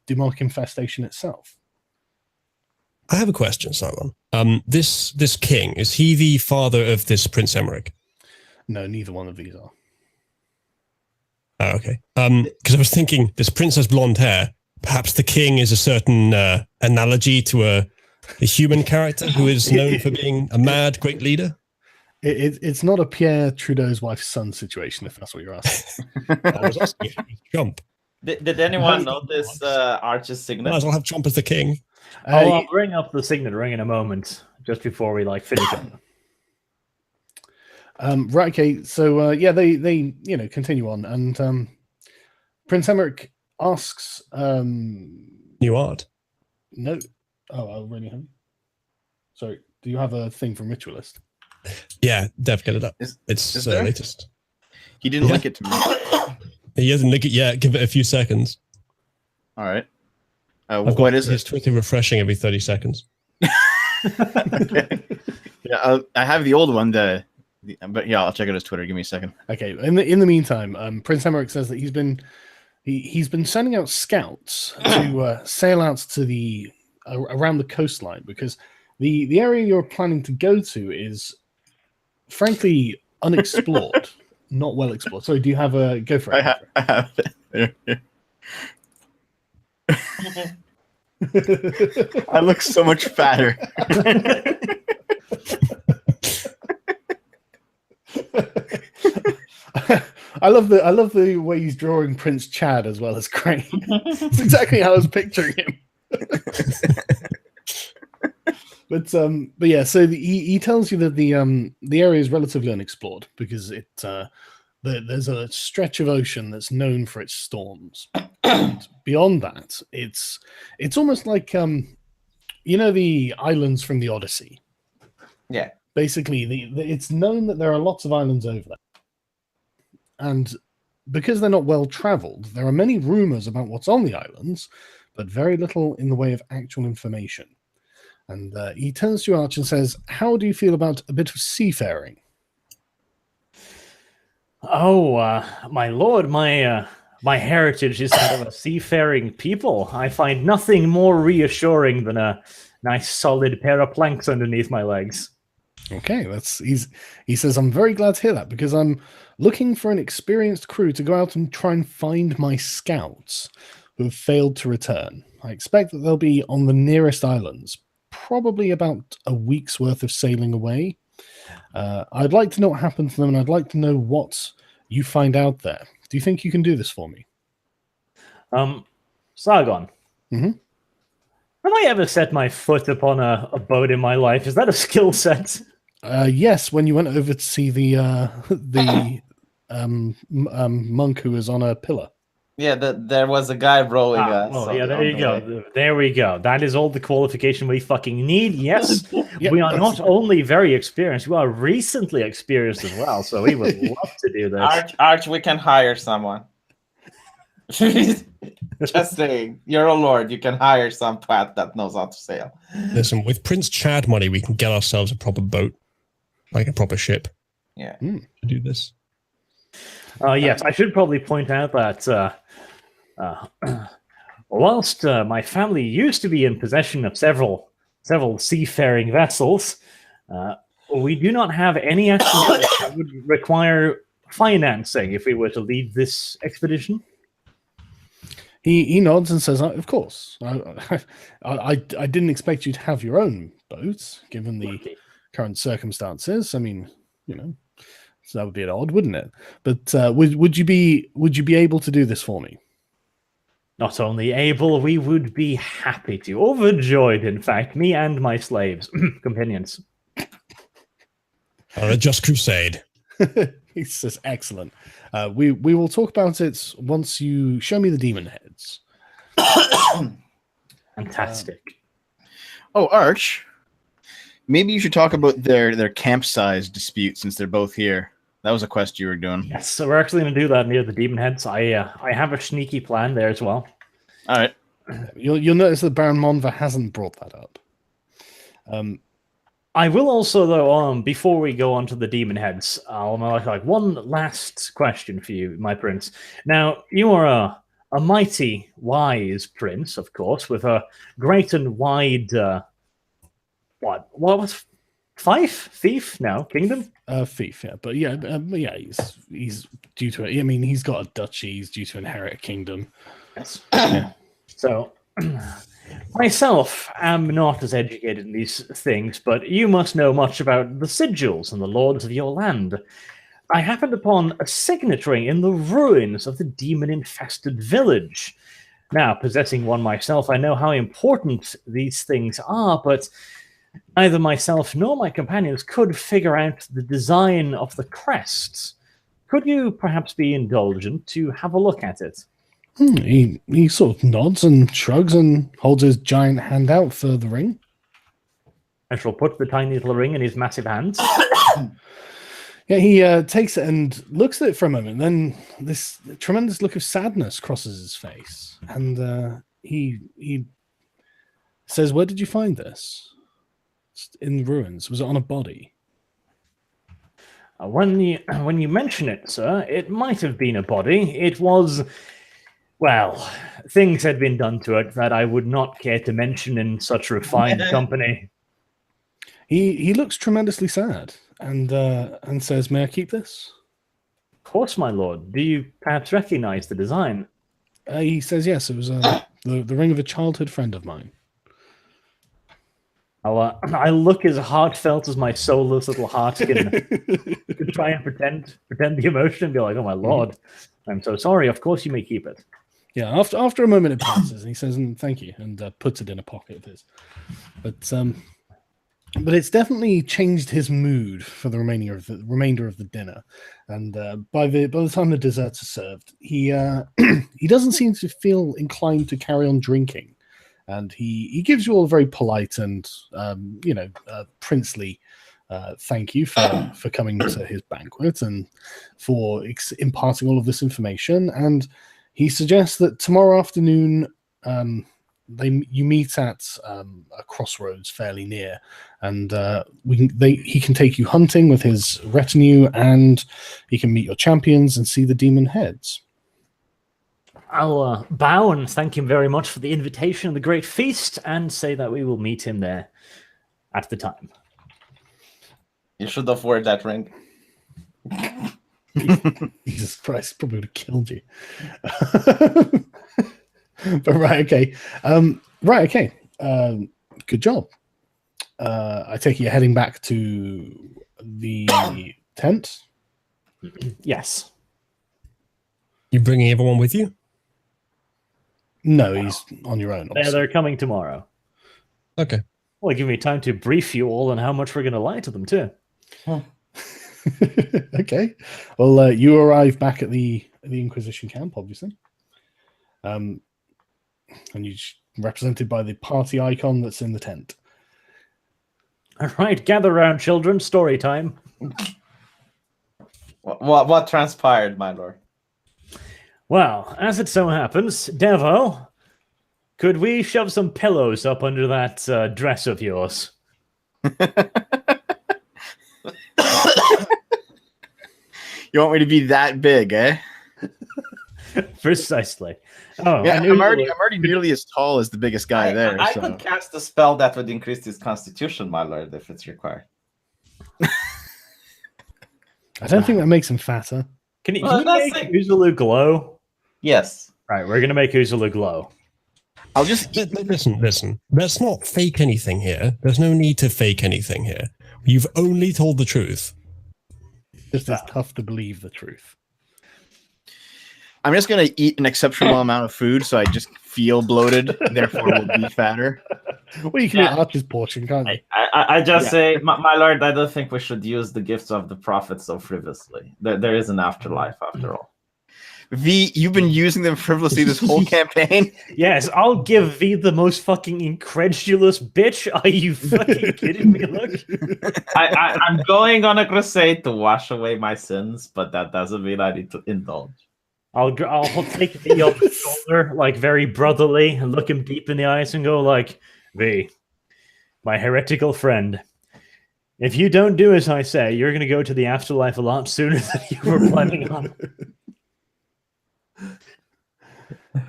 demonic infestation itself. I have a question, Sargon. This king, is he the father of this Prince Emmerich? No, neither one of these are. Oh, okay. Because I was thinking this prince has blonde hair. Perhaps the king is a certain analogy to a human character who is known for being a mad, great leader. It's not a Pierre Trudeau's wife's son situation, if that's what you're asking. I was asking if it was Trump. Did anyone notice Arch's signet? Might as well have Trump as the king. I'll bring up the signet ring in a moment, just before we finish up. Right, okay, so they continue on, and Prince Emmerich asks New art. No. Oh, I really haven't. Sorry, do you have a thing from Ritualist? Yeah, Dev, get it up. It's there? latest. He didn't link it to me. He hasn't linked it yet. Give it a few seconds. All right. What is it? His Twitter refreshing every 30 seconds. Okay. Yeah, I have the old one, but yeah, I'll check out his Twitter. Give me a second. Okay. In the meantime, Prince Emmerich says that he's been sending out scouts to sail out to around the coastline, because the area you're planning to go to is frankly unexplored, not well explored. So do you have a go for it? I have it. I look so much fatter. I love the way he's drawing Prince Chad as well as Crane. It's exactly how I was picturing him. But yeah, so he tells you that the area is relatively unexplored because there's a stretch of ocean that's known for its storms. And beyond that, it's almost like the islands from the Odyssey. Yeah. Basically, it's known that there are lots of islands over there. And because they're not well traveled, there are many rumors about what's on the islands, but very little in the way of actual information. And he turns to Arch and says, "How do you feel about a bit of seafaring?" Oh, my lord, my heritage is that of a seafaring people. I find nothing more reassuring than a nice solid pair of planks underneath my legs. Okay, he says, "I'm very glad to hear that, because I'm looking for an experienced crew to go out and try and find my scouts who have failed to return. I expect that they'll be on the nearest islands, probably about a week's worth of sailing away. I'd like to know what happened to them, and I'd like to know what you find out there. Do you think you can do this for me?" Sargon. Mm-hmm. Have I ever set my foot upon a boat in my life? Is that a skill set? Yes, when you went over to see the monk who was on a pillar. Yeah, there was a guy rowing us. Well, yeah, there you go. There we go. That is all the qualification we fucking need. Yes, Yep, we are that's- not only very experienced, we are recently experienced as well. So we would love to do this. Arch, we can hire someone. Just saying, you're a lord. You can hire some twat that knows how to sail. Listen, with Prince Chad money, we can get ourselves a proper boat, like a proper ship. Yeah. To do this. Yes, I should probably point out that whilst my family used to be in possession of several seafaring vessels, we do not have any actual that would require financing if we were to lead this expedition. He nods and says, "Of course. I didn't expect you to have your own boat, given the current circumstances. I mean, so that would be an odd, wouldn't it? But would you be able to do this for me?" Not only able, we would be happy to. Overjoyed, in fact, me and my slaves, companions. On a just crusade. He says, "Excellent. We will talk about it once you show me the demon heads." Fantastic. Oh, Arch, maybe you should talk about their camp size dispute since they're both here. That was a quest you were doing. Yes, so we're actually going to do that near the demon heads. I have a sneaky plan there as well. All right. You'll notice that Baron Monva hasn't brought that up. I will also, though, before we go on to the demon heads, I'll like one last question for you, my prince. Now, you are a mighty, wise prince, of course, with a great and wide, what was Thief? No, kingdom? Fief, yeah. But yeah, he's due to it. I mean, he's got a duchy. He's due to inherit a kingdom. Yes. So, myself am not as educated in these things, but you must know much about the sigils and the lords of your land. I happened upon a signet ring in the ruins of the demon-infested village. Now, possessing one myself, I know how important these things are, but neither myself nor my companions could figure out the design of the crest. Could you perhaps be indulgent to have a look at it? He sort of nods and shrugs and holds his giant hand out for the ring. I shall put the tiny little ring in his massive hands. Yeah, he takes it and looks at it for a moment. Then this tremendous look of sadness crosses his face, and he says, "Where did you find this? It's in the ruins. Was it on a body?" When you mention it, sir, it might have been a body. It was, well, things had been done to it that I would not care to mention in such refined company. He looks tremendously sad and says, "May I keep this?" Of course, my lord. Do you perhaps recognize the design? He says, "Yes, it was the ring of a childhood friend of mine." I look as heartfelt as my soulless little heart can try and pretend the emotion and be like, "Oh my lord, I'm so sorry. Of course you may keep it." Yeah, after a moment it passes, and he says, "Thank you," and puts it in a pocket of his. But it's definitely changed his mood for the remainder of the dinner, and by the time the desserts are served, he he doesn't seem to feel inclined to carry on drinking. And he gives you all a very polite and princely thank you for coming to his banquet and for imparting all of this information. And he suggests that tomorrow afternoon you meet at a crossroads fairly near, and he can take you hunting with his retinue, and he can meet your champions and see the demon heads. I'll bow and thank him very much for the invitation and the great feast, and say that we will meet him there at the time. You should have worn that ring. Jesus Christ, probably would have killed you. But right, okay. Good job. I take it you're heading back to the tent? Yes. You bringing everyone with you? No, he's on your own. They're coming tomorrow. Okay. Well, give me time to brief you all on how much we're going to lie to them, too. Okay. Well, you arrive back at the Inquisition camp, obviously. And you're represented by the party icon that's in the tent. All right, gather around, children. Story time. What transpired, my lord? Well, as it so happens, Devo, could we shove some pillows up under that dress of yours? You want me to be that big, eh? Precisely. Oh, Yeah, and I'm already nearly as tall as the biggest guy there. I so. could cast a spell that would increase his constitution, my lord, if it's required. I don't think that makes him fatter. Can you Well, make that's it. Uzulu glow? Yes. Right, we're going to make Uzulu glow. I'll just Listen. Let's not fake anything here. There's no need to fake anything here. You've only told the truth. Just it's tough to believe the truth. I'm just gonna eat an exceptional amount of food, so I just feel bloated. Therefore, will be fatter. Well, you can eat Archer's portion, can't you? I just say, my lord, I don't think we should use the gifts of the prophet so frivolously. There is an afterlife, after all. V, you've been using them frivolously this whole campaign. Yes, I'll give V the most fucking incredulous bitch. Are you fucking kidding me? Look. I'm going on a crusade to wash away my sins, but that doesn't mean I need to indulge. I'll take V off the shoulder, like very brotherly, and look him deep in the eyes and go like, V, my heretical friend, if you don't do as I say, you're going to go to the afterlife a lot sooner than you were planning on.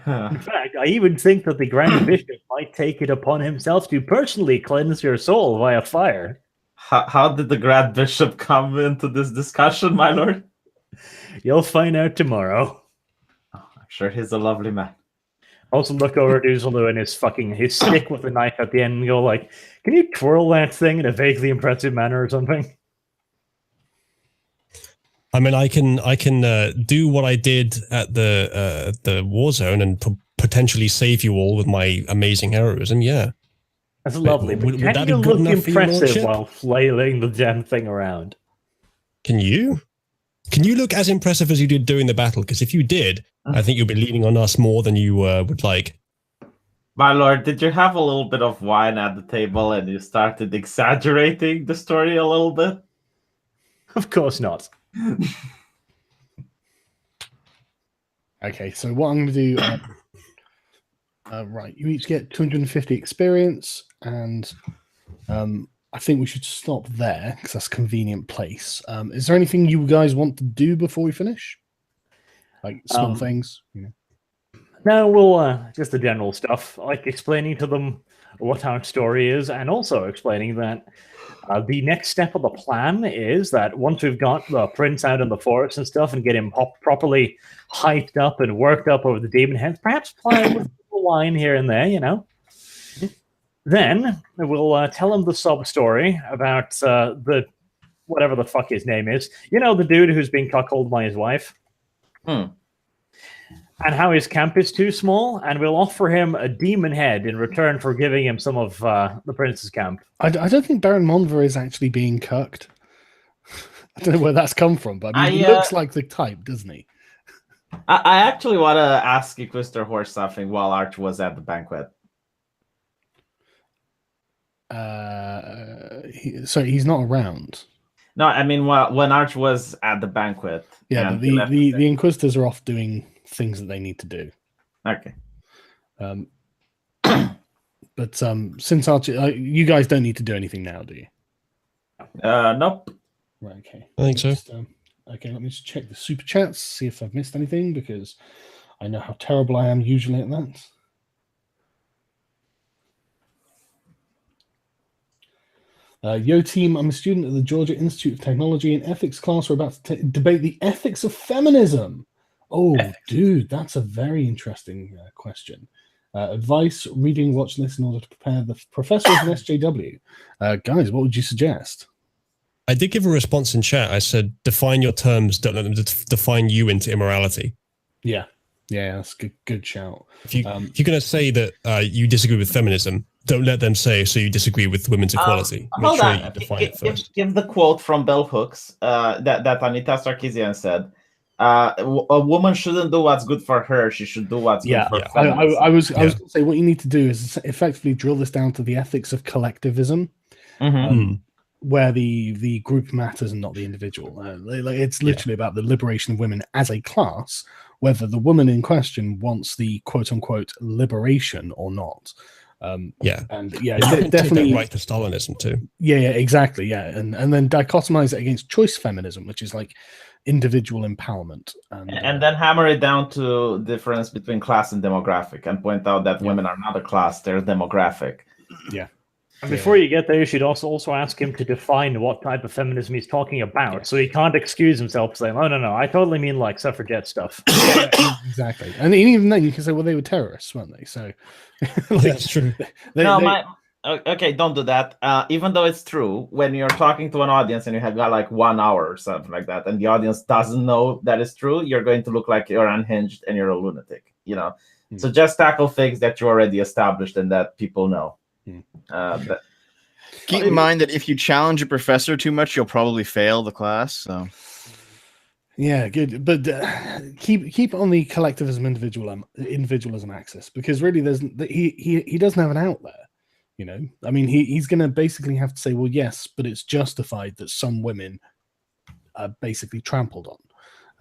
In fact, I even think that the Grand Bishop might take it upon himself to personally cleanse your soul via fire. How did the Grand Bishop come into this discussion, my lord? You'll find out tomorrow. I'm sure he's a lovely man. Also look over at Uzulu and his stick with a knife at the end and go like, can you twirl that thing in a vaguely impressive manner or something? I mean, I can do what I did at the war zone and potentially save you all with my amazing heroism. Yeah, That's lovely. But would can that you be good look enough for your impressive lordship? while flailing the damn thing around? Can you? Can you look as impressive as you did during the battle? Because if you did, I think you'll be leaning on us more than you would like. My lord, did you have a little bit of wine at the table and you started exaggerating the story a little bit? Of course not. Okay, so what I'm going to do, right, you each get 250 experience, and I think we should stop there because that's a convenient place. Is there anything you guys want to do before we finish? Like small things? You know? No, we'll just the general stuff, like explaining to them what our story is, and also explaining that the next step of the plan is that once we've got the prince out in the forest and stuff and get him properly hyped up and worked up over the demon heads, perhaps playing with a wine here and there, you know. Then we'll tell him the sub story about the whatever the fuck his name is. You know, the dude who's being cuckolded by his wife. And how his camp is too small, and we'll offer him a demon head in return for giving him some of the prince's camp. I don't think Baron Monver is actually being cucked. I don't know where that's come from, but I mean, he looks like the type, doesn't he? I actually want to ask Equister Horse something while Arch was at the banquet. Sorry, he's not around. No, I mean, when Arch was at the banquet. Yeah, but the Inquisitors are off doing things that they need to do. Okay. But since Archer, you guys don't need to do anything now, do you? Nope. Right. Okay. I think so. Okay, let me just check the super chats, see if I've missed anything, because I know how terrible I am usually at that. Yo team, I'm a student at the Georgia Institute of Technology and Ethics class. We're about to debate the ethics of feminism. Oh, dude, that's a very interesting question. Advice, reading, watch list in order to prepare the professor of an SJW. Guys, what would you suggest? I did give a response in chat. I said, define your terms, don't let them define you into immorality. Yeah, that's a good shout. If you're going to say that you disagree with feminism, don't let them say, so you disagree with women's equality. Make Hold sure on. you define it first. Give the quote from Bell Hooks that Anita Sarkeesian said. A woman shouldn't do what's good for her. She should do what's good for feminism. I was going to say what you need to do is effectively drill this down to the ethics of collectivism, where the group matters and not the individual. It's literally about the liberation of women as a class, whether the woman in question wants the quote unquote liberation or not. And definitely right to Stalinism too. Exactly. And then dichotomize it against choice feminism, which is like individual empowerment, and then hammer it down to difference between class and demographic, and point out that women are not a class; they're a demographic. Yeah. And before you get there, you should also ask him to define what type of feminism he's talking about, so he can't excuse himself saying, "Oh no, I totally mean like suffragette stuff." Exactly, and even then you can say, "Well, they were terrorists, weren't they?" So that's true. Okay, don't do that. Even though it's true, when you're talking to an audience and you have got like 1 hour or something like that, and the audience doesn't know that it's true, you're going to look like you're unhinged and you're a lunatic. So just tackle things that you already established and that people know. Keep in mind that if you challenge a professor too much, you'll probably fail the class. So, yeah, good, but keep on the collectivism, individualism axis, because really, he doesn't have an out there. I mean, he's going to basically have to say, well, yes, but it's justified that some women are basically trampled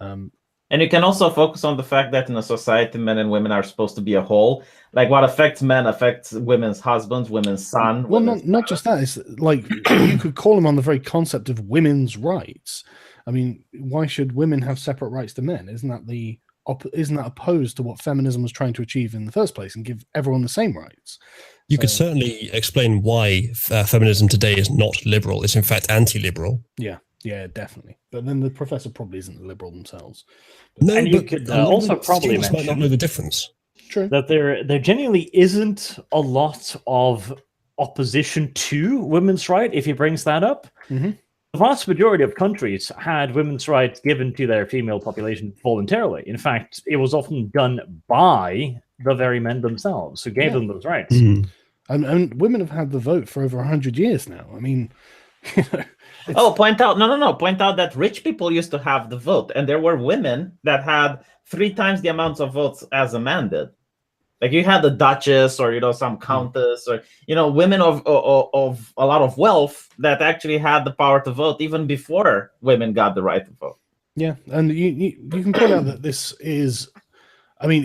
on. And you can also focus on the fact that in a society, men and women are supposed to be a whole. Like what affects men affects women's husbands, women's son. Well, not just that. It's like you could call them on the very concept of women's rights. I mean, why should women have separate rights to men? Isn't that opposed to what feminism was trying to achieve in the first place and give everyone the same rights? You could certainly explain why feminism today is not liberal. It's in fact anti-liberal. Yeah, definitely. But then the professor probably isn't liberal themselves. No, and you could also probably mention might not know the difference. True. That there genuinely isn't a lot of opposition to women's right if he brings that up. Mm-hmm. The vast majority of countries had women's rights given to their female population voluntarily. In fact, it was often done by the very men themselves who gave them those rights. Mm. And women have had the vote for over 100 years now. I mean, point out that rich people used to have the vote, and there were women that had 3 times the amounts of votes as a man did. Like you had the duchess, or some countess, or women of a lot of wealth that actually had the power to vote even before women got the right to vote. Yeah, and you can point out that this is, I mean,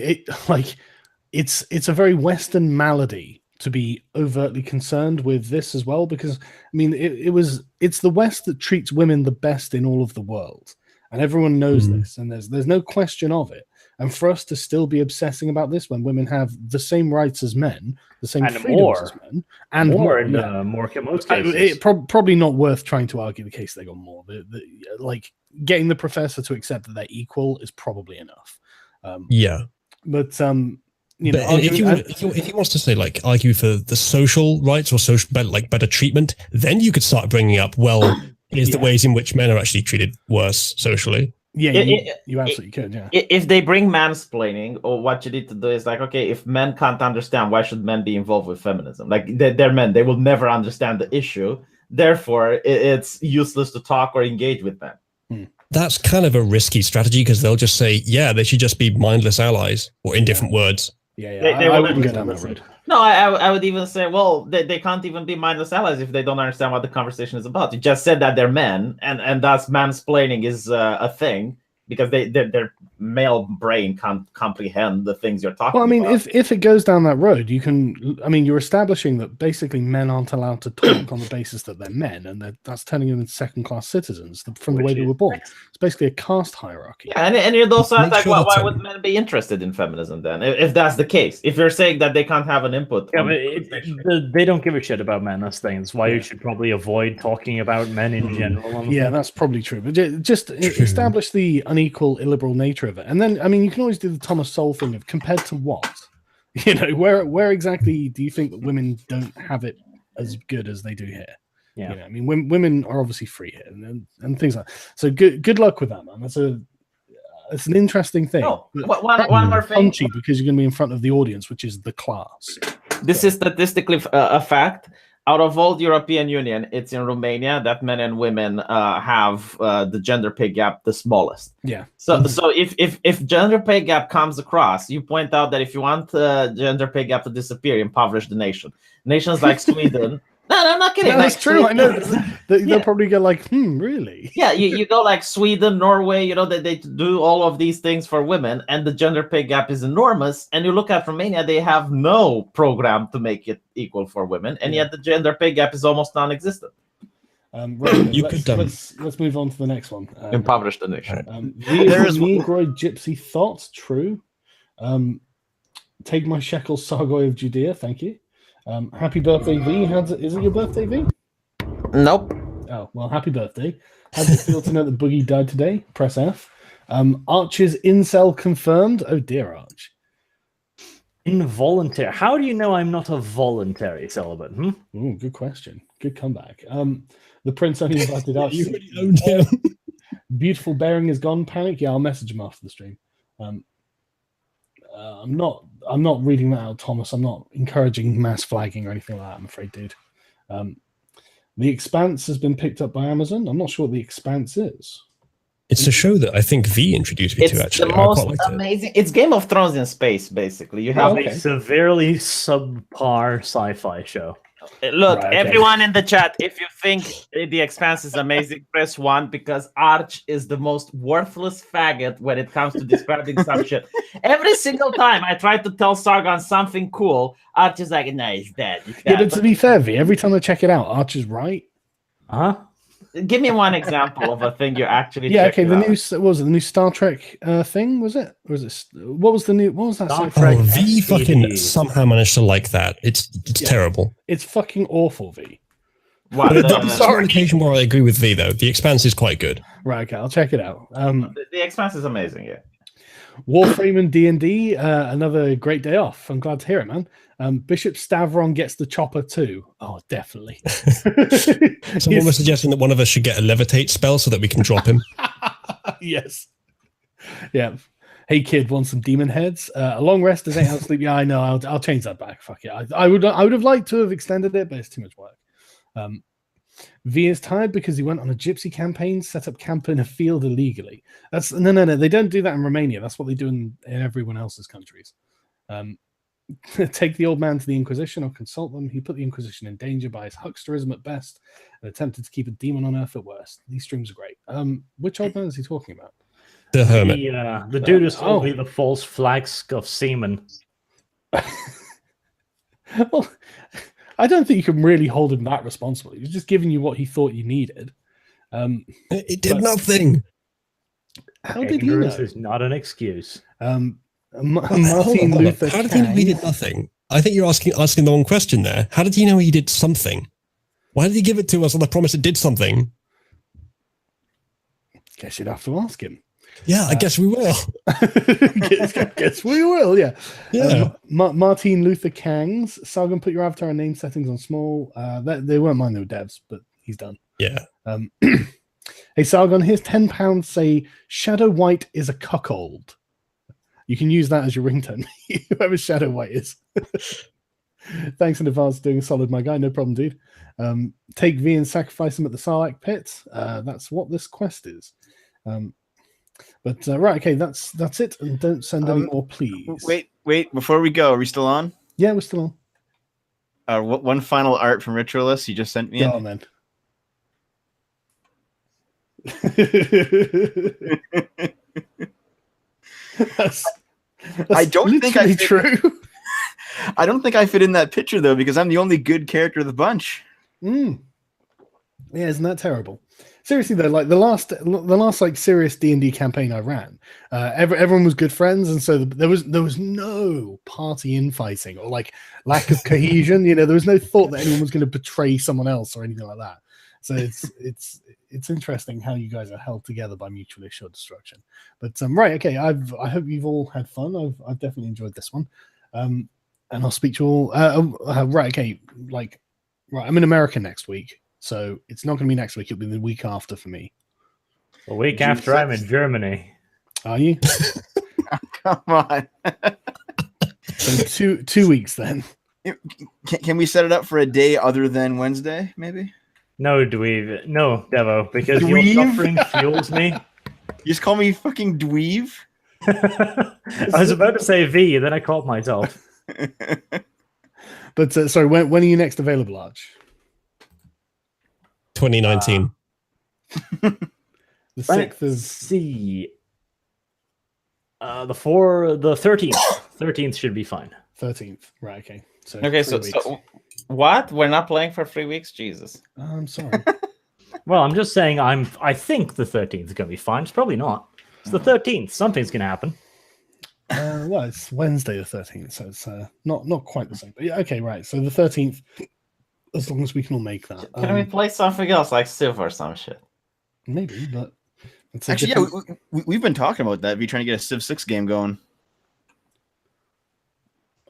it's a very Western malady to be overtly concerned with this as well, because I mean it's the West that treats women the best in all of the world, and everyone knows this, and there's no question of it. And for us to still be obsessing about this when women have the same rights as men, the same freedoms as men, and more in most cases, probably not worth trying to argue the case they got more. Like getting the professor to accept that they're equal is probably enough. But if he wants to say argue for the social rights or better treatment, then you could start bringing up here's the ways in which men are actually treated worse socially. Yeah, you absolutely could. Yeah. If they bring mansplaining, or what you need to do is if men can't understand, why should men be involved with feminism? Like they're men, they will never understand the issue. Therefore, it's useless to talk or engage with men. That's kind of a risky strategy because they'll just say, they should just be mindless allies, or in different words. I wouldn't go down that road. No, I would even say, they can't even be mindless allies if they don't understand what the conversation is about. You just said that they're men, and thus mansplaining is a thing because their male brain can't comprehend the things you're talking about. Well, I mean, if it goes down that road, you're establishing that basically men aren't allowed to talk on the basis that they're men, and that's turning them into second-class citizens from the way they were born. It's basically a caste hierarchy. Yeah, and you'd also ask, why would men be interested in feminism then, if that's the case? If you're saying that they can't have an input. Yeah, but they don't give a shit about men. That's the thing. That's why you should probably avoid talking about men in general. Yeah, that's probably true. But just establish the unequal, illiberal nature of it. And then, I mean, you can always do the Thomas Sowell thing of compared to what? Where exactly do you think that women don't have it as good as they do here? Yeah. I mean, women are obviously free here and things like that. So good luck with that, man. It's an interesting thing. One more thing. Punchy because you're going to be in front of the audience, which is the class. This is statistically a fact. Out of all the European Union, it's in Romania that men and women have the gender pay gap the smallest. Yeah. So if gender pay gap comes across, you point out that if you want gender pay gap to disappear, impoverish the nation. Nations like Sweden. No, I'm not kidding. No, like that's true. I know. They'll Yeah. probably go like, really? Yeah, you go like Sweden, Norway, they do all of these things for women, and the gender pay gap is enormous. And you look at Romania, they have no program to make it equal for women, and yet the gender pay gap is almost non-existent. Right, You let's move on to the next one. Impoverish the nation. There is Negroid Gypsy Thoughts. True. Take my shekels, Sargon of Judea. Thank you. Happy birthday, V. Is it your birthday, V? Nope. Oh, well, happy birthday. How do you feel to know that Boogie died today? Press F. Arch's incel confirmed. Oh, dear, Arch. Involuntary. How do you know I'm not a voluntary celibate? Ooh, good question. Good comeback. The prince only invited Arch. You already owned him. Beautiful bearing is gone. Panic. Yeah, I'll message him after the stream. I'm not reading that out, Thomas. I'm not encouraging mass flagging or anything like that, I'm afraid, dude. The Expanse has been picked up by Amazon. I'm not sure what The Expanse is. It's a show that I think V introduced me It's to, actually. the I quite most liked it. amazing. It's Game of Thrones in space, basically. You have okay. A severely subpar sci-fi show. Look, Right, okay. everyone in the chat, if you think The Expanse is amazing, press 1, because Arch is the most worthless faggot when it comes to describing some shit. Every single time I try to tell Sargon something cool, Arch is like, no, he's dead. He's Yeah, dead. but to be fair, V, every time I check it out, Arch is right. Huh? Give me one example of a thing you actually Yeah, checked okay. The out. new what was it? The new Star Trek thing, was it? Or was it? What was the new? What was that? Star sci-fi? Trek. Oh, V SCD. fucking somehow managed to like that. It's terrible. It's fucking awful, V. What, But the, there's one occasion where I agree with V, though. The Expanse is quite good. Right, okay, I'll check it out. the Expanse is amazing, yeah. Warframe and D&D, another great day off. I'm glad to hear it, man. Bishop Stavron gets the chopper too. Oh, definitely. Someone was suggesting that one of us should get a levitate spell so that we can drop him. Yes. Yeah. Hey kid, want some demon heads? A long rest is 8 hours sleep. Yeah, I know. I'll change that back. Fuck it. I would have liked to have extended it, but it's too much work. V is tired because he went on a gypsy campaign, set up camp in a field illegally. That's no. They don't do that in Romania. That's what they do in everyone else's countries. Take the old man to the Inquisition or consult them. He put the Inquisition in danger by his hucksterism at best and attempted to keep a demon on earth at worst. These streams are great. Which old man is he talking about? The hermit. The dude is only the false flags of semen. Well, I don't think you can really hold him that responsible. He was just giving you what he thought you needed. It did nothing. How did he know? Ignorance is not an excuse. Martin Hold on. Luther How did he know he did nothing? I think you're asking the wrong question there. How did he know he did something? Why did he give it to us on the promise it did something? Guess you'd have to ask him. Yeah, I guess we will. guess we will, yeah. Yeah. Martin Luther Kang's Sargon, put your avatar and name settings on small. They weren't mine, they were devs, but he's done. Yeah. Hey, Sargon, here's £10. Say, Shadow White is a cuckold. You can use that as your ringtone. Whoever Shadow White is. Thanks in advance for doing a solid, my guy. No problem, dude. Take V and sacrifice him at the Sarlacc pit. That's what this quest is. But right, okay, that's it. And don't send any more, please. Wait, before we go, are we still on? Yeah, we're still on. One final art from Ritualist you just sent me. Go on, then. that's I don't think I literally fit- true. I don't think I fit in that picture though, because I'm the only good character of the bunch. Yeah, isn't that terrible? Seriously though, like the last like serious D&D campaign I ran, everyone was good friends, and so there was no party infighting or like lack of cohesion. You know, there was no thought that anyone was going to betray someone else or anything like that. So it's interesting how you guys are held together by mutually assured destruction. But right, okay, I hope you've all had fun. I've definitely enjoyed this one, and I'll speak to you all. Right, okay, right, I'm in America next week. So it's not going to be next week. It'll be the week after for me. A week after, I'm in Germany. Are you? Come on. So 2 weeks then. Can we set it up for a day other than Wednesday, maybe? No, Dweeb. No, Devo, because Dweeb? your suffering fuels me. You just call me fucking dweeb? I was about to say V, and then I caught myself. But sorry, when are you next available, Arch? 2019. The 6th Let's is see. The 13th. 13th should be fine. 13th. Right. Okay. So Okay, 3 weeks. so what? We're not playing for 3 weeks? Jesus. I'm sorry. Well, I'm just saying I think the 13th is going to be fine. It's probably not. It's the 13th. Something's going to happen. Well, it's Wednesday the 13th, so it's not quite the same. But yeah, okay, right. So the 13th, as long as we can all make that. Can we play something else like Civ or some shit? Maybe, but it's a Actually, different- yeah, we've been talking about that. If you're trying to get a Civ 6 game going.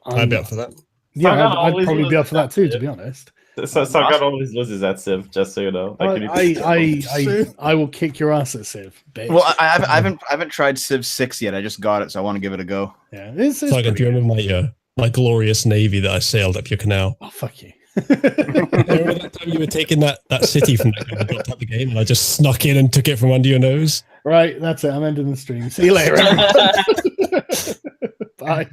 I'd be up for that. Yeah, Sargon I'd always probably be up for that too, to loses. be honest. So Sargon always loses at Civ, just so you know. I will kick your ass at Civ, bitch. Well, I haven't tried Civ 6 yet. I just got it, so I want to give it a go. Yeah, it's Sargon, pretty do you good. remember my glorious navy that I sailed up your canal? Oh, fuck you. Remember that time you were taking that city from that guy who dropped out the game, and I just snuck in and took it from under your nose? Right, that's it. I'm ending the stream. See you later. Bye.